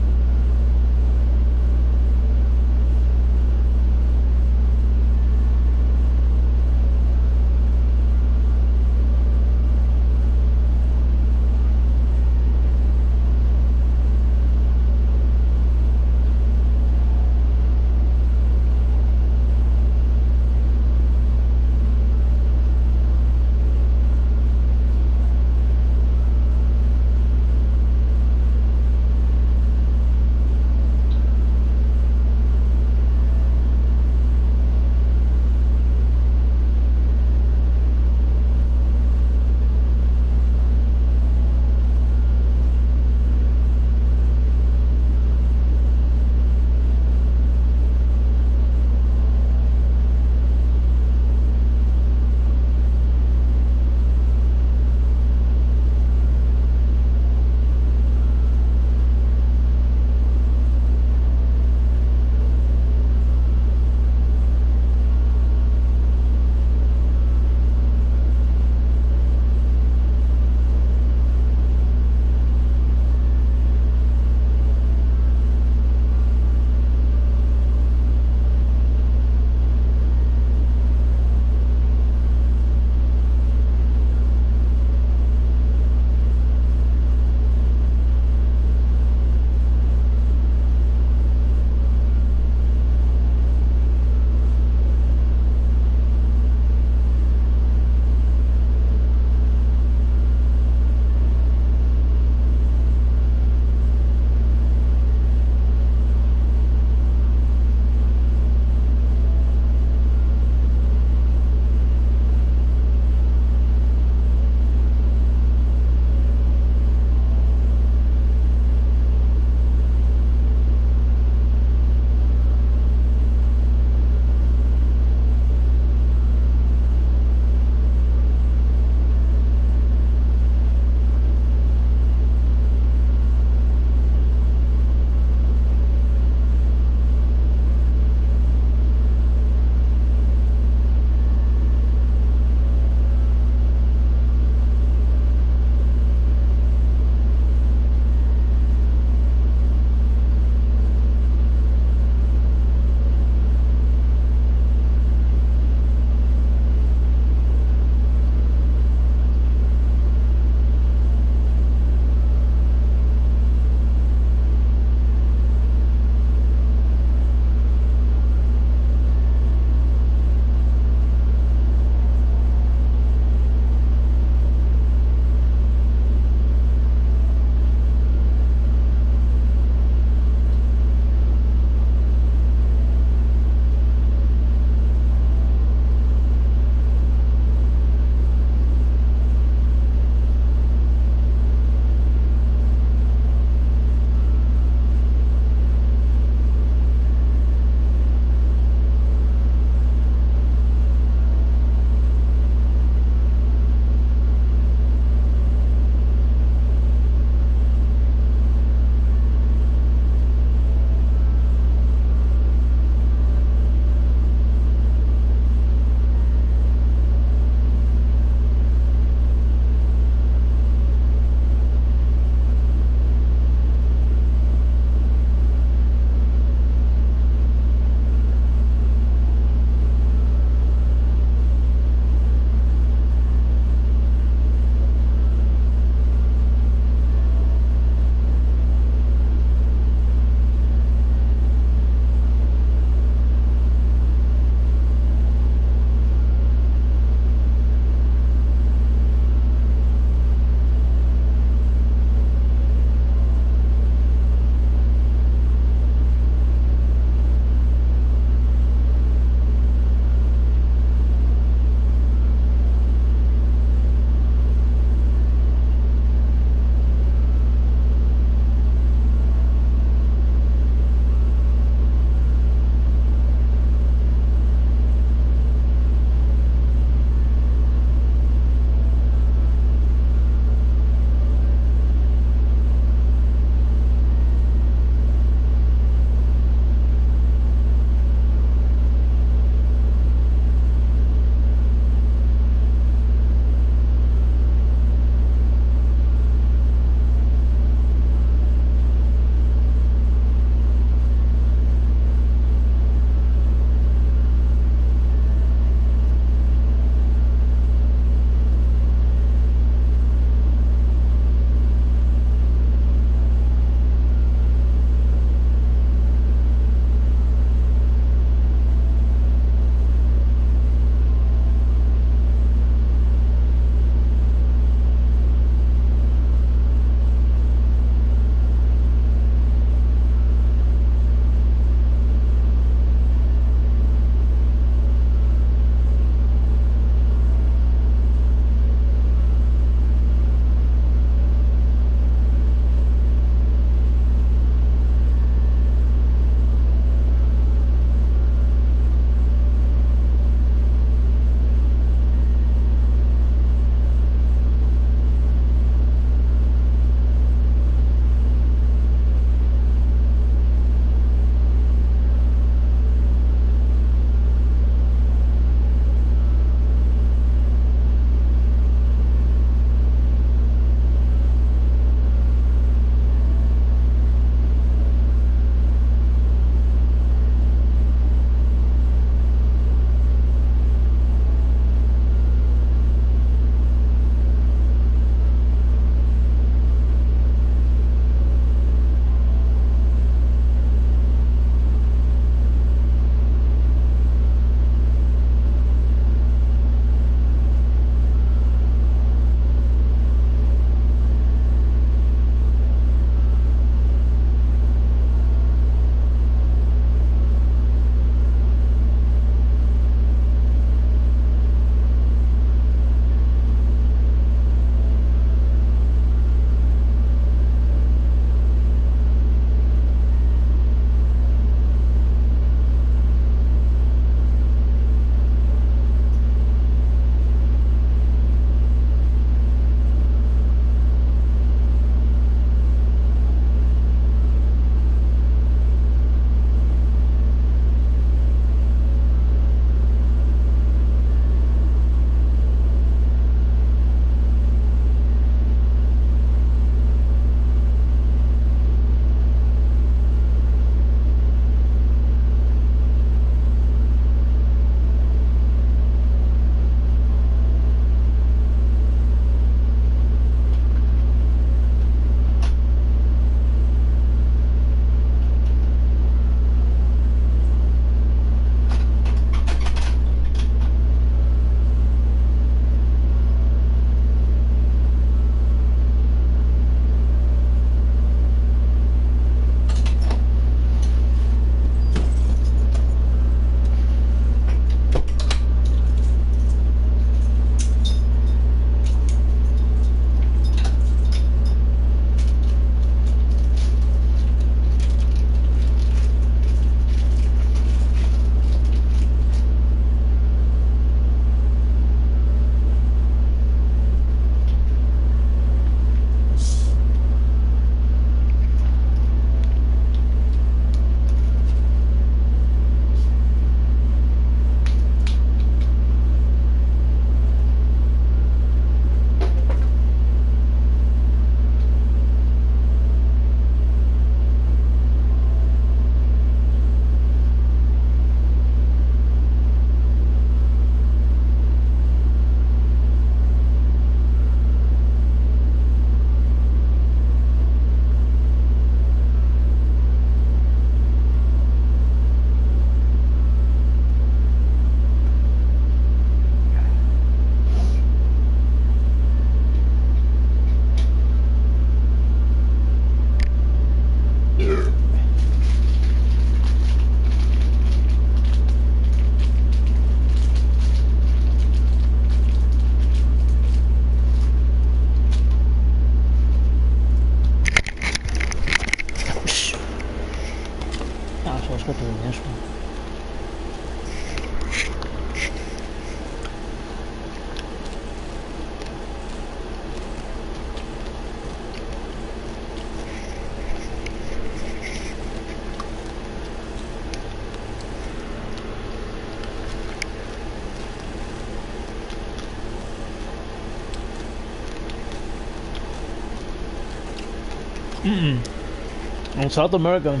In South America,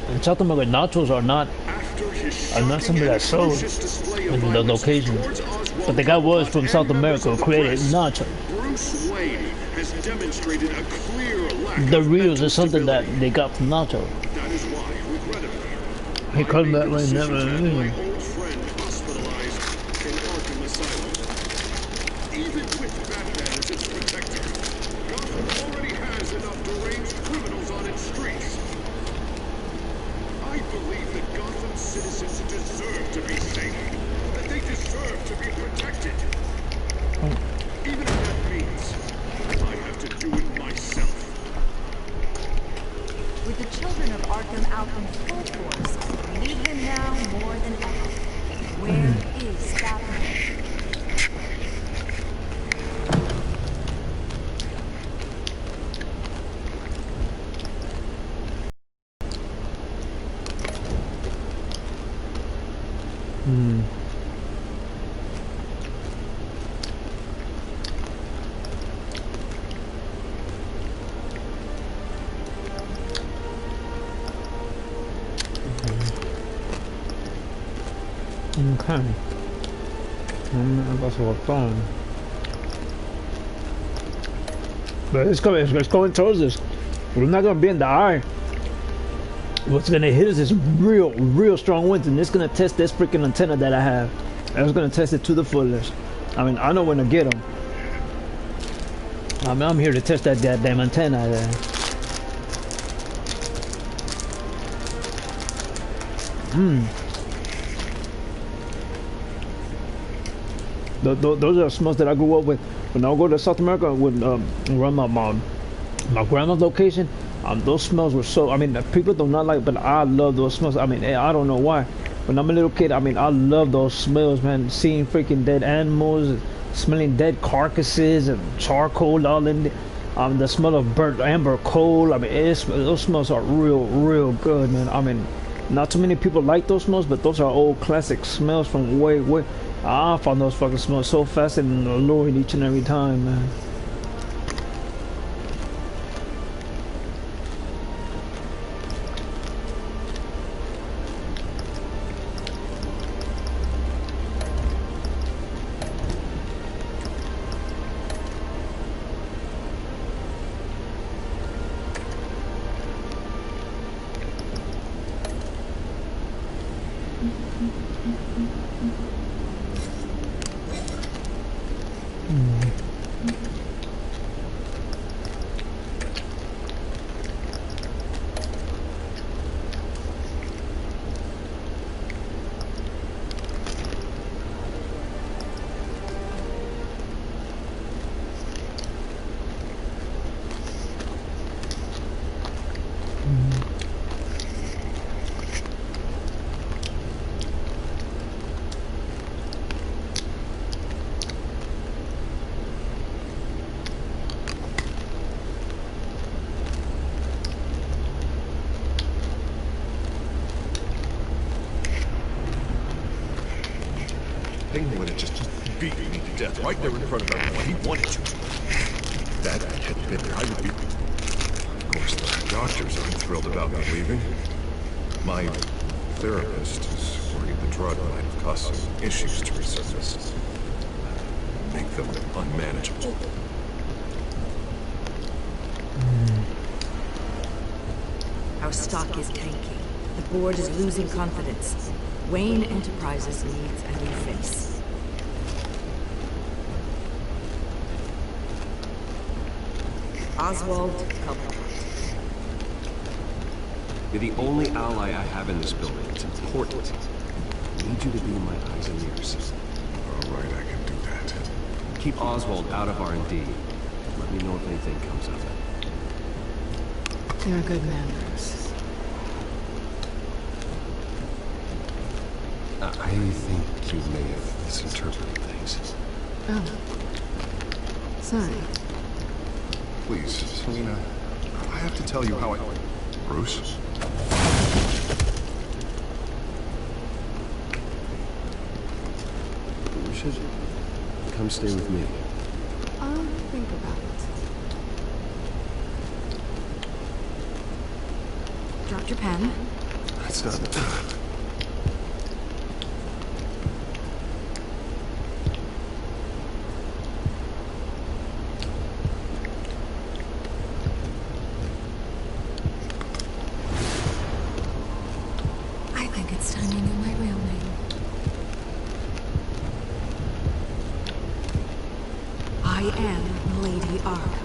nachos are not something that's sold in the location. But the guy was from South America who created nachos. Bruce Wayne has demonstrated a clear lack The reels is something that they got from nacho. That is why, regrettably, He called that right now. my old friend hospitalized in Arkham Asylum. Even with Batman as its protector, Gotham already has enough deranged criminals on its streets. I believe that Gotham citizens deserve to be safe, that they deserve to be protected. Even if that means I have to do it myself. With the children of Arkham out in full force, we need them now more than ever. Where is Batman? Okay. That's what fun. But it's going towards us. We're not gonna be in the eye. What's gonna hit us is real strong winds, and it's gonna test this freaking antenna that I have. I was gonna test it to the fullest. I mean, I know when to get them. I mean, I'm here to test that goddamn antenna there. Those are smells that I grew up with. When I go to South America, when around my grandma's location, those smells were so. I mean, people do not like, but I love those smells. I mean, I don't know why. When I'm a little kid, I mean, I love those smells, man. Seeing freaking dead animals, smelling dead carcasses and charcoal all in. The smell of burnt amber coal. I mean, those smells are real good, man. I mean, not too many people like those smells, but those are old classic smells from way. I found those fucking smells so fascinating and alluring each and every time, man. Penguin would have just beaten me to death right there in front of everyone. He wanted to. That I hadn't been there, I would be... Of course, the doctors aren't thrilled about me leaving. My therapist is worried the drug might have caused some issues to resurface. Make them unmanageable. Our stock is tanking. The board is losing confidence. Wayne Enterprises needs a new face. Oswald Cobblepot. You're the only ally I have in this building. It's important. I need you to be in my eyes and ears. All right, I can do that. Keep Oswald out of R&D. Let me know if anything comes of it. You're a good man, Bruce. I think you may have misinterpreted things. Oh. Sorry. Please, Selina, I have to tell you how I... Bruce? You should come stay with me. I'll think about Dropped your pen. That's not the time. I think it's time you knew my real name. I am Lady Arkham.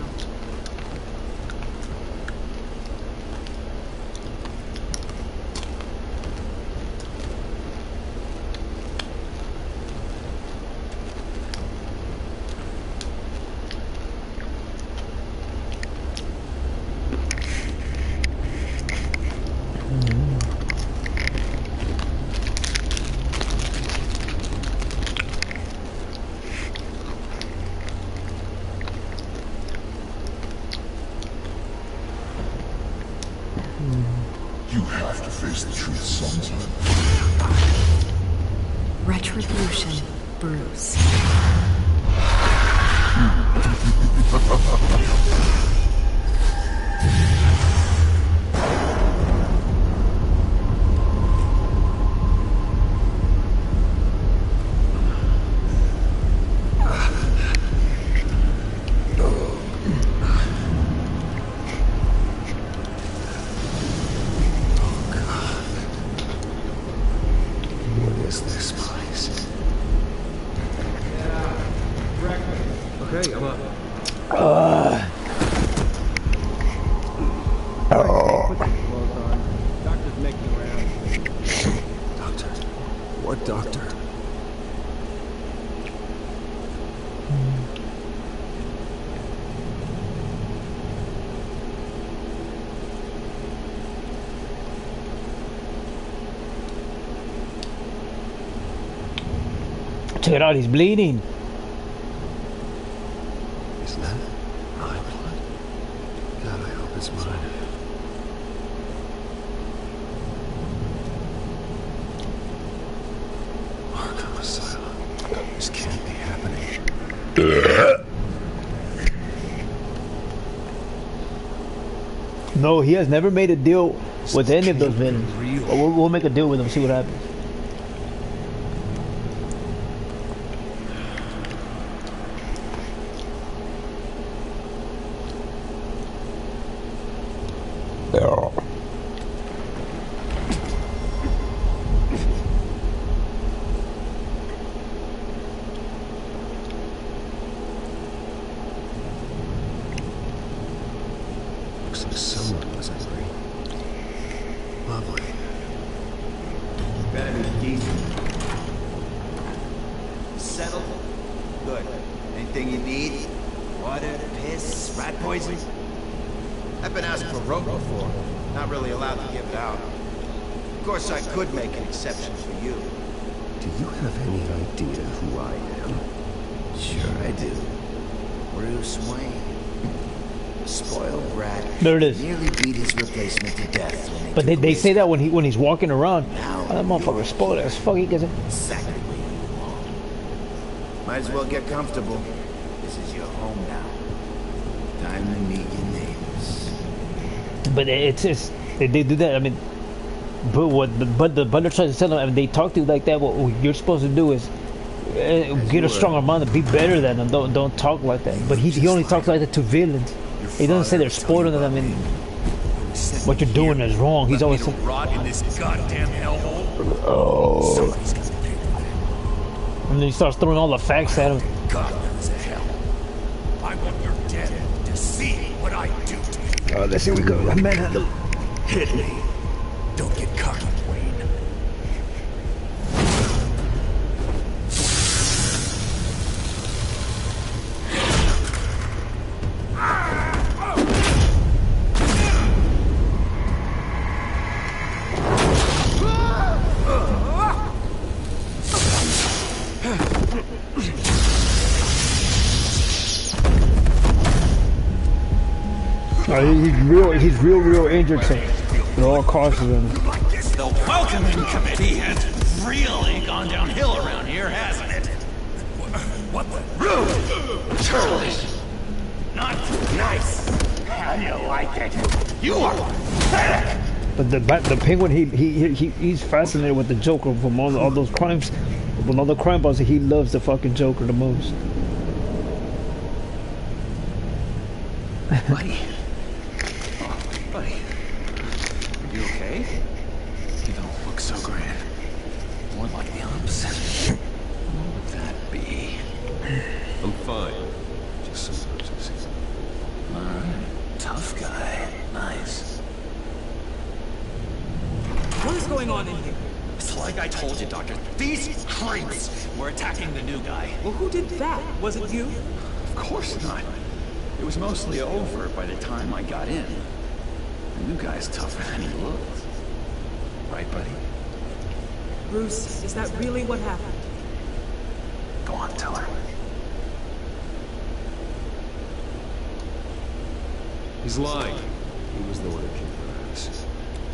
You have to face the truth sometime. Retribution, Bruce. Okay, I'm up. Doctor's making rounds. Doctor? What doctor? Check it out, he's bleeding. Is that my blood? God, I hope it's mine. Arkham Asylum. This can't be happening. No, he has never made a deal with any of those villains. But we'll make a deal with them, see what happens. Looks like someone was angry. Lovely. Better be decent. Settled? Good. Anything you need? Water, piss, rat poison? I've been asked for rope before. Not really allowed to give it out. Of course, I could make an exception for you. Do you have any idea who I am? Sure I do. Bruce Wayne. A spoiled brat. There it is. Nearly beat his replacement to death when they But they say that when he's walking around. Oh, that motherfucker spoiled as fuck. He gets it. exactly where you belong. Might as well get comfortable. This is your home now. Time to meet your neighbors. But they do that. I mean, but the butler tries to tell them. I mean, they talk to you like that. What you're supposed to do is get a stronger mind and be better than them. Don't talk like that. But he only talks like that to villains. He doesn't say they're spoiling them. I mean, what you're doing is wrong. He's always saying, Rot in this goddamn hellhole. oh. And then he starts throwing all the facts at him. God, there is a hell. I want your dead to see what I do to you. Let's see, we go. Manhandle. Hit me. Don't get cocky, Wayne. He's real injured. So they're all cautious of him. The welcoming committee has really gone downhill around here, hasn't it? What the? Rude! Churlish! Not nice! How do you like it? You are pathetic! But the Penguin, he's fascinated with the Joker from all those crimes, from all the crime bosses. He loves the fucking Joker the most. Buddy. Oh, buddy. Are you okay? You don't look so grand. More like the opposite. What would that be? I'm fine. Just some bruises. Alright. Tough guy. Nice. What is going on in here? It's like I told you, Doctor. These creeps were attacking the new guy. Well, who did that? Was it you? Of course not. It was mostly over by the time I got in. The new guy's tougher than he looked. Right, buddy? Bruce, is that really what happened? Go on, tell her. He's lying. He was the one who kicked her ass.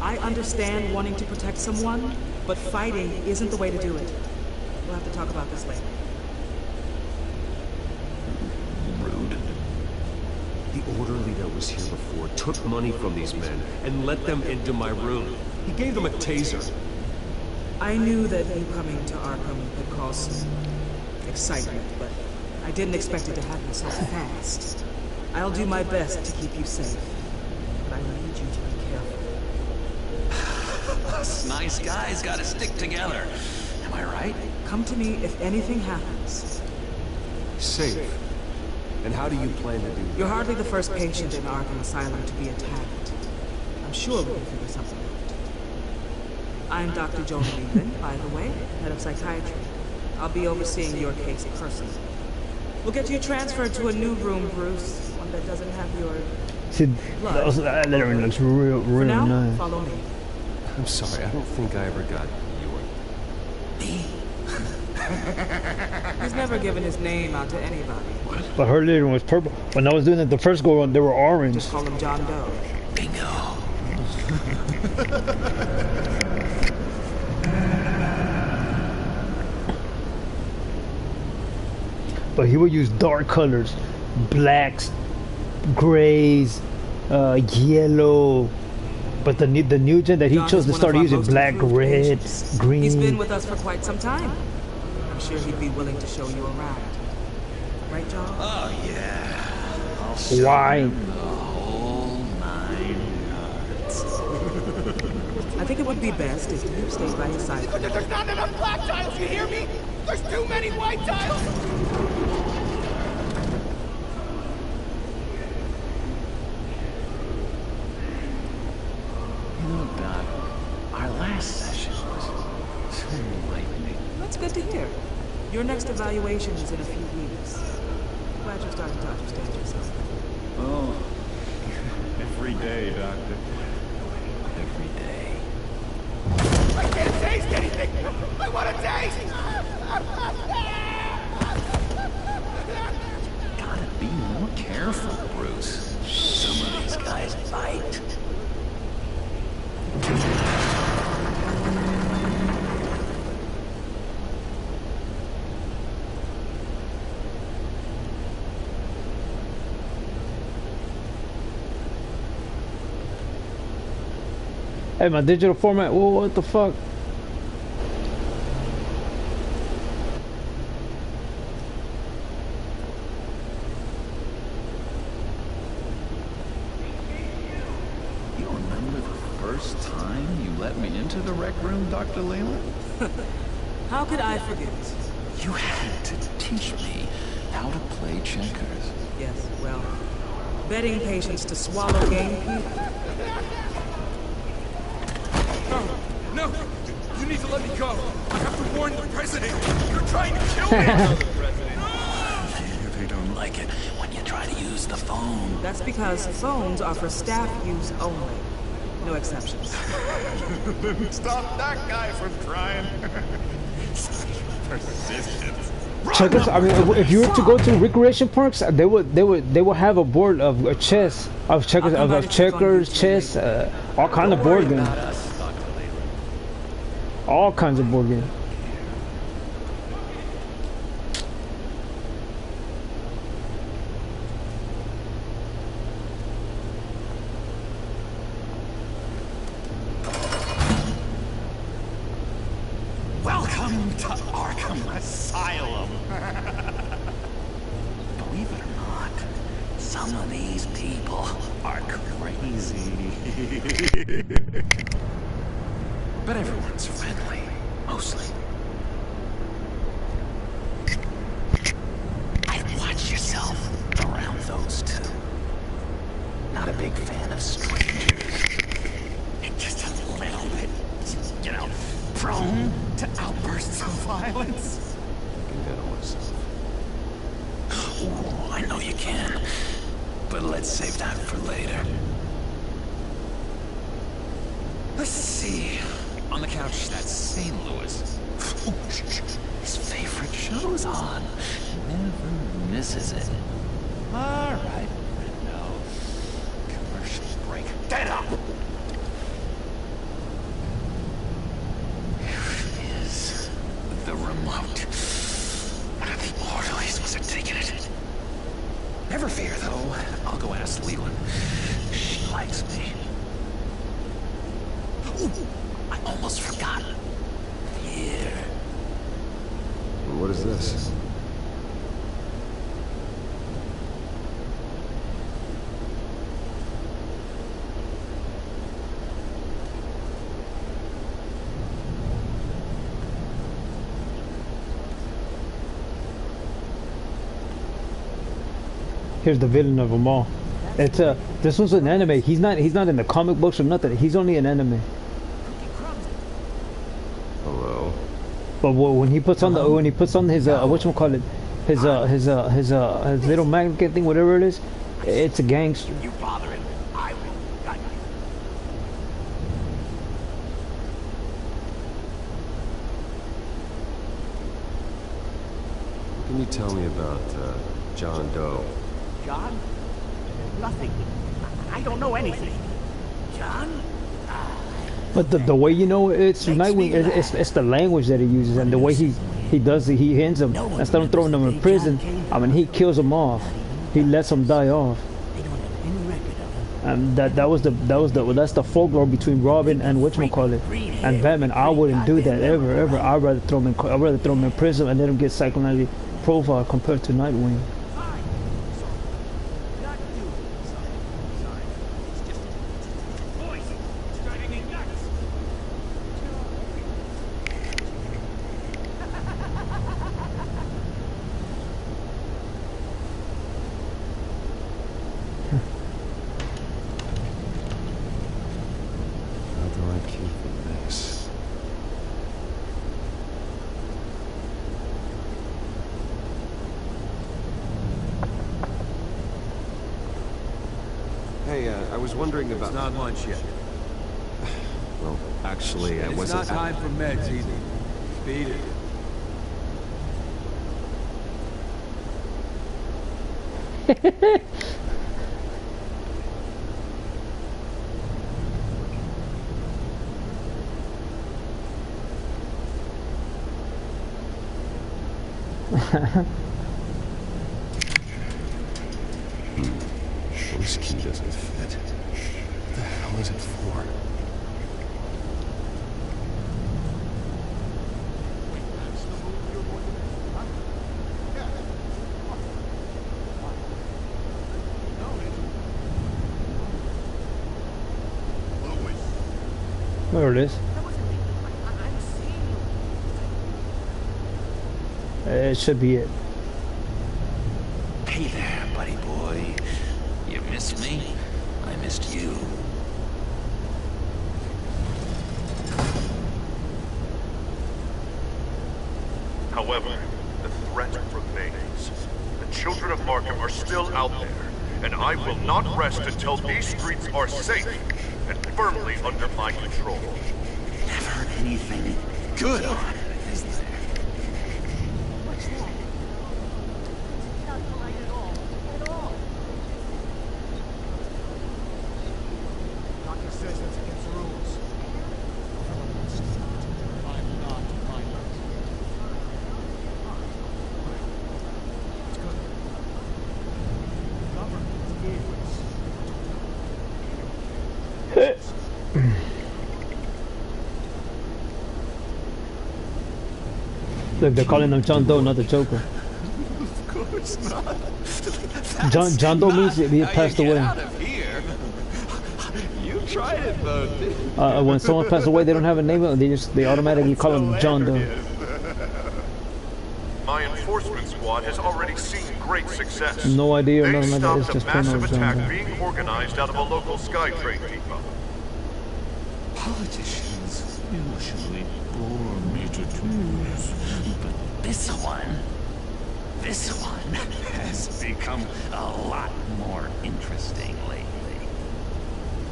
I understand wanting to protect someone, but fighting isn't the way to do it. We'll have to talk about this later. Rude. The orderly that was here before took money from these men and let them into my room. He gave them a taser. I knew that you coming to Arkham would cause some excitement, but I didn't expect it to happen so fast. I'll do my best to keep you safe, but I need you to be careful. Us nice guys gotta stick together. Am I right? Come to me if anything happens. Safe. And how do you plan to do that? You're hardly the first patient in Arkham Asylum to be attacked. I'm sure we can figure something out. I'm Dr. Joan Leland, by the way, head of psychiatry. I'll be overseeing your case personally. We'll get you transferred to a new room, Bruce. One that doesn't have your See, blood. that looks real For now, nice. follow me. I'm sorry, I don't think I ever got your... Me? He's never given his name out to anybody. But her leader was purple. When I was doing it the first go around, they were orange. Just call him John Doe. Bingo. But he would use dark colors, blacks, grays, yellow. But the new gen that he John chose is to one start of our using most black, improved red, patients. green. He's been with us for quite some time. I'm sure he'd be willing to show you around. Right, John? Oh, yeah. I'll show Why? him the whole 9 yards. I think it would be best if you stayed by his side. There's not enough black tiles, you hear me? There's too many white tiles! You know, Doc, our last session was so enlightening. That's good to hear. Your next evaluation is in a few weeks. Glad you're starting to understand yourself. Oh, every day, Doctor. Every day. I can't taste anything! I want to taste! Gotta be more careful, Bruce. Some of these guys bite. Hey, my digital format. Whoa, what the fuck? You remember the first time you let me into the rec room, Dr. Leland? How could I forget? You had to teach me how to play checkers. Yes, well, betting patients to swallow game people. No! You need to let me go! I have to warn the president! You're trying to kill me! They don't like it when you try to use the phone. That's because phones are for staff use only. No exceptions. Stop that guy from trying. Persistence. Checkers. I mean, if you were to go to recreation parks, they would have a board of chess, of checkers, of checkers, chess, all kind of board games. All kinds of board games. Some of these people are crazy. But everyone's friendly, mostly. I'd watch yourself around those two. Not a big fan of strangers. Just a little bit, you know, prone to outbursts of violence. I can handle myself. Ooh, I know you can. But let's save that for later. Let's see. On the couch, that's St. Louis. His favorite show's on. Never misses it. All right. No. Commercial break. Get up! Here is the remote. One of the orderlies must have taken it. Never fear, though. I'll go ask Leland. She likes me. Ooh, I almost forgot. Here. What is this? Here's the villain of them all. It's this was an anime. He's not in the comic books or nothing. He's only an anime. Hello. But when he puts on the his whatchamacallit, his little magnet thing, whatever it is, it's a gangster. You bother him. I will gut you. What can you tell me about John Doe? John? Nothing. I don't know anything. John? But the way you know it's Nightwing, it's the language that he uses and the way he does it. He hits them instead of throwing them in prison. I mean, he kills them off. He lets them die off. And that's the folklore between Robin and whatchamacallit and Batman. I wouldn't do that ever. I'd rather throw him in prison and let him get psychologically profiled compared to Nightwing. I was wondering about... It's not lunch yet. Well, actually, I wasn't... It's not time for meds either. Beat it. This key doesn't fit. What the hell is it for? There it is. It should be it. Hey there, buddy boy. You missed me? I missed you. However, the threat remains. The children of Arkham are still out there, and I will not rest until these streets are safe and firmly under my control. Never anything good on it, is there? Doctor says that's against the rules. I'm not violent. It's good. Government gave us. Look, they're calling him John Doe, not the Joker. Of course not. John Doe means he passed away. You tried it though, didn't you? When someone passes away, they don't have a name. They automatically call him John Doe. My enforcement squad has already seen great success. No idea or They nothing like that. It's stopped a just plain massive old John attack Doe. being organized out of a local SkyTrain depot. Politicians usually bore me to tears, but this one has become a lot more interesting lately.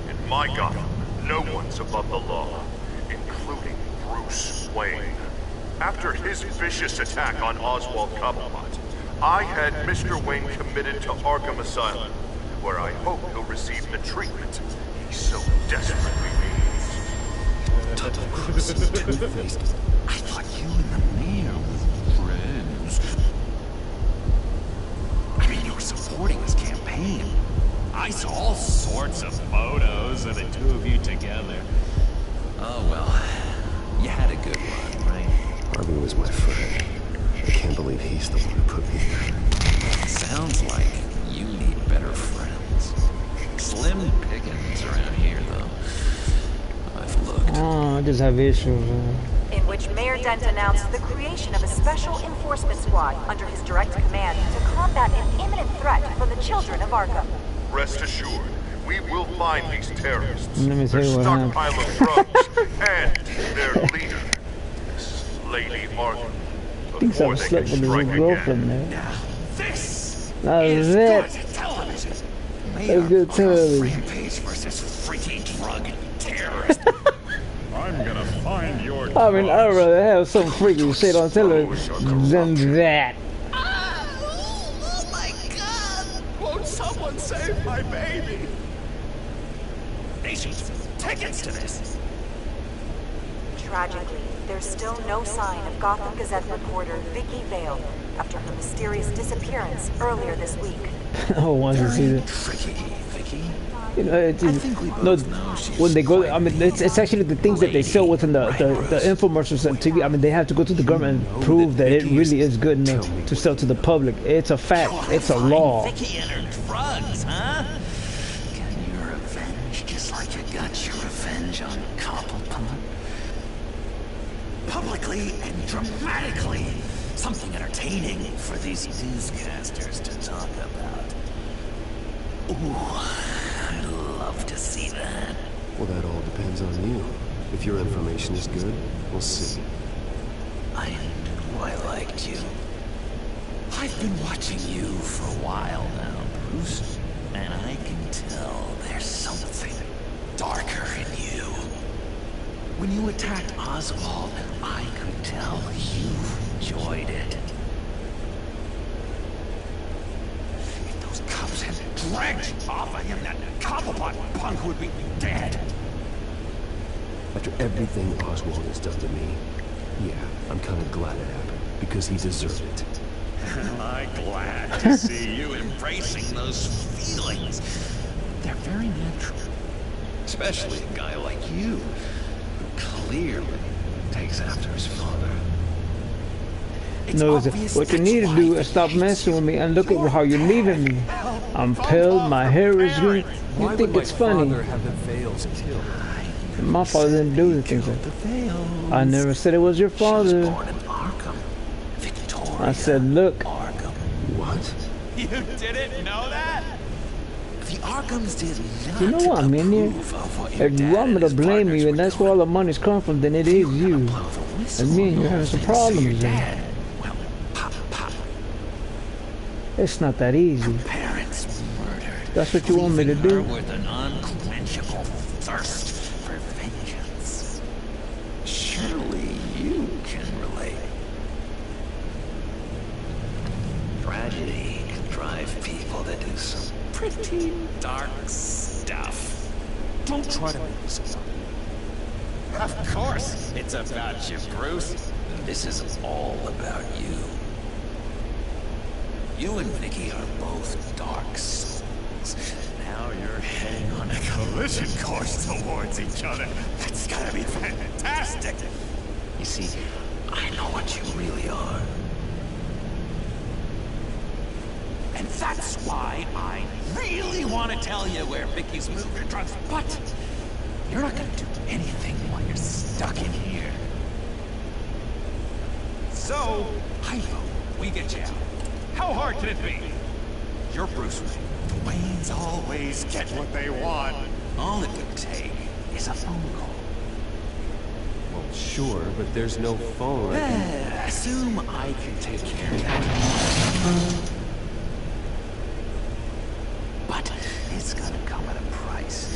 In my Gotham, no one's above the law, including Bruce Wayne. After his vicious attack on Oswald Cobblepot, I had Mr. Wayne committed to Arkham Asylum, where I hope he'll receive the treatment he so desperately needs. Two-Faced. I thought you and the mayor were friends. I mean, you were supporting his campaign. I saw all sorts of photos of the two of you together. Oh, well, you had a good run, right? Harvey was my friend. I can't believe he's the one who put me there. Sounds like you need better friends. Slim pickings around here, though. I've looked. Oh, I just have issues. In which Mayor Dent announced the creation of a special enforcement squad under his direct command to combat an imminent threat from the children of Arkham. Rest assured, we will find these terrorists, Let me tell their you what happened. stockpile of drugs, and their leader, Miss Lady Arkham, Thinks before I've they slept can with strike his again. girlfriend there. This That was is it. good television. That's good television. Rampage versus freaky drug terrorist. I'm gonna find your I mean, I'd rather have some freaky shit on television than that. Oh my God! Won't someone save my baby? Nations, tickets to this. Tragically, there's still no sign of Gotham Gazette reporter Vicky Vale after her mysterious disappearance earlier this week. Oh, once you see that. Tricky, Vicky. You know, no, when they go, I mean, it's actually the things that they sell within the infomercials and TV. I mean, they have to go to the government and prove that it really is good enough to sell to the public. It's a fact. It's a law. Vicky and her drugs, huh? Get your revenge just like you got your revenge on Cobblepot. Publicly and dramatically. Something entertaining for these newscasters to talk about. Ooh, I'd love to see that. Well, that all depends on you. If your information is good, we'll see. I knew I liked you. I've been watching you for a while now, Bruce. And I can tell there's something darker in you. When you attacked Oswald, I could tell you enjoyed it. If those cops had dragged off of him, that Cobblepot punk would be dead. After everything Oswald has done to me, yeah, I'm kind of glad it happened, because he deserved it. Am I glad to see you embracing those feelings? They're very natural. Especially a guy like you, who clearly takes after his father. No, what you need to do is stop messing with me and look at how you're leaving me. I'm pale, my hair is green. You think it's funny? My father didn't do the things like that. I never said it was your father. I said, look. What? You didn't know that? The Arkhams did not. You know what I mean here? If you want me to blame you and that's where all the money's come from, then it is you. And me and you having some problems then. It's not that easy. Parents murdered. That's what you want me to do? With an unquenchable thirst for vengeance. Surely you can relate. Tragedy can drive people to do some pretty dark stuff. Don't try to make this up. Of course, it's about you, Bruce. This is all about you. You and Vicky are both dark souls. Now you're heading on a collision course towards each other. That's gotta be fantastic. You see, I know what you really are. And That's why I really want to tell you where Vicky's moved her drugs, but you're not gonna do anything while you're stuck in here. So, I vote we get you out. How hard can it be? You're Bruce Wayne. Waynes always get what they want. All it would take is a phone call. Well, sure, but there's no phone. Assume I can take care of that. But it's gonna come at a price.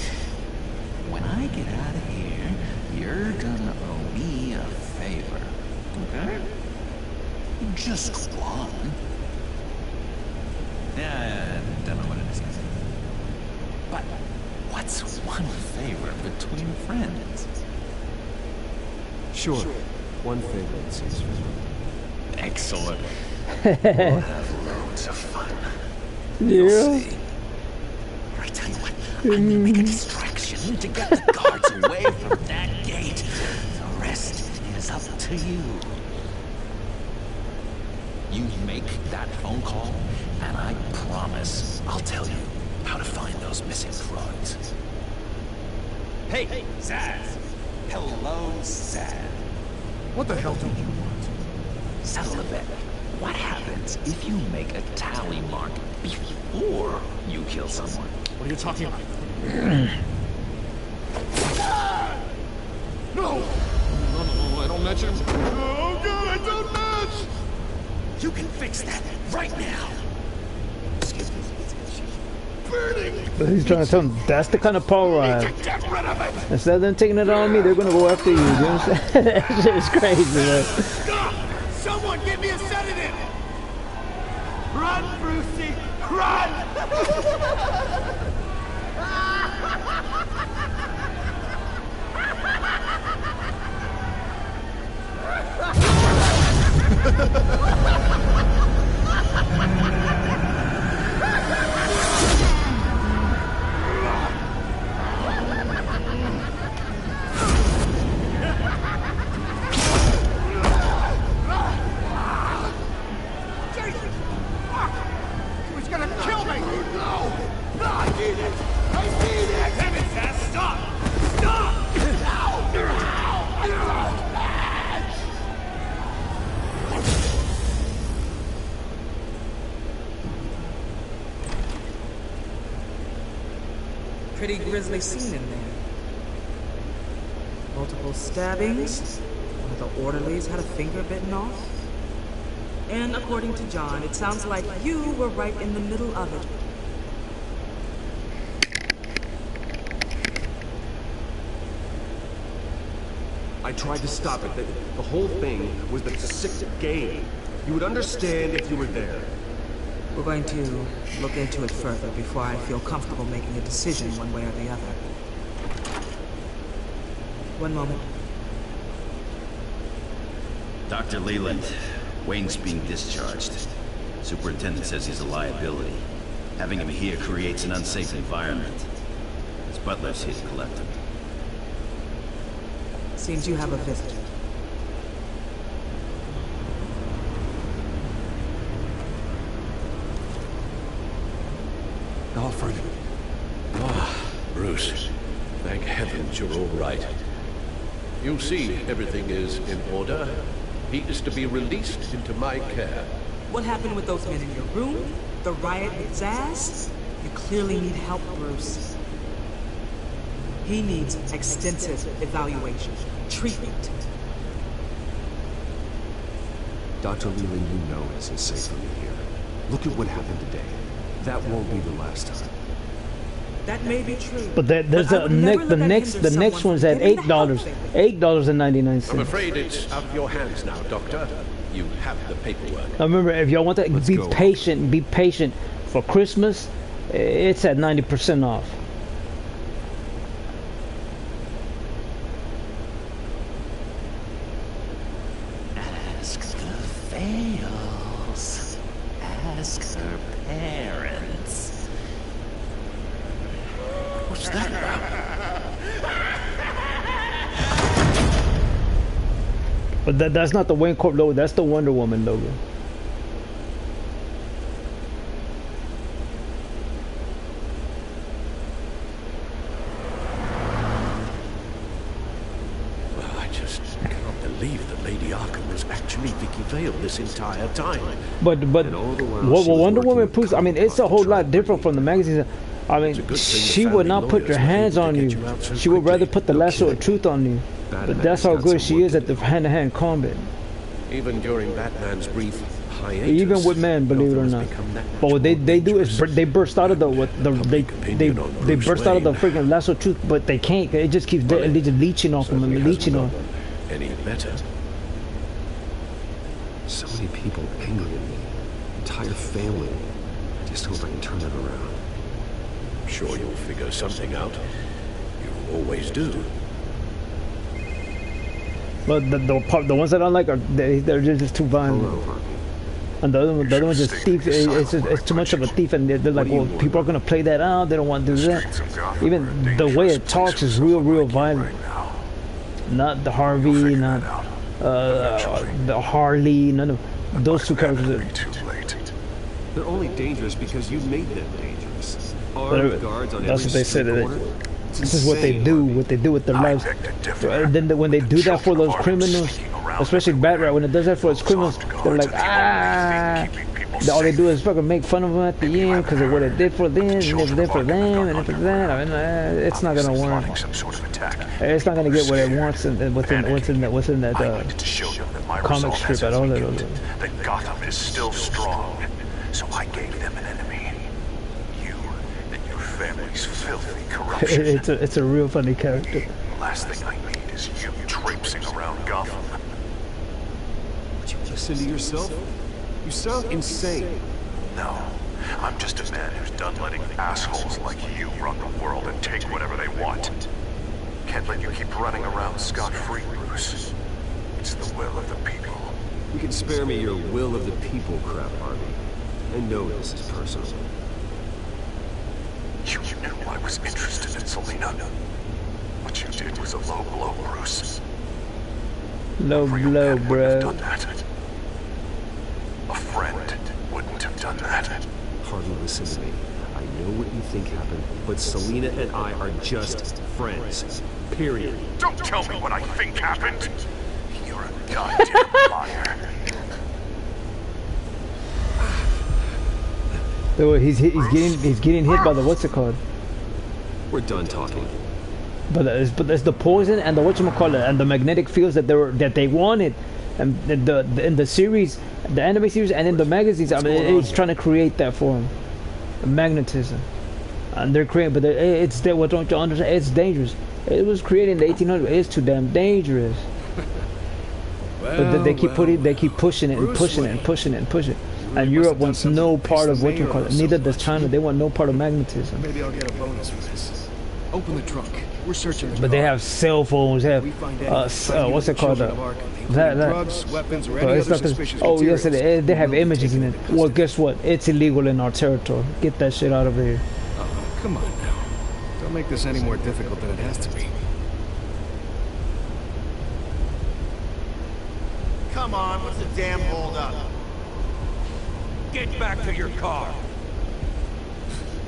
When I get out of here, you're gonna owe me a favor. Okay? Just one. Yeah, I don't know what it is. But what's one favor between friends? Sure. One favor, it seems fair. Excellent. We'll have loads of fun. You'll see. I tell you what, I'm gonna make a distraction to get the guards away from that gate. The rest is up to you. You make that phone call, and I promise I'll tell you how to find those missing drugs. Hey, Zaz. Hello, Zaz. What the hell do you want? Settle the bet. What happens if you make a tally mark before you kill someone? What are you talking about? No! No, I don't match him. Oh, God, I don't match! You can fix that right now. Excuse me. Burning. He's trying to tell him that's the kind of power I have. Instead of them taking it on me, they're gonna go after you. You know what I'm saying? That shit is crazy, man. Stop! Someone give me a sedative! Run, Brucey! Run! Pretty grisly scene in there. Multiple stabbings. One of the orderlies had a finger bitten off. And according to John, it sounds like you were right in the middle of it. I tried to stop it. The whole thing was the sick game. You would understand if you were there. We're going to look into it further before I feel comfortable making a decision one way or the other. One moment. Dr. Leland, Wayne's being discharged. Superintendent says he's a liability. Having him here creates an unsafe environment. His butler's here to collect him. Seems you have a visitor. Alfred. Ah, Bruce. Thank heavens you're all right. You see, everything is in order. He is to be released into my care. What happened with those men in your room? The riot with Zaz? You clearly need help, Bruce. He needs extensive evaluation, treatment. Dr. Leland, you know it isn't safe for me here. Look at what happened today. That won't be the last time. That may be true. But there's the next one's at $8.99. I'm afraid it's out of your hands now, Doctor. You have the paperwork. Now remember, if y'all want to be patient. Be patient. For Christmas, it's at 90% off. Ask the Vales. Ask her parents. What's that about? But that's not the Wayne Corp logo. That's the Wonder Woman logo. prevailed this entire time. But Wonder Woman proves. I mean, it's a whole lot different from the magazines. I mean, she would not put her hands on you. She would rather put the lasso of truth on you. But that's how good she is at the hand-to-hand combat. Even during Batman's brief hiatus. Even with men, believe it or not. But what they do is they burst out of the they burst out of the freaking lasso of truth, but they can't. It just keeps leeching off them and leeching off. Any better? So many people angry at me. Entire family. I just hope I can turn it around. I'm sure you'll figure something out. You always do. But the ones that I like are they're just too violent. And the other one's just thief. It's too much of a thief, and they're like, well, people are gonna play that out. They don't want to do that. Even the way it talks is real violent. Not the Harvey, not the Harley. None of those two characters. They're only dangerous because you made them dangerous. Armed guards on that's what they said. This is what they do. What they do with their lives. And then when they do that for those criminals, especially Bat-Rat, when it does that for its criminals, they're like, ah. All they do is fucking make fun of them at the end because of what it did for them, and it did for them, and it for that. I mean, it's not gonna work. It's not gonna get what it wants within that comic strip at all. That Gotham is still strong, so I gave them an enemy. You and your family's filthy corruption. It's a real funny character. The last thing I need is you traipsing around Gotham. Would you listen to yourself? You sound insane. No, I'm just a man who's done letting assholes like you run the world and take whatever they want. Can't let you keep running around scot-free, Bruce. It's the will of the people. You can spare me your will of the people crap, Harvey. I know this is personal. You knew I was interested in Selina. What you did was a low blow, Bruce. Low blow, bro. Done that. A friend wouldn't have done that. Harvey, listen to me. I know what you think happened, but Selina and I are just friends. Period. Don't tell me what I think happened. You're a goddamn liar. So he's getting hit by the what's it called? We're done talking. But there's the poison and the whatchamacallit and the magnetic fields that they wanted, and in the series, the anime series, and in the magazines. I mean, it's trying to create that for him, magnetism, and they're creating. But it's that what don't you understand? It's dangerous. It was created in the 1800s. It's too damn dangerous. But they keep pushing it and pushing it and pushing it and pushing it. And Europe wants no part of whatchamacallit. Neither does China. They want no part of magnetism. Maybe I'll get a bonus for this. Open the trunk. We're searching. But they have cell phones. They have what's it called? Drugs, weapons, or any other suspicious oh yes, they have images in it. Well, guess what? It's illegal in our territory. Get that shit out of here. Oh, come on now. Don't make this any more difficult than it has to be. Come on, what's the damn hold up? Get back to your car.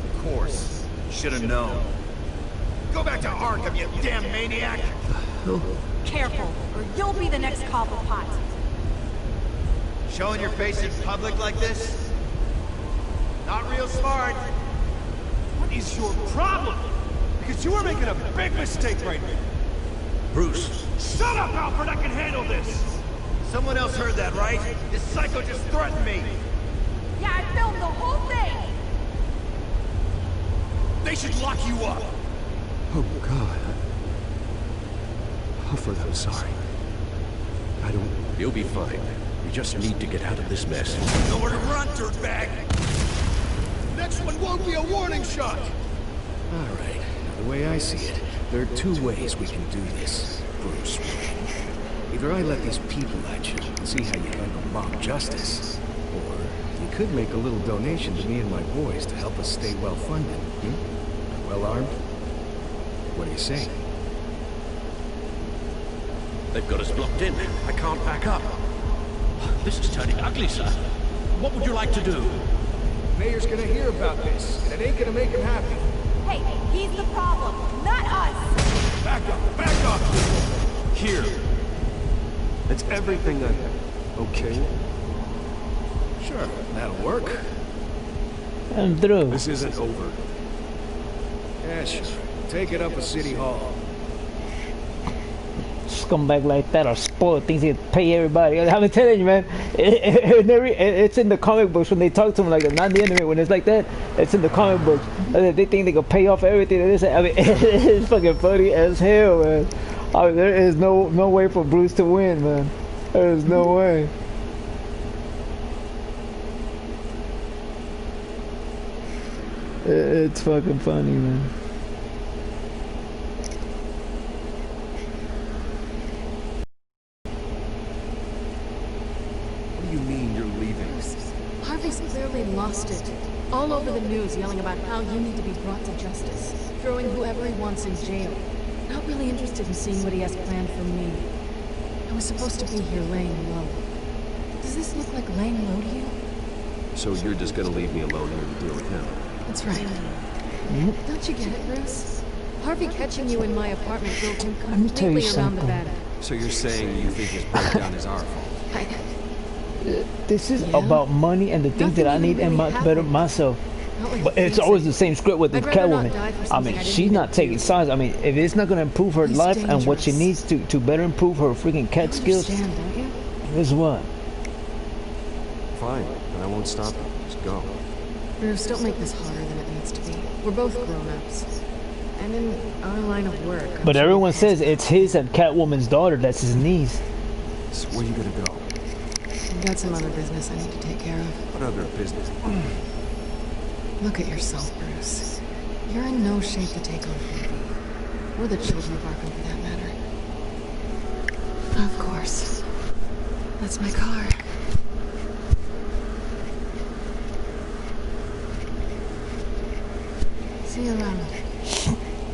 Of course. Should have known. Go back to Arkham, you damn maniac! Careful, or you'll be the next Cobblepot. Showing your face in public like this? Not real smart. What is your problem? Because you are making a big mistake right now. Bruce. Shut up, Alfred! I can handle this! Someone else heard that, right? This psycho just threatened me! Yeah, I filmed the whole thing! They should lock you up! Oh, God. Alfred, I'm sorry. I don't... You'll be fine. We just need to get out of this mess. Nowhere to run, dirtbag! Next one won't be a warning shot! All right. The way I see it, there are two ways we can do this, Bruce. Either I let these people at you and see how you handle mob justice, or you could make a little donation to me and my boys to help us stay well-funded. Well armed? What do you say? They've got us blocked in. I can't back up. This is turning ugly, sir. What would you like to do? Mayor's gonna hear about this, and it ain't gonna make him happy. Hey, he's the problem, not us! Back up! Back up! Here. That's everything I have. Okay? Sure, that'll work. I'm through. This isn't over. Yeah, sure. Take it up with City Hall. Scumbag like that are spoiled. Thinks he can pay everybody. I'm telling you, man. It's in the comic books when they talk to him like that. Not in the anime. When it's like that, it's in the comic books. They think they can pay off everything. I mean, it's fucking funny as hell, man. I mean, there is no way for Bruce to win, man. There is no way. It's fucking funny, man. What do you mean you're leaving? Harvey's clearly lost it. All over the news yelling about how you need to be brought to justice. Throwing whoever he wants in jail. Not really interested in seeing what he has planned for me. I was supposed to be here laying low. Does this look like laying low to you? So you're just gonna leave me alone here to deal with him? That's right. Don't you get it, Bruce? Harvey catching you in my apartment drove him completely around the bed. So you're saying you think his breakdown is our fault? This is about money and the things that I need and better myself. But it's always the same script with the Catwoman. I mean, she's not taking sides. I mean, if it's not going to improve her life and what she needs to better improve her freaking cat skills, guess what? Fine, then I won't stop you. Just go. Bruce, don't make this harder than it needs to be. We're both grown-ups. And in our line of work... But everyone says it's his and Catwoman's daughter that's his niece. So where you gonna go? I've got some other business I need to take care of. What other business? Look at yourself, Bruce. You're in no shape to take on Harvey. Or the children of Arkham, for that matter. Of course. That's my car. See you around.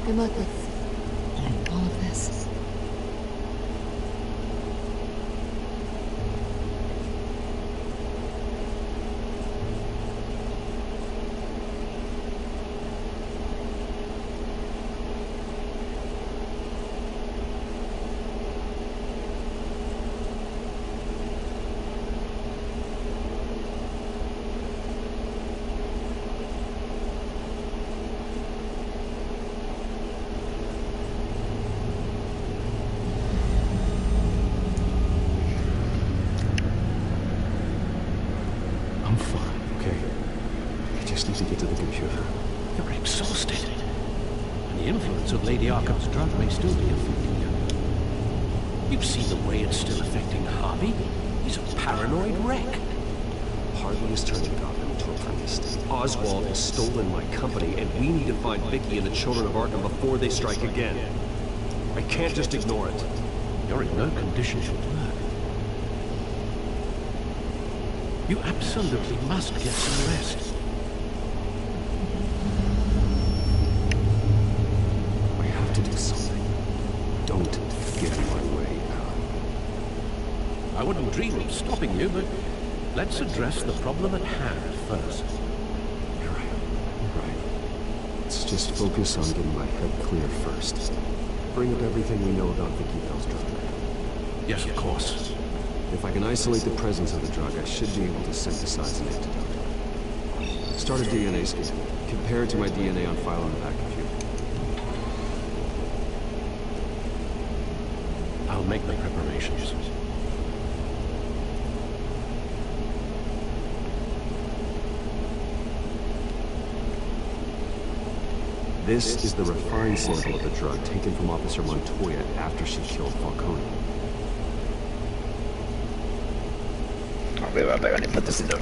Good luck with all of this. To get to the computer. You're exhausted. And the influence of Lady Arkham's drug may still be affecting you. You've seen the way it's still affecting Harvey. He's a paranoid wreck. Harvey is turning Gotham into a premise. Oswald has stolen my company, and we need to find Vicky and the children of Arkham before they strike again. I can't just ignore it. You're in no condition to work. You absolutely must get some rest. I wouldn't dream of stopping you, but let's address the problem at hand first. Right. Let's just focus on getting my head clear first. Bring up everything we know about Vicky Bell's drug. Yes, of course. If I can isolate the presence of the drug, I should be able to synthesize an antidote. Start a DNA scan. Compare it to my DNA on file on the back computer. I'll make the preparations. This is the refined sample of the drug taken from Officer Montoya after she killed Falcone. I'll be right back. I need to put this in there.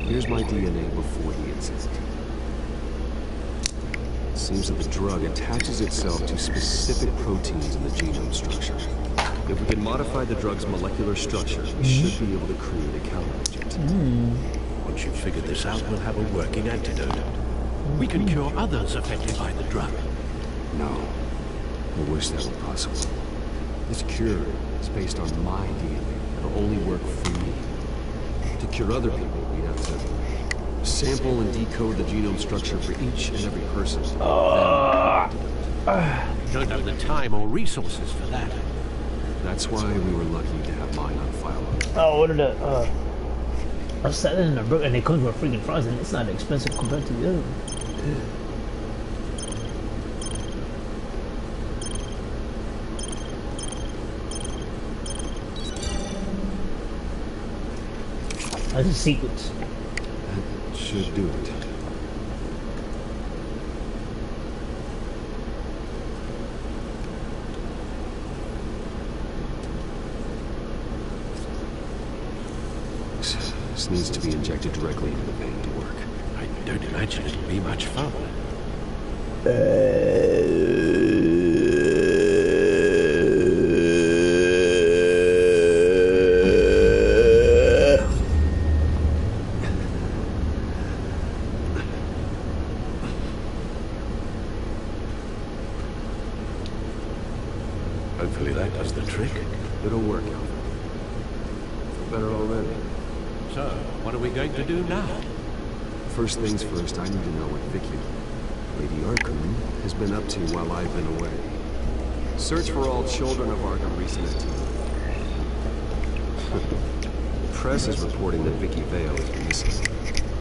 Here's my DNA before the incident. It seems that the drug attaches itself to specific proteins in the genome structure. If we can modify the drug's molecular structure, we should be able to create a counteragent. Once you've figured this out, we'll have a working antidote. We can cure others affected by the drug. No. I wish that were possible. This cure is based on my DNA. It'll only work for me. To cure other people, we have to sample and decode the genome structure for each and every person. You don't have the time or resources for that. That's why we were lucky to have mine on file. Oh, what did I was selling in a book and they come to a freaking frozen. It's not expensive compared to the other one. That's a sequence. That should do it. This needs to be injected directly into the vein to work. I don't imagine it'll be much fun. Hopefully that does the trick. It'll work, Alfred. Better already. So, what are we going to do now? First things first, I need to know what Vicky, Lady Arkham, has been up to while I've been away. Search for all children of Arkham recent activity. The press is reporting that Vicky Vale is missing.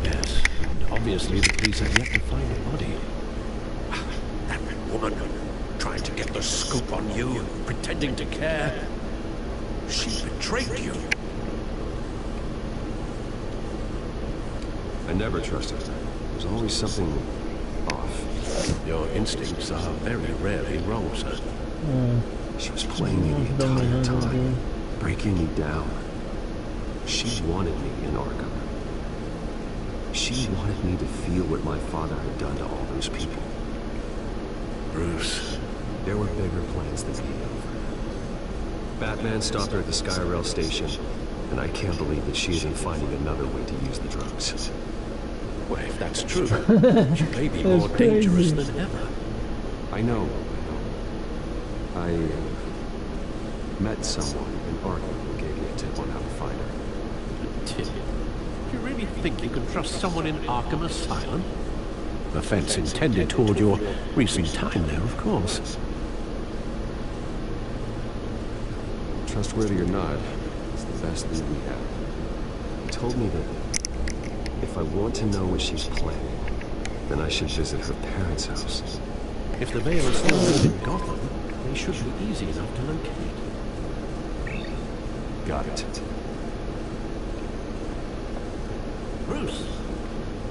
Yes, and obviously the police have yet to find the body. That woman, trying to get the scoop on you, pretending to care. She betrayed you. I never trusted her. There's always something off. Your instincts are very rarely wrong, sir. She was playing me the entire time, breaking me down. She wanted me in Arkham. She wanted me to feel what my father had done to all those people. Bruce. There were bigger plans than me, Alfred. Batman stopped her at the Skyrail station, and I can't believe that she isn't finding another way to use the drugs. Well, if that's true, she may be more dangerous than ever. I know. I met someone in Arkham who gave me a tip on how to find her. A tip? Do you really think you can trust someone in Arkham Asylum? Offense intended toward your recent time there, of course. Trustworthy or not, it's the best lead we have. He told me that if I want to know what she's planning, then I should visit her parents' house. If the Vale is still live in Gotham, they should be easy enough to locate. Got it. Bruce!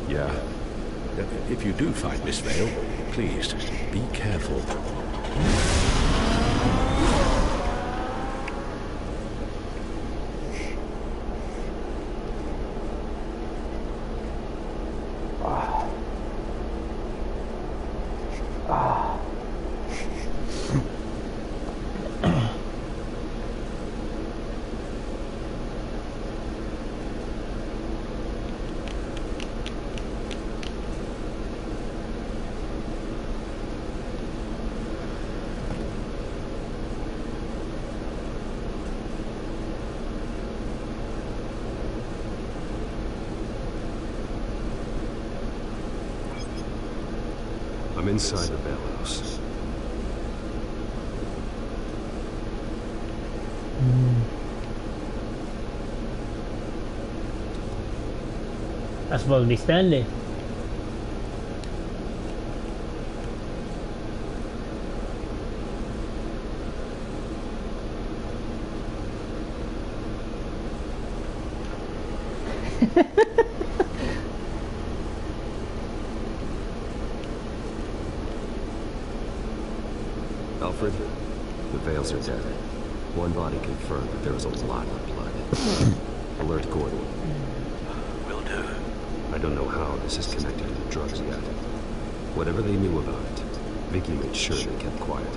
Yeah? If you do find Miss Vale, please, be careful. I'm inside the Vale house. That's supposed to be Stanley. Alfred, the Vales are dead. One body confirmed that there was a lot of blood. Alert Gordon. Will do. I don't know how this is connected to the drugs yet. Whatever they knew about it, Vicky made sure they kept quiet.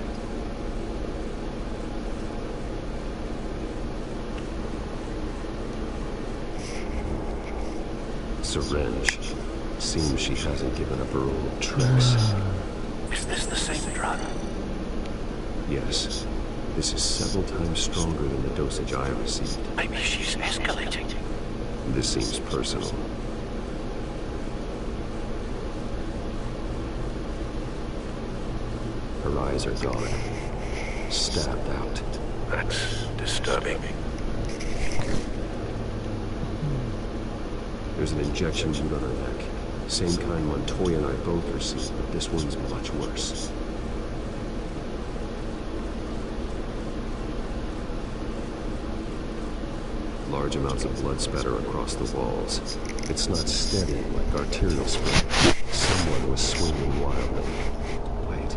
Syringe. Seems she hasn't given up her old tricks. Is this the same drug? Yes. This is several times stronger than the dosage I received. Maybe she's escalating. This seems personal. Her eyes are gone. Stabbed out. That's disturbing. There's an injection wound on her neck. Same kind Montoya and I both received, but this one's much worse. Large amounts of blood spatter across the walls. It's not steady like arterial spray. Someone was swinging wildly. Wait.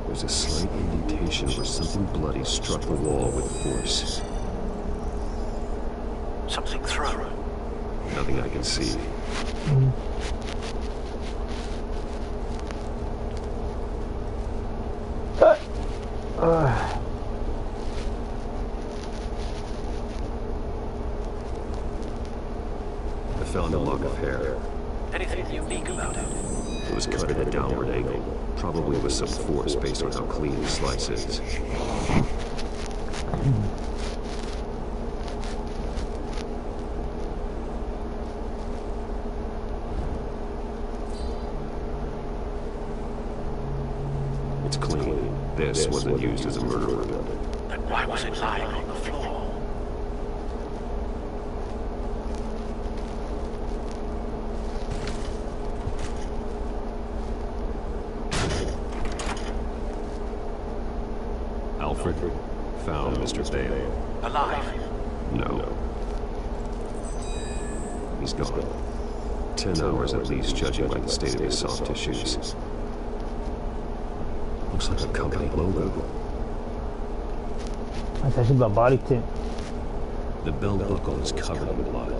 There's a slight indentation where something bloody struck the wall with force. Something thrown. Nothing I can see. I found a lock of hair. Anything unique about it? It was cut at a downward angle, probably with some force based on how clean the slice is. It's clean. This wasn't used as a murder weapon. Then why was it lying on the floor? Alfred found Mr. Bale. Alive? No. He's gone. 10 hours at least, judging by the state of his soft tissues. Looks like a company logo. That's actually my body tint. The belt buckle is covered in blood.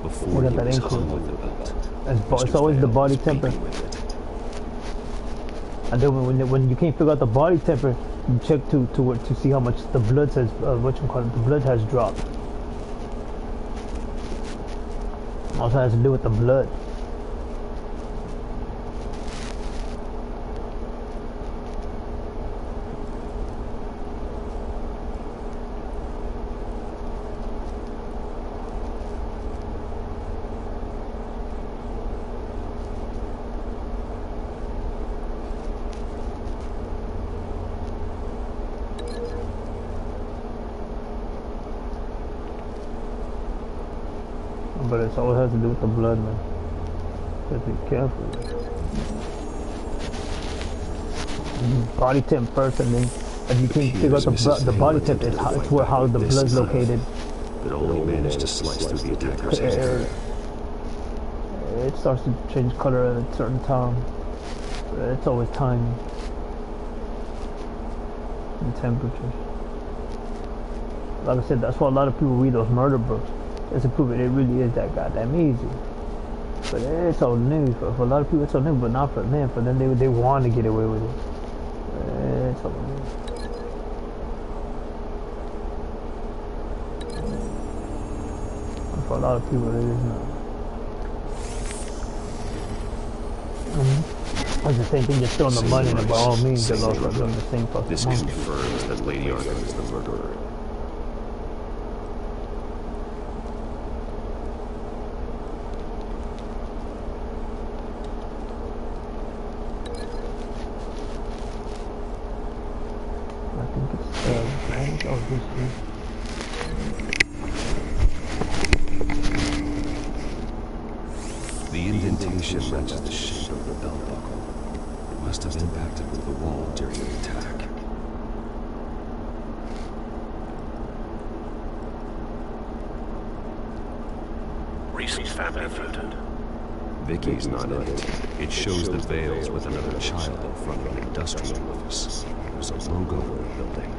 Before Look at he that was ankle. hung with the belt. It's always the body temper. And then when you can't figure out the body temper, you check to see how much the blood has the blood has dropped. Also has to do with the blood. But it always has to do with the blood, man. Just be careful. Body temp first, and then if you can't figure out the body temp, it's how the blood's located. But only managed to slice through the attacker's head. It starts to change color at a certain time. It's always timing and temperature. Like I said, that's why a lot of people read those murder books. It's to prove it really is that goddamn easy. But it's so new. For a lot of people it's so new, but not for them. For them, they want to get away with it. It's so new. For a lot of people it is not. It's the same thing, just throwing the money in it by all means. They're also doing the same fucking This money. confirms that Lady Arkham is the murderer. The indentation matches the shape of the belt buckle. It must have impacted with the wall during the attack. Recent family photo. Vicky's not in it. It shows the Vales with another child in front of an industrial office. There's a logo in the building.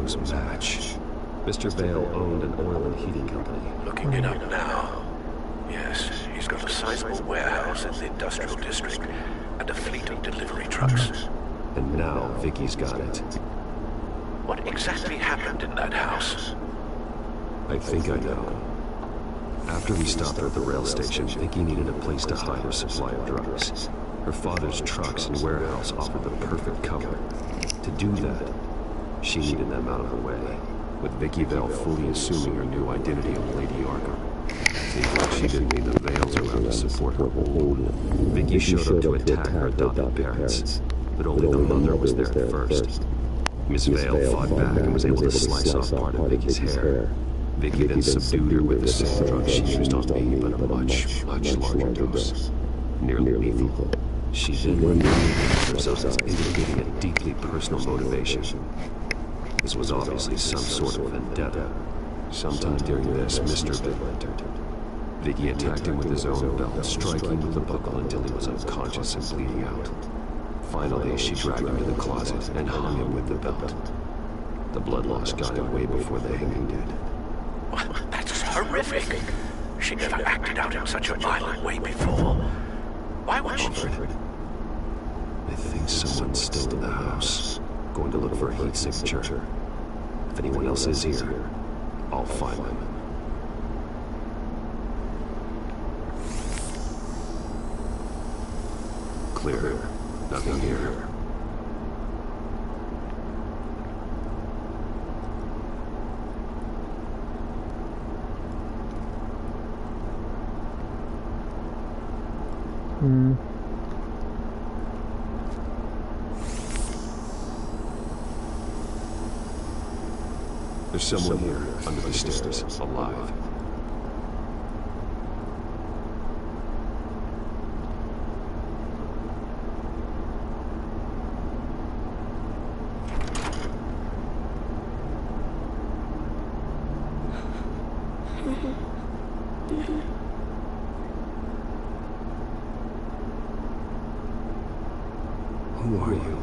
close match. Mr. Vale owned an oil and heating company. Looking it up now. Yes, he's got a sizable warehouse in the industrial district and a fleet of delivery trucks. And now Vicky's got it. What exactly happened in that house? I think I know. After we stopped her at the rail station, Vicky needed a place to hide her supply of drugs. Her father's trucks and warehouse offered the perfect cover. To do that, she needed them out of the way, with Vicky Vale fully assuming her new identity of Lady Arkham. Seems like she didn't need the Vales around to support her hold. Vicky showed up to attack her adopted parents, but only the mother was there at first. Miss Vale fought back and was able to slice off part of Vicky's hair. Vicky then subdued her with the same drug she used on me, but a much, much larger dose. Nearly lethal. She then removed her eyes, indicating a deeply personal motivation. This was obviously some sort of vendetta. Sometime during this, Mr. Vale entered. Vicky attacked him with his own belt, striking with the buckle until he was unconscious and bleeding out. Finally, she dragged him to the closet and hung him with the belt. The blood loss got him way before the hanging did. That's horrific. She never acted out in such a violent way before. Why would she? I think someone's still in the house. Going to look for a heat signature. If anyone else is here, I'll find them. Clear. Nothing here. There's someone here, under the stairs, alive. Who are you?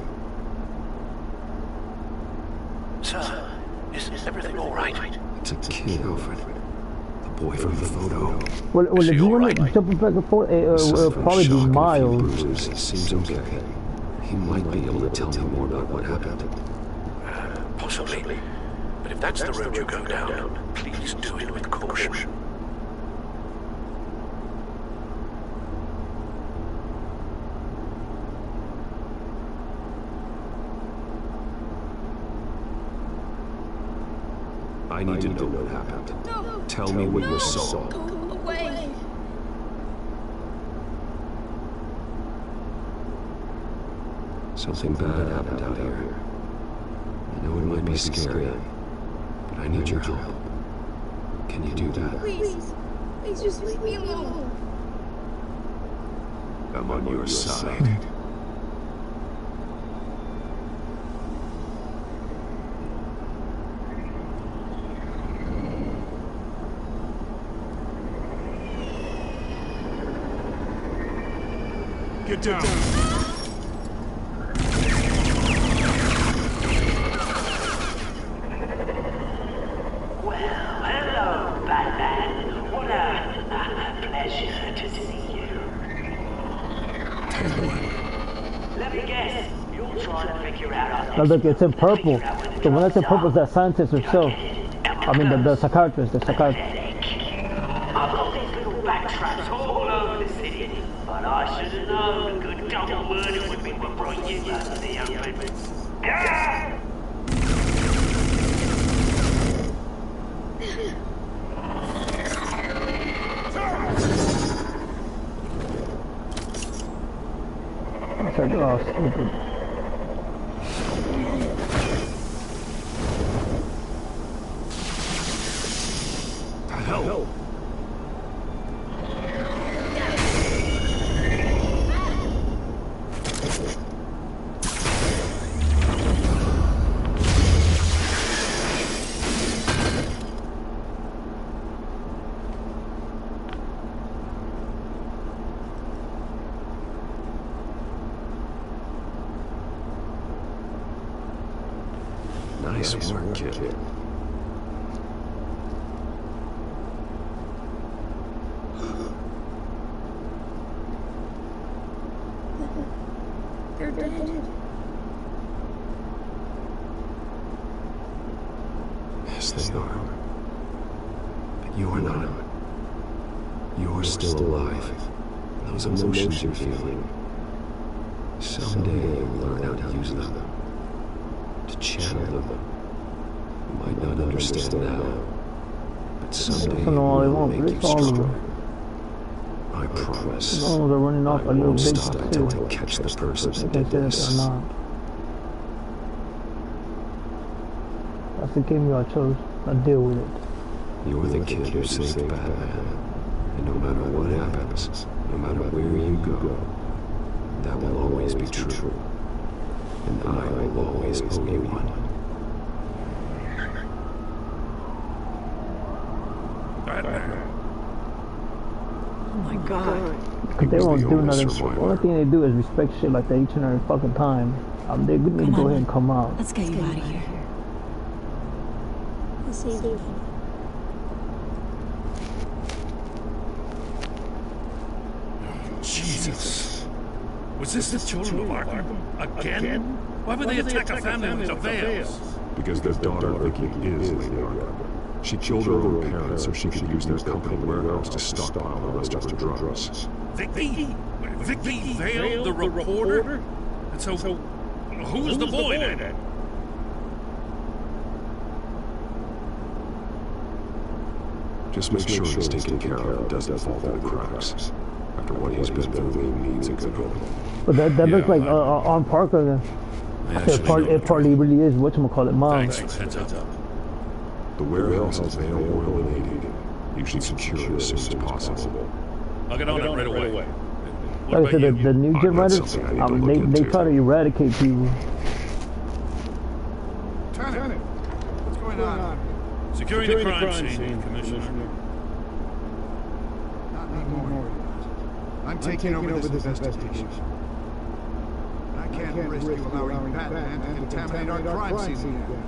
Sir, is everything all right? It's a kid, Alfred. The boy from the photo. Well, if you want to jump back and forth, it'll probably be Miles. He seems okay. He might be able to tell me more about what happened. Possibly. But if that's the road you go down, please do it with caution. I need to know what happened. No, tell me what you saw. Go away. Something bad happened out here. I know it might be scary, but I need your help. Can you do that? Please. Please just leave me alone. I'm on your side. Get down. Well, hello, Batman. What a pleasure to see you. Let me guess, you're trying to figure out... Now look, it's in purple. The one that's in purple is that scientist herself. I mean, the psychiatrist, I've got these little backtraps all over the city, but I should have known a good double murder would be what brought you out of the open. Ah! I said, oh, stupid. Hell. Nice work, kid. They're dead. Yes, they are. But you are not. You're still alive. Those emotions you're feeling. Someday you'll learn how to use them. To channel them. You might not understand now. But someday it will make you stronger. I promise. No, they're running off. I won't stop until I catch the person that did this. That's the game you all chose. Now deal with it. You're the kid who saved Batman. And no matter what happens, no matter where you go, that will always be true. And I will always owe you one. Oh my god. Because they won't do nothing. The only thing they do is respect shit like that each and every fucking time. They need to go ahead and come out. Let's get you out of here. Let's see you. Jesus. Was this the children of Arkham? Again? Why would they attack a family with the veils? Because their daughter, Vicky, is Lady Arkham. She killed her own parents so she could use their company warehouse to stockpile the rest of her drugs. Vicky? Vicky Vale, the reporter? And so, who was the boy then? Just make sure he's taken care of and doesn't fall through the cracks. After what he's been through, he needs a good home. But that looks like on Parker. It partly really is whatchamacallit, Mom. Thanks for heads up. The warehouse is Vale Oil and 80. You should secure it as soon as possible. I'll get on it right away. Like I said, the new gym riders, they try to eradicate people. Lieutenant, what's going on? Securing the crime scene, Commissioner. Not anymore. I'm taking over this investigation. I can't risk you allowing Batman to contaminate our crime scene again.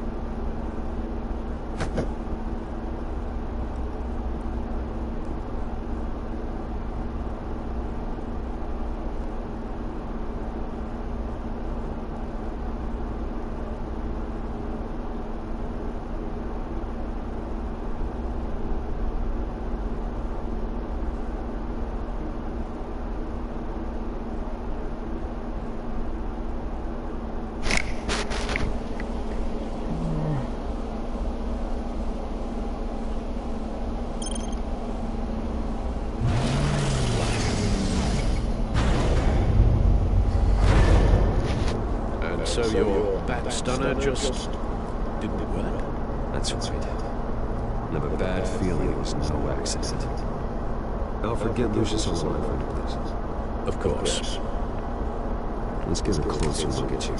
So your bat stunner just didn't work? That's right. And I have a bad feeling it was no accident. Alfred, get Lucius on the line for me, please. Of course. Let's get a closer look at you.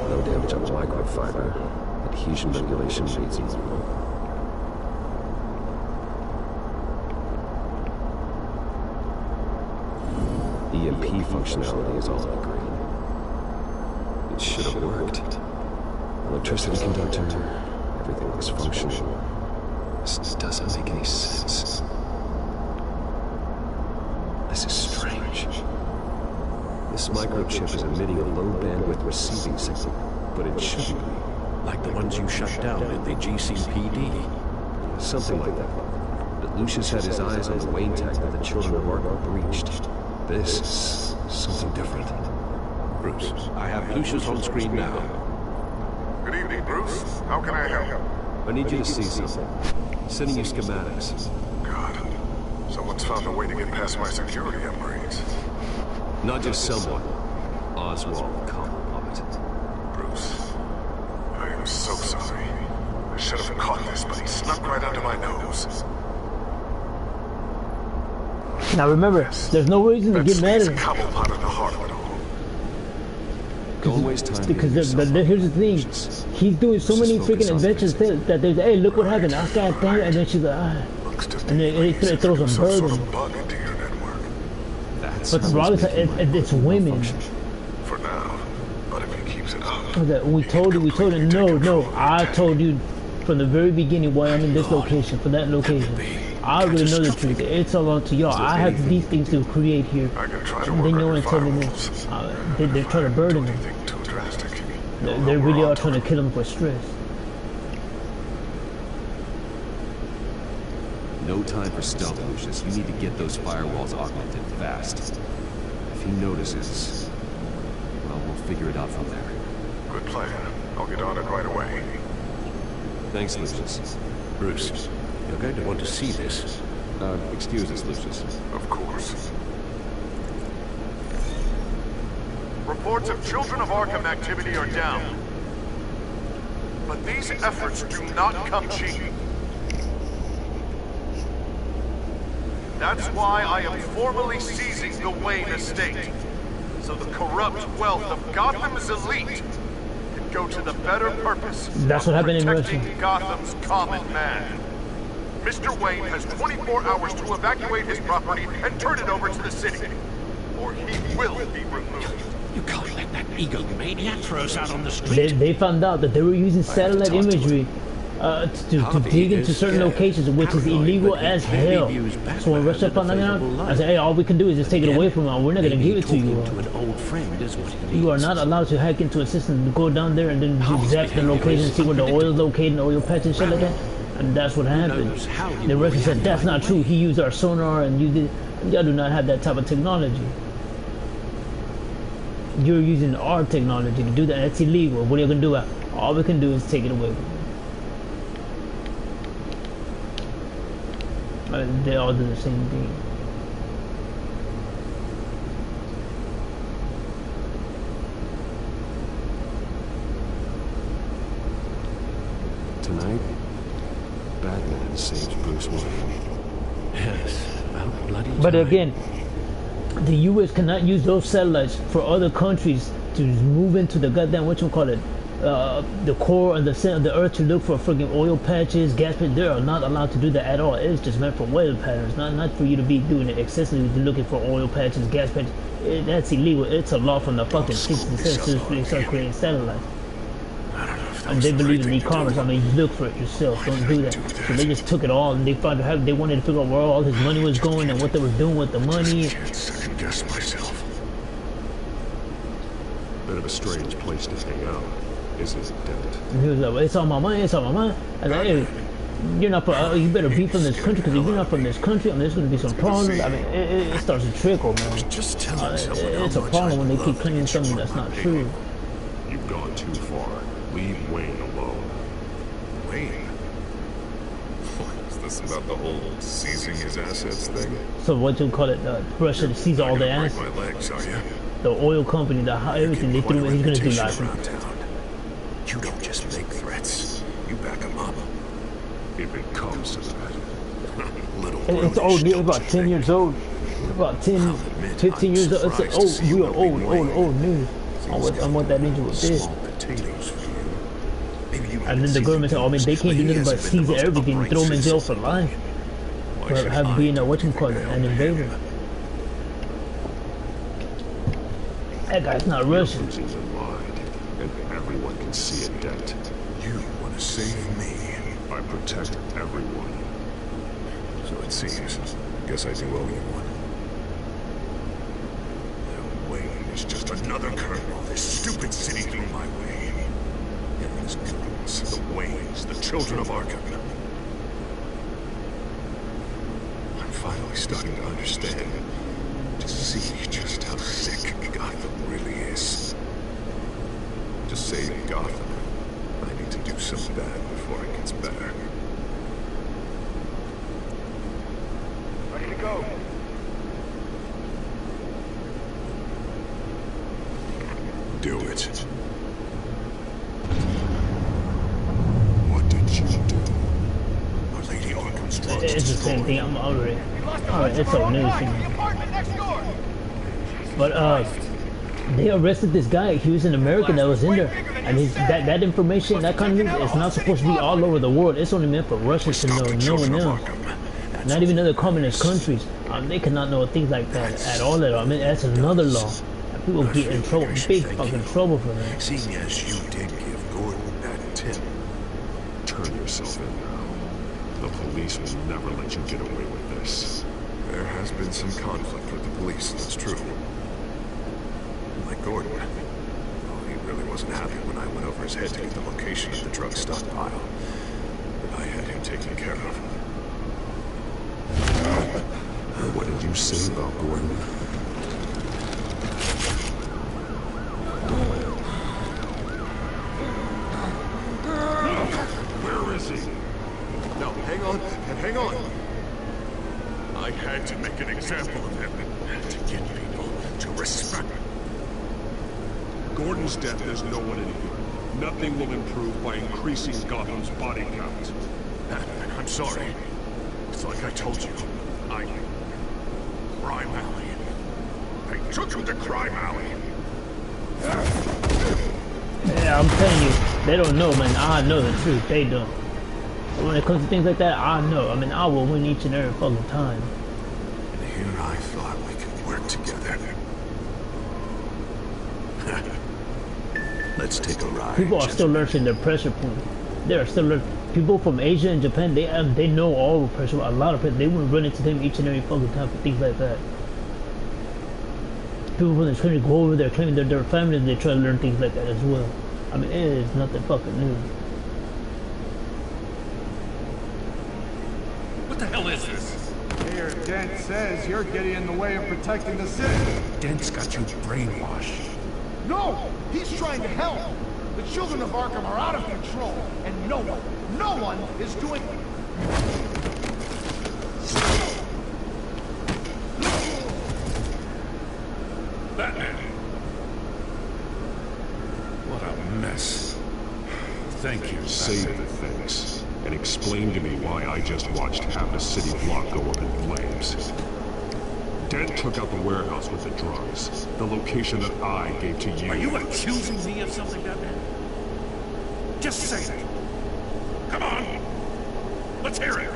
No damage on the microfiber. Adhesion regulation needs improvement. EMP functionality is all on green. It should have worked. Electricity conductor, everything was functional. This doesn't make any sense. This is strange. This microchip is emitting a low bandwidth receiving signal, but it shouldn't be. Like the ones you shut down at the GCPD. Something like that. But Lucius had his eyes on the Wayne tech that the children of Arkham breached. This is something different. Bruce, I have Lucius on screen now. Good evening, Bruce. How can I help? I need you to see something. Sending you schematics. God, someone's found a way to get past my security upgrades. Not just someone. Oswald Cobblepot. Bruce, I am so sorry. I should have caught this, but he snuck right under my nose. Now remember, there's no reason to get mad at him. Cobblepot at the heart of it all. Don't waste time. Because here's the thing, he's doing so many freaking adventures that there's, hey, look what happened, I got there, and then she's like, ah. And then it throws a burden. But regardless, it's women. For now, but if he keeps it up, We told you. No. I told you from the very beginning why I'm in this location, for that location. I already know the truth. It's all up to y'all. I have these things to create here. And then you want to tell me this. They're trying to burden him. They really are trying to kill him for stress. No time for stealth, Lucius. You need to get those firewalls augmented fast. If he notices, well, we'll figure it out from there. good plan. I'll get on it right away. Thanks, Lucius. Bruce, you're going to want to see this. Excuse us, Lucius. Of course. Reports of Children of Arkham activity are down. But these efforts do not come cheap. That's why I am formally seizing the Wayne estate, so the corrupt wealth of Gotham's elite can go to the better purpose That's what happened in Russia. protecting Gotham's common man. Mr. Wayne has 24 hours to evacuate his property and turn it over to the city, or he will be removed. You can't let that egomaniac throw us out on the street. They found out that they were using satellite imagery to dig into certain locations, which is illegal as hell. So when Russia found that out, I said, hey, all we can do is just take it away from them. We're not going to give it to you. You are not allowed to hack into a system to go down there and then zap the location, see where the oil is located, oil patch and shit like that. And that's what happened. The Russians said, that's not true. He used our sonar and you did. Y'all do not have that type of technology. You're using our technology to do that. That's illegal. What are you going to do? All we can do is take it away. They all do the same thing. Tonight, Batman saves Bruce Wayne. Yes, about bloody But time. again, the U.S. cannot use those satellites for other countries to move into the goddamn the core and the center of the earth to look for friggin' oil patches, gas patches. They are not allowed to do that at all. It's just meant for weather patterns, not for you to be doing it excessively, looking for oil patches, gas patches. That's illegal. It's a law from the fucking 60s and 70s to start creating satellites. And they believe in e-commerce. I mean, look for it yourself. Don't do that. So they just took it all and they found out they wanted to figure out where all his money was going and what they were doing with the money. I can't second guess myself. Bit of a strange place to hang out, isn't it, Dent? And he was like, well, it's on my mind, it's on my mind. I was like, hey, you're not from, you better be from this country, because if you're not from this country, I mean, there's going to be some problems. I mean, it starts to trickle, man. It's a problem when they keep claiming something that's not true. You've gone too far. Leave Wayne alone. Wayne? Is this about the whole seizing his assets thing? So what you call it, Russia sees all the assets. My legs, are you? The oil company, everything they threw, he's going to do nothing. You don't just make threats. You back them up. If it comes to that. It's old, it's about 10 years old. About 10, 15 years old. It's old, real old news. I want that into a bit. And then the government said, oh, I mean, they can't do nothing but seize everything and throw them in jail for life. For having being an invader. That guy's not Russian. And everyone can see it, Dent. You want to save me. I protect everyone. So it seems. Guess I do owe you one. The Wayne is just another kernel this stupid city threw my way. And these goons, the Waynes, the children of Arkham. I'm finally starting to understand. To see just how sick Gotham really is. To save Gotham, I need to do some bad before it gets better. Ready to go. Do it. What did you do? Our Lady Arkham's drugs. It's the same thing. I'm already. Alright, it's so news to me. But they arrested this guy. He was an American that was in there, and that information, that kind of news, is not supposed to be all over the world. It's only meant for Russians to know. No one else. Not even other communist countries. They cannot know things like that at all. I mean, that's another law. People get in trouble, big fucking trouble for that. Seeing as you did give Gordon that tip. Turn yourself in now. The police will never let you get away with this. There has been some conflict with the police, that's true. Like Gordon. Well, he really wasn't happy when I went over his head to get the location of the drug stockpile. But I had him taken care of. What did you say about Gordon? Where is he? No, hang on, and hang on. I had to make an example of him to get people to respect him. Gordon's death does no one any good. Nothing will improve by increasing Gotham's body count. I'm sorry. It's like I told you. Crime Alley. I took him to Crime Alley. Yeah, I'm telling you, they don't know, man. I know the truth. They don't. When it comes to things like that, I know. I mean, I will win each and every fucking time. And here I thought we could work together. Let's take a ride. People are still learning their pressure point. They are still learning. People from Asia and Japan, they know all the pressure. A lot of people, they wouldn't run into them each and every fucking time for things like that. People when they're trying to go over there claiming they're their families, they try to learn things like that as well. I mean, it is nothing fucking new. What the hell is this? Mayor Dent says you're getting in the way of protecting the city. Dent's got you brainwashed. No! He's trying to help! The children of Arkham are out of control, and no one is doing... Batman! What a mess. Thank you, Save the things, and explain to me why I just watched half a city block go up in flames. Dent took out the warehouse with the drugs, the location that I gave to you. Are you accusing me of something, Batman? Just say it. Come on! Let's hear it!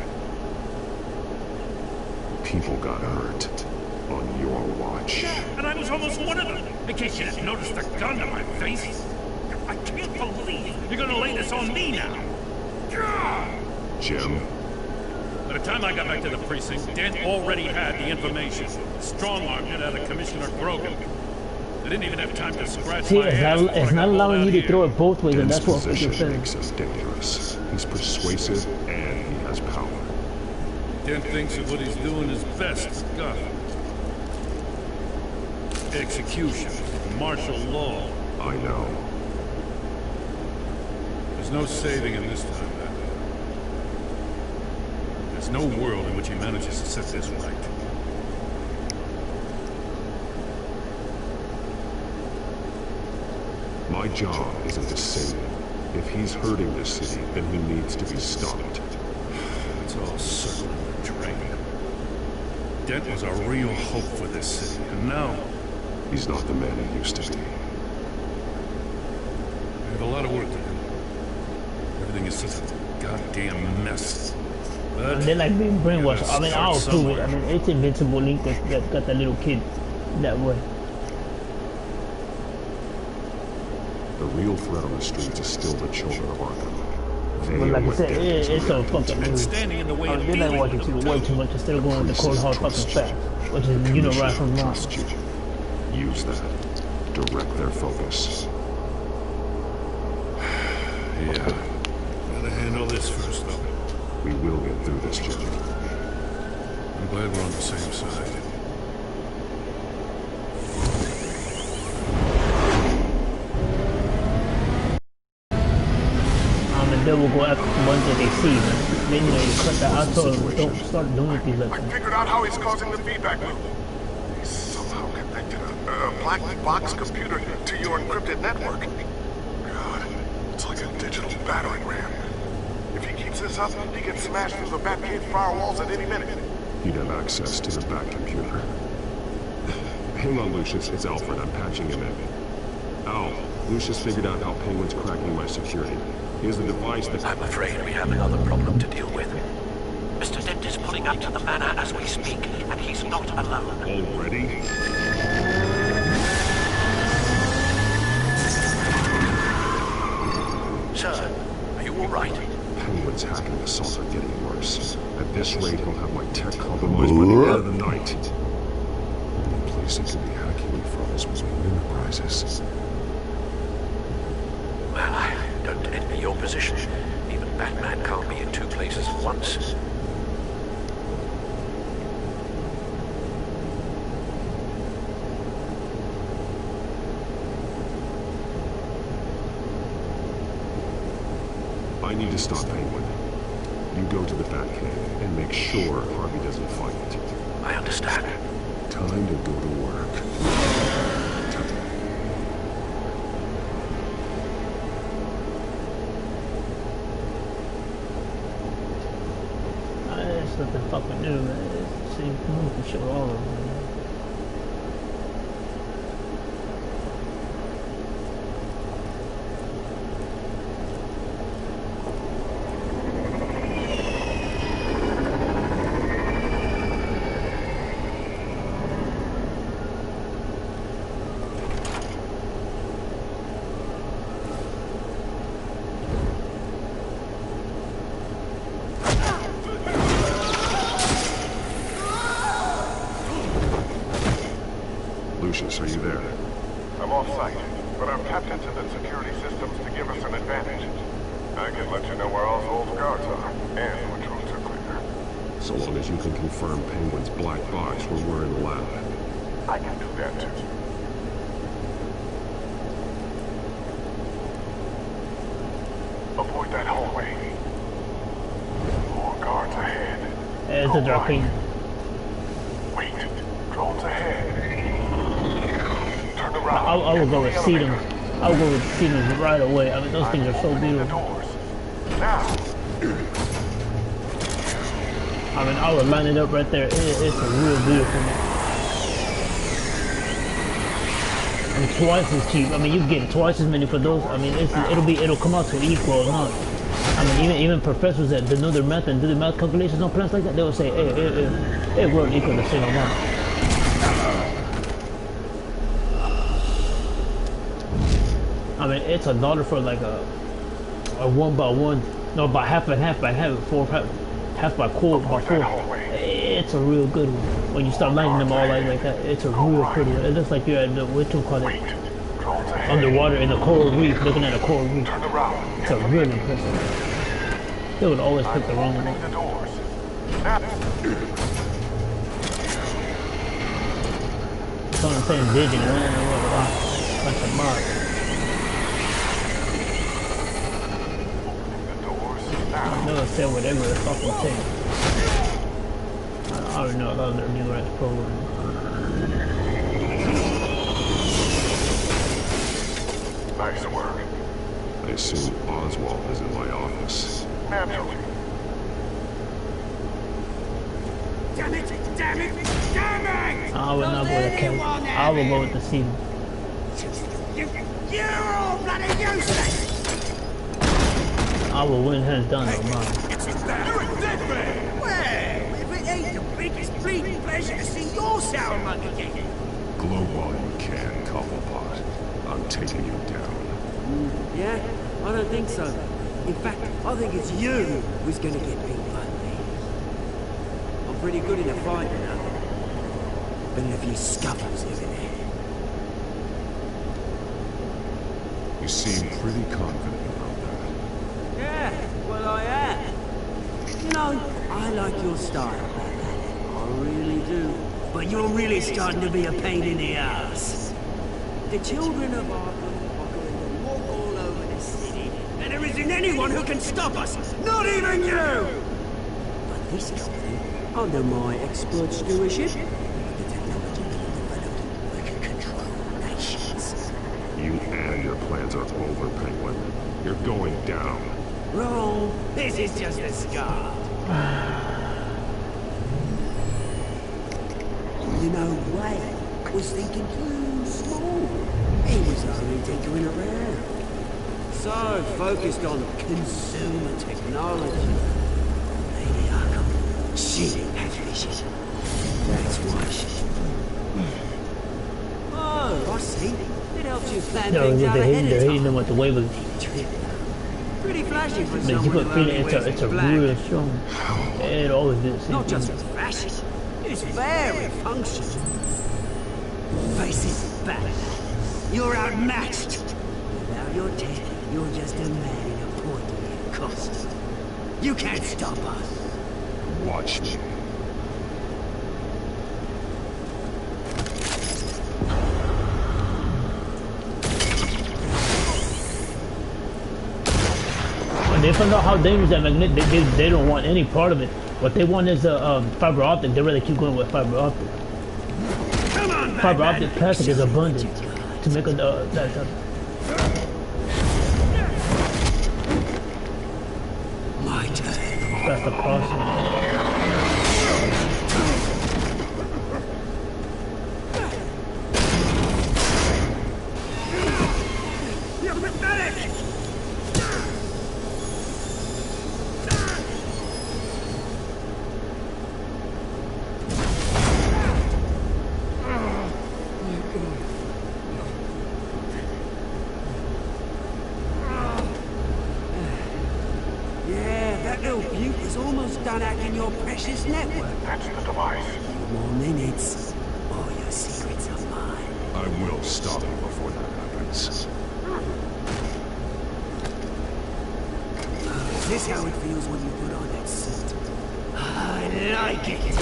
People got hurt on your watch. Yeah, and I was almost one of them. In case you didn't notice the gun to my face. I can't believe you're gonna lay this on me now. Jim? By the time I got back to the precinct, Dent already had the information. Strong-armed it out of Commissioner Grogan. I didn't even have time to scratch See, my ass. it's not allowing you to throw it both ways, and that's what Dent's you're saying. makes us dangerous. He's persuasive, and he has power. Dent thinks that what he's doing is best for Gotham. Execution, martial law. I know. There's no saving him this time, Batman. There's no world in which he manages to set this right. My job isn't to save him. If he's hurting this city, then he needs to be stopped. It's all circling the drain. Dent was a real hope for this city, and now... He's not the man he used to be. We have a lot of work to do. Everything is such a goddamn mess. But And they're like being brainwashed. I mean, I'll prove it. I mean, it's Invincible Link that got that little kid that way. The real threat on the streets is still the children of Arkham. But like I said, it's so fucking new. They're not watching TV way too much instead of going with the cold hard fucking facts, which is, you know, right from wrong. Use that. Direct their focus. Yeah. Gotta handle this first, though. We will get through this, Jim. I'm glad we're on the same side. They will go after the ones that they see, man. Then, you know, you cut that. I told them, don't start doing things like that. I figured out how he's causing the feedback loop. He's somehow connected a black box computer to your encrypted network. God, it's like a digital battering ram. If he keeps this up, he can smash through the Batcave firewalls at any minute. He'd have access to the back computer. Hang on, Lucius. It's Alfred. I'm patching him in. Al, Lucius figured out how Penguin's cracking my security. Here's the device that... I'm afraid we have another problem to deal with. Mr. Dent is pulling up to the manor as we speak, and he's not alone. Already? Sir, are you all right? Penguin's hacking assaults are getting worse. At this rate, he'll have my tech compromised by the end of the night. The place he could be hacking from is Wayne Enterprises. Well, I don't envy your position. Even Batman can't be in two places at once. I need to stop Penguin. You go to the Batcave and make sure Harvey doesn't find it. I understand. Time to go to work. There's nothing fucking new, man. It's the same movie show all over, man. Lucius, are you there? I'm off-site, but I've tapped into the security systems to give us an advantage. I can let you know where Oswald's guards are, and which routes are clear. So long as you can confirm Penguin's black box where we're in the lab. I can do that too. Avoid that hallway. More guards ahead. It's a dropping. Wait, drones ahead. Turn around. I will go with Sedum. I will go with Sedum right away. I mean, those things are so beautiful. Now. I mean, I would line it up right there. It's a real beautiful one. And twice as cheap. I mean, you get twice as many for those. I mean, it'll come out to equal amount. I mean, even professors that know their math and do the math calculations on plans like that, they will say, hey, it will equal the same amount. I mean, it's $1 for like a 1x1, no, by half and half, by half, half by quarter, by four. It's a real good one. When you start lining them all like that, it's a real pretty one. It looks like you're at the, what you call it, underwater in a coral reef, looking at a coral reef. It's a really impressive. They would always pick the wrong one. It's on the same vision, man. Bunch of marks. I know it said whatever the fucking thing. I don't know about their new ass program. Nice work. I assume Oswald is in my office. Naturally. Damn it! Damn it! Damn it! I would not go with the Kevin. I will go with the Steven. You're all bloody useless! I will win hands down on mine. You're a dead man! Well, if it ain't the biggest bleeding pleasure to see your sour mug again. Glow while you can, Cobblepot. I'm taking you down. Yeah? I don't think so. In fact, I think it's you who's gonna get beat by me. I'm pretty good in a fight, you know. But in a few scuffles, isn't it? You seem pretty confident about that. Yeah, well I am. You know, I like your style, I really do. But you're really starting to be a pain in the ass. The children of Arkham are going to walk all over the city, and there isn't anyone who can stop us, not even you! But this company, under my expert stewardship, the technology being developed, we can control nations. You and your plans are over, Penguin. You're going down. Wrong. This is just a start. You know, Wayne was thinking too small. He was only tinkering around. So focused on consumer technology. Lady Arkham She has vision. That's why she... Oh, I see. It helps you plan No, things out they're ahead hitting of time. them with the wave of. Pretty flashy for Man, someone you who put feeling only wears it's a black. real strong. It always did the same Not thing. just fashion, it's very functional. Face it, Batman. You're outmatched. Without your tech, you're just a man in a pointy costume. You can't stop us. Watch me. When they find out how dangerous that magnet, they don't want any part of it. What they want is fiber optic. They rather keep going with fiber optic. Come on, Fiber Batman. optic plastic is abundant to make that. My turn. That's the process. You're pathetic. Yeah, that little beaut is almost done hacking your precious network. That's the device. A few more minutes, all your secrets are mine. I will stop you before that happens. Is this how it feels when you put on that suit? I like it.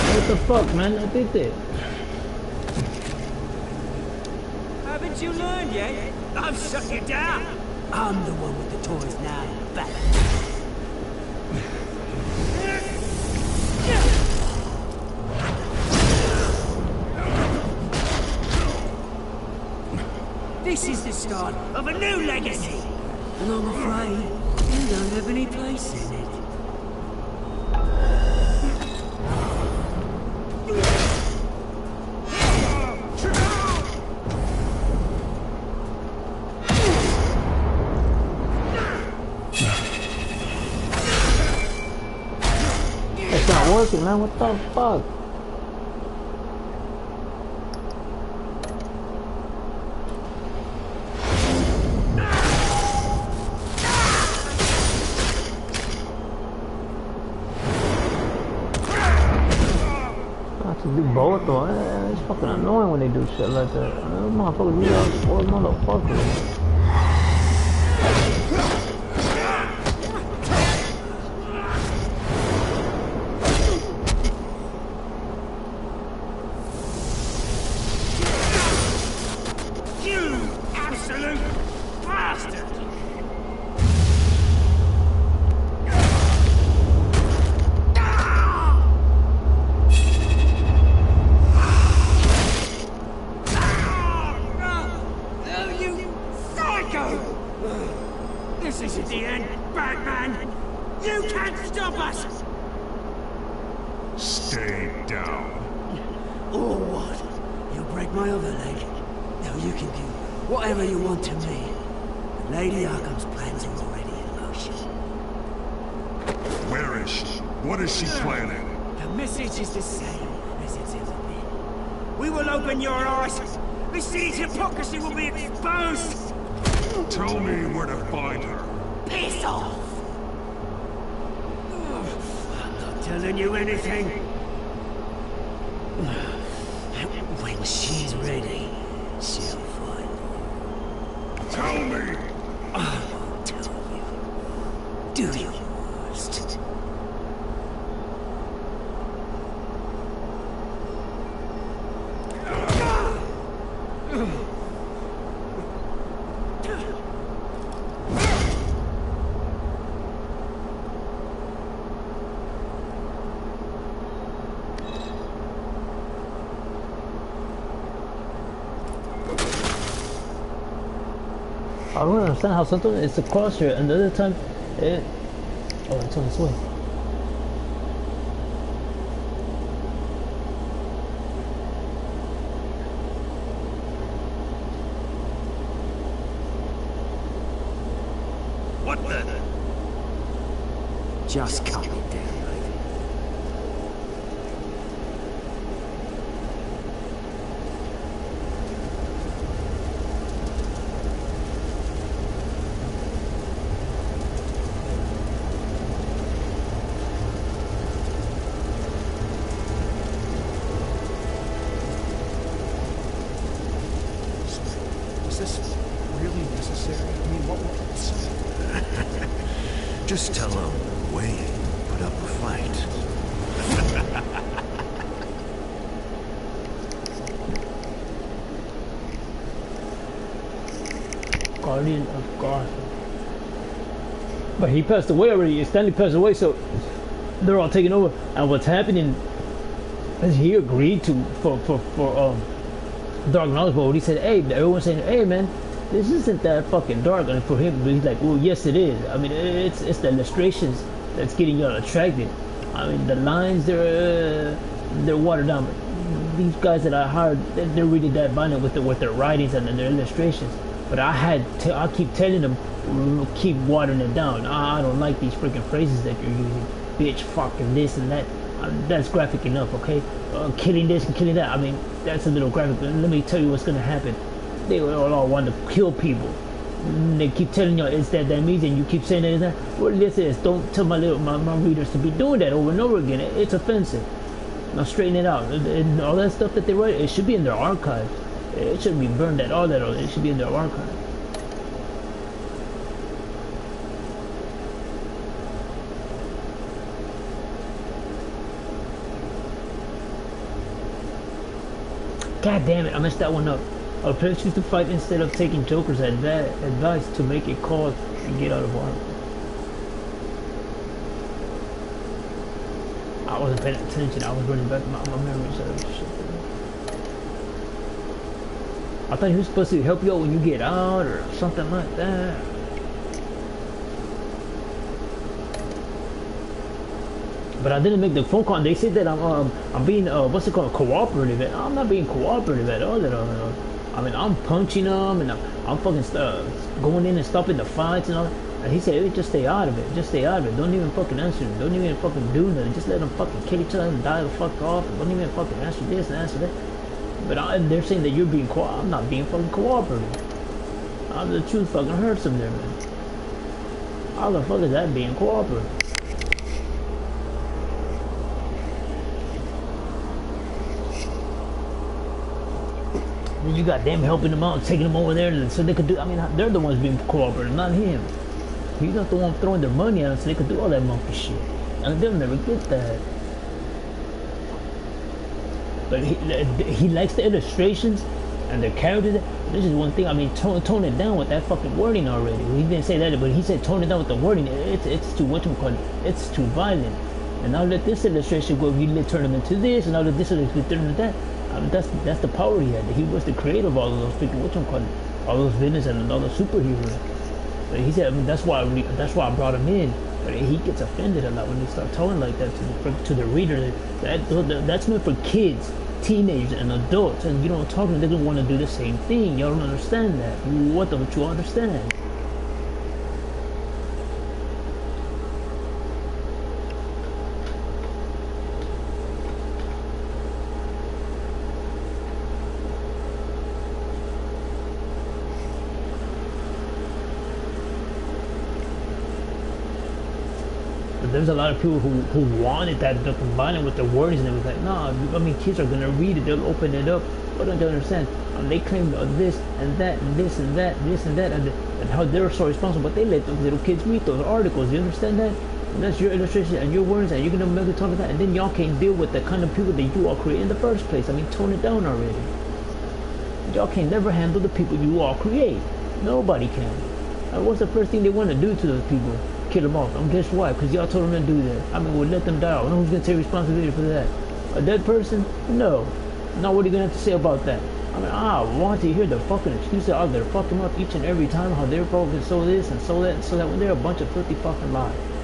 What the fuck, man? I did that. Haven't you learned yet? I've shut you down. I'm the one with the toys now, back. This is the start of a new legacy. And I'm afraid you don't have any place in it. It's not working, man. What the fuck? I have to do both though. It's fucking annoying when they do shit like that. Those motherfuckers really are spoiled motherfuckers. You absolute bastard! Oh, you psycho! This isn't the end, Batman! You can't stop us! Stay down. Or what? You'll break my other leg. Now you can do whatever you want to me. Lady Arkham's plans are already in motion. Where is she? What is she planning? The message is the same as it's ever been. We will open your eyes. The city's hypocrisy will be exposed. Tell me where to find her. Piss off! I'm not telling you anything. When she's ready, she'll find you. Tell me! I won't tell you. Do your worst. I don't understand how sometimes it's across here and the other time it... Oh, it's on its way. What the? Just cut it down, mate. Is this really necessary? I mean, what would you say? Just tell him Wayne put up a fight. Guardian of Gotham. But he passed away already. Stanley passed away, so they're all taking over. And what's happening is he agreed to for Dark Knowledge, but he said, hey, everyone's saying, hey man, this isn't that fucking dark. And for him, he's like, well, yes it is. I mean, it's the illustrations that's getting y'all attracted. I mean, the lines, they're watered down. But these guys that I hired, they're really that violent with their writings and their illustrations. But I keep telling them, keep watering it down. I don't like these freaking phrases that you're using. Bitch, fucking this and that. That's graphic enough, okay? Killing this and killing that. I mean, that's a little graphic. But let me tell you what's gonna happen. They all want to kill people. They keep telling you it's that means, and you keep saying that. It's that. Well, this is. Don't tell my readers to be doing that over and over again. It's offensive. Now straighten it out. And all that stuff that they write, it should be in their archives. It shouldn't be burned at all. It should be in their archive. God damn it, I messed that one up. I'll choose to fight instead of taking Joker's advice to make a call and get out of harm. I wasn't paying attention. I was running back my memories of shit. I thought he was supposed to help you out when you get out or something like that. But I didn't make the phone call. And they said that I'm being what's it called, cooperative. I'm not being cooperative at all. I mean, I'm punching them and I'm fucking going in and stopping the fights and all. And he said, hey, just stay out of it. Just stay out of it. Don't even fucking answer them. Don't even fucking do nothing. Just let them fucking kill each other and die the fuck off. Don't even fucking answer this and answer that. But they're saying that you're being I'm not being fucking cooperative. The truth fucking hurts them there, man. How the fuck is that being cooperative? You got them helping them out, taking them over there so they could do. I mean, they're the ones being cooperative, not him. He's not the one throwing their money at them so they could do all that monkey shit. And they'll never get that. But he likes the illustrations and the characters. This is one thing. I mean, tone it down with that fucking wording already. He didn't say that, but he said tone it down with the wording. It's too it's too violent. And now let this illustration go. You turn them into this, and now let this illustration turn into that. I mean, that's the power he had. He was the creator of all of those freaking all those villains and all the superheroes. But he said, I mean, that's why I brought him in. But he gets offended a lot when they start telling like that to the reader. That's meant for kids, teenagers, and adults. And you don't talk to them, they're gonna want to do the same thing. Y'all don't understand that. What don't you understand? There's a lot of people who wanted that to combine it with the wordings, and it was like, no, I mean, kids are gonna read it, they'll open it up. What don't you understand? They claim this and that and this and that, and how they're so responsible, but they let those little kids read those articles. You understand that? And that's your illustration and your words, and you're gonna make it talk about that, and then y'all can't deal with the kind of people that you all create in the first place. I mean, tone it down already. Y'all can never handle the people you all create. Nobody can. And what's the first thing they want to do to those people? Kill them off. And guess why? Because y'all told them to do that. I mean, we'll let them die. I don't know who's going to take responsibility for that. A dead person? No. Now what are you going to have to say about that? I mean, I want to hear the fucking excuses out there fucking up each and every time how they're fucking so this and so that and so that when they're a bunch of filthy fucking lies.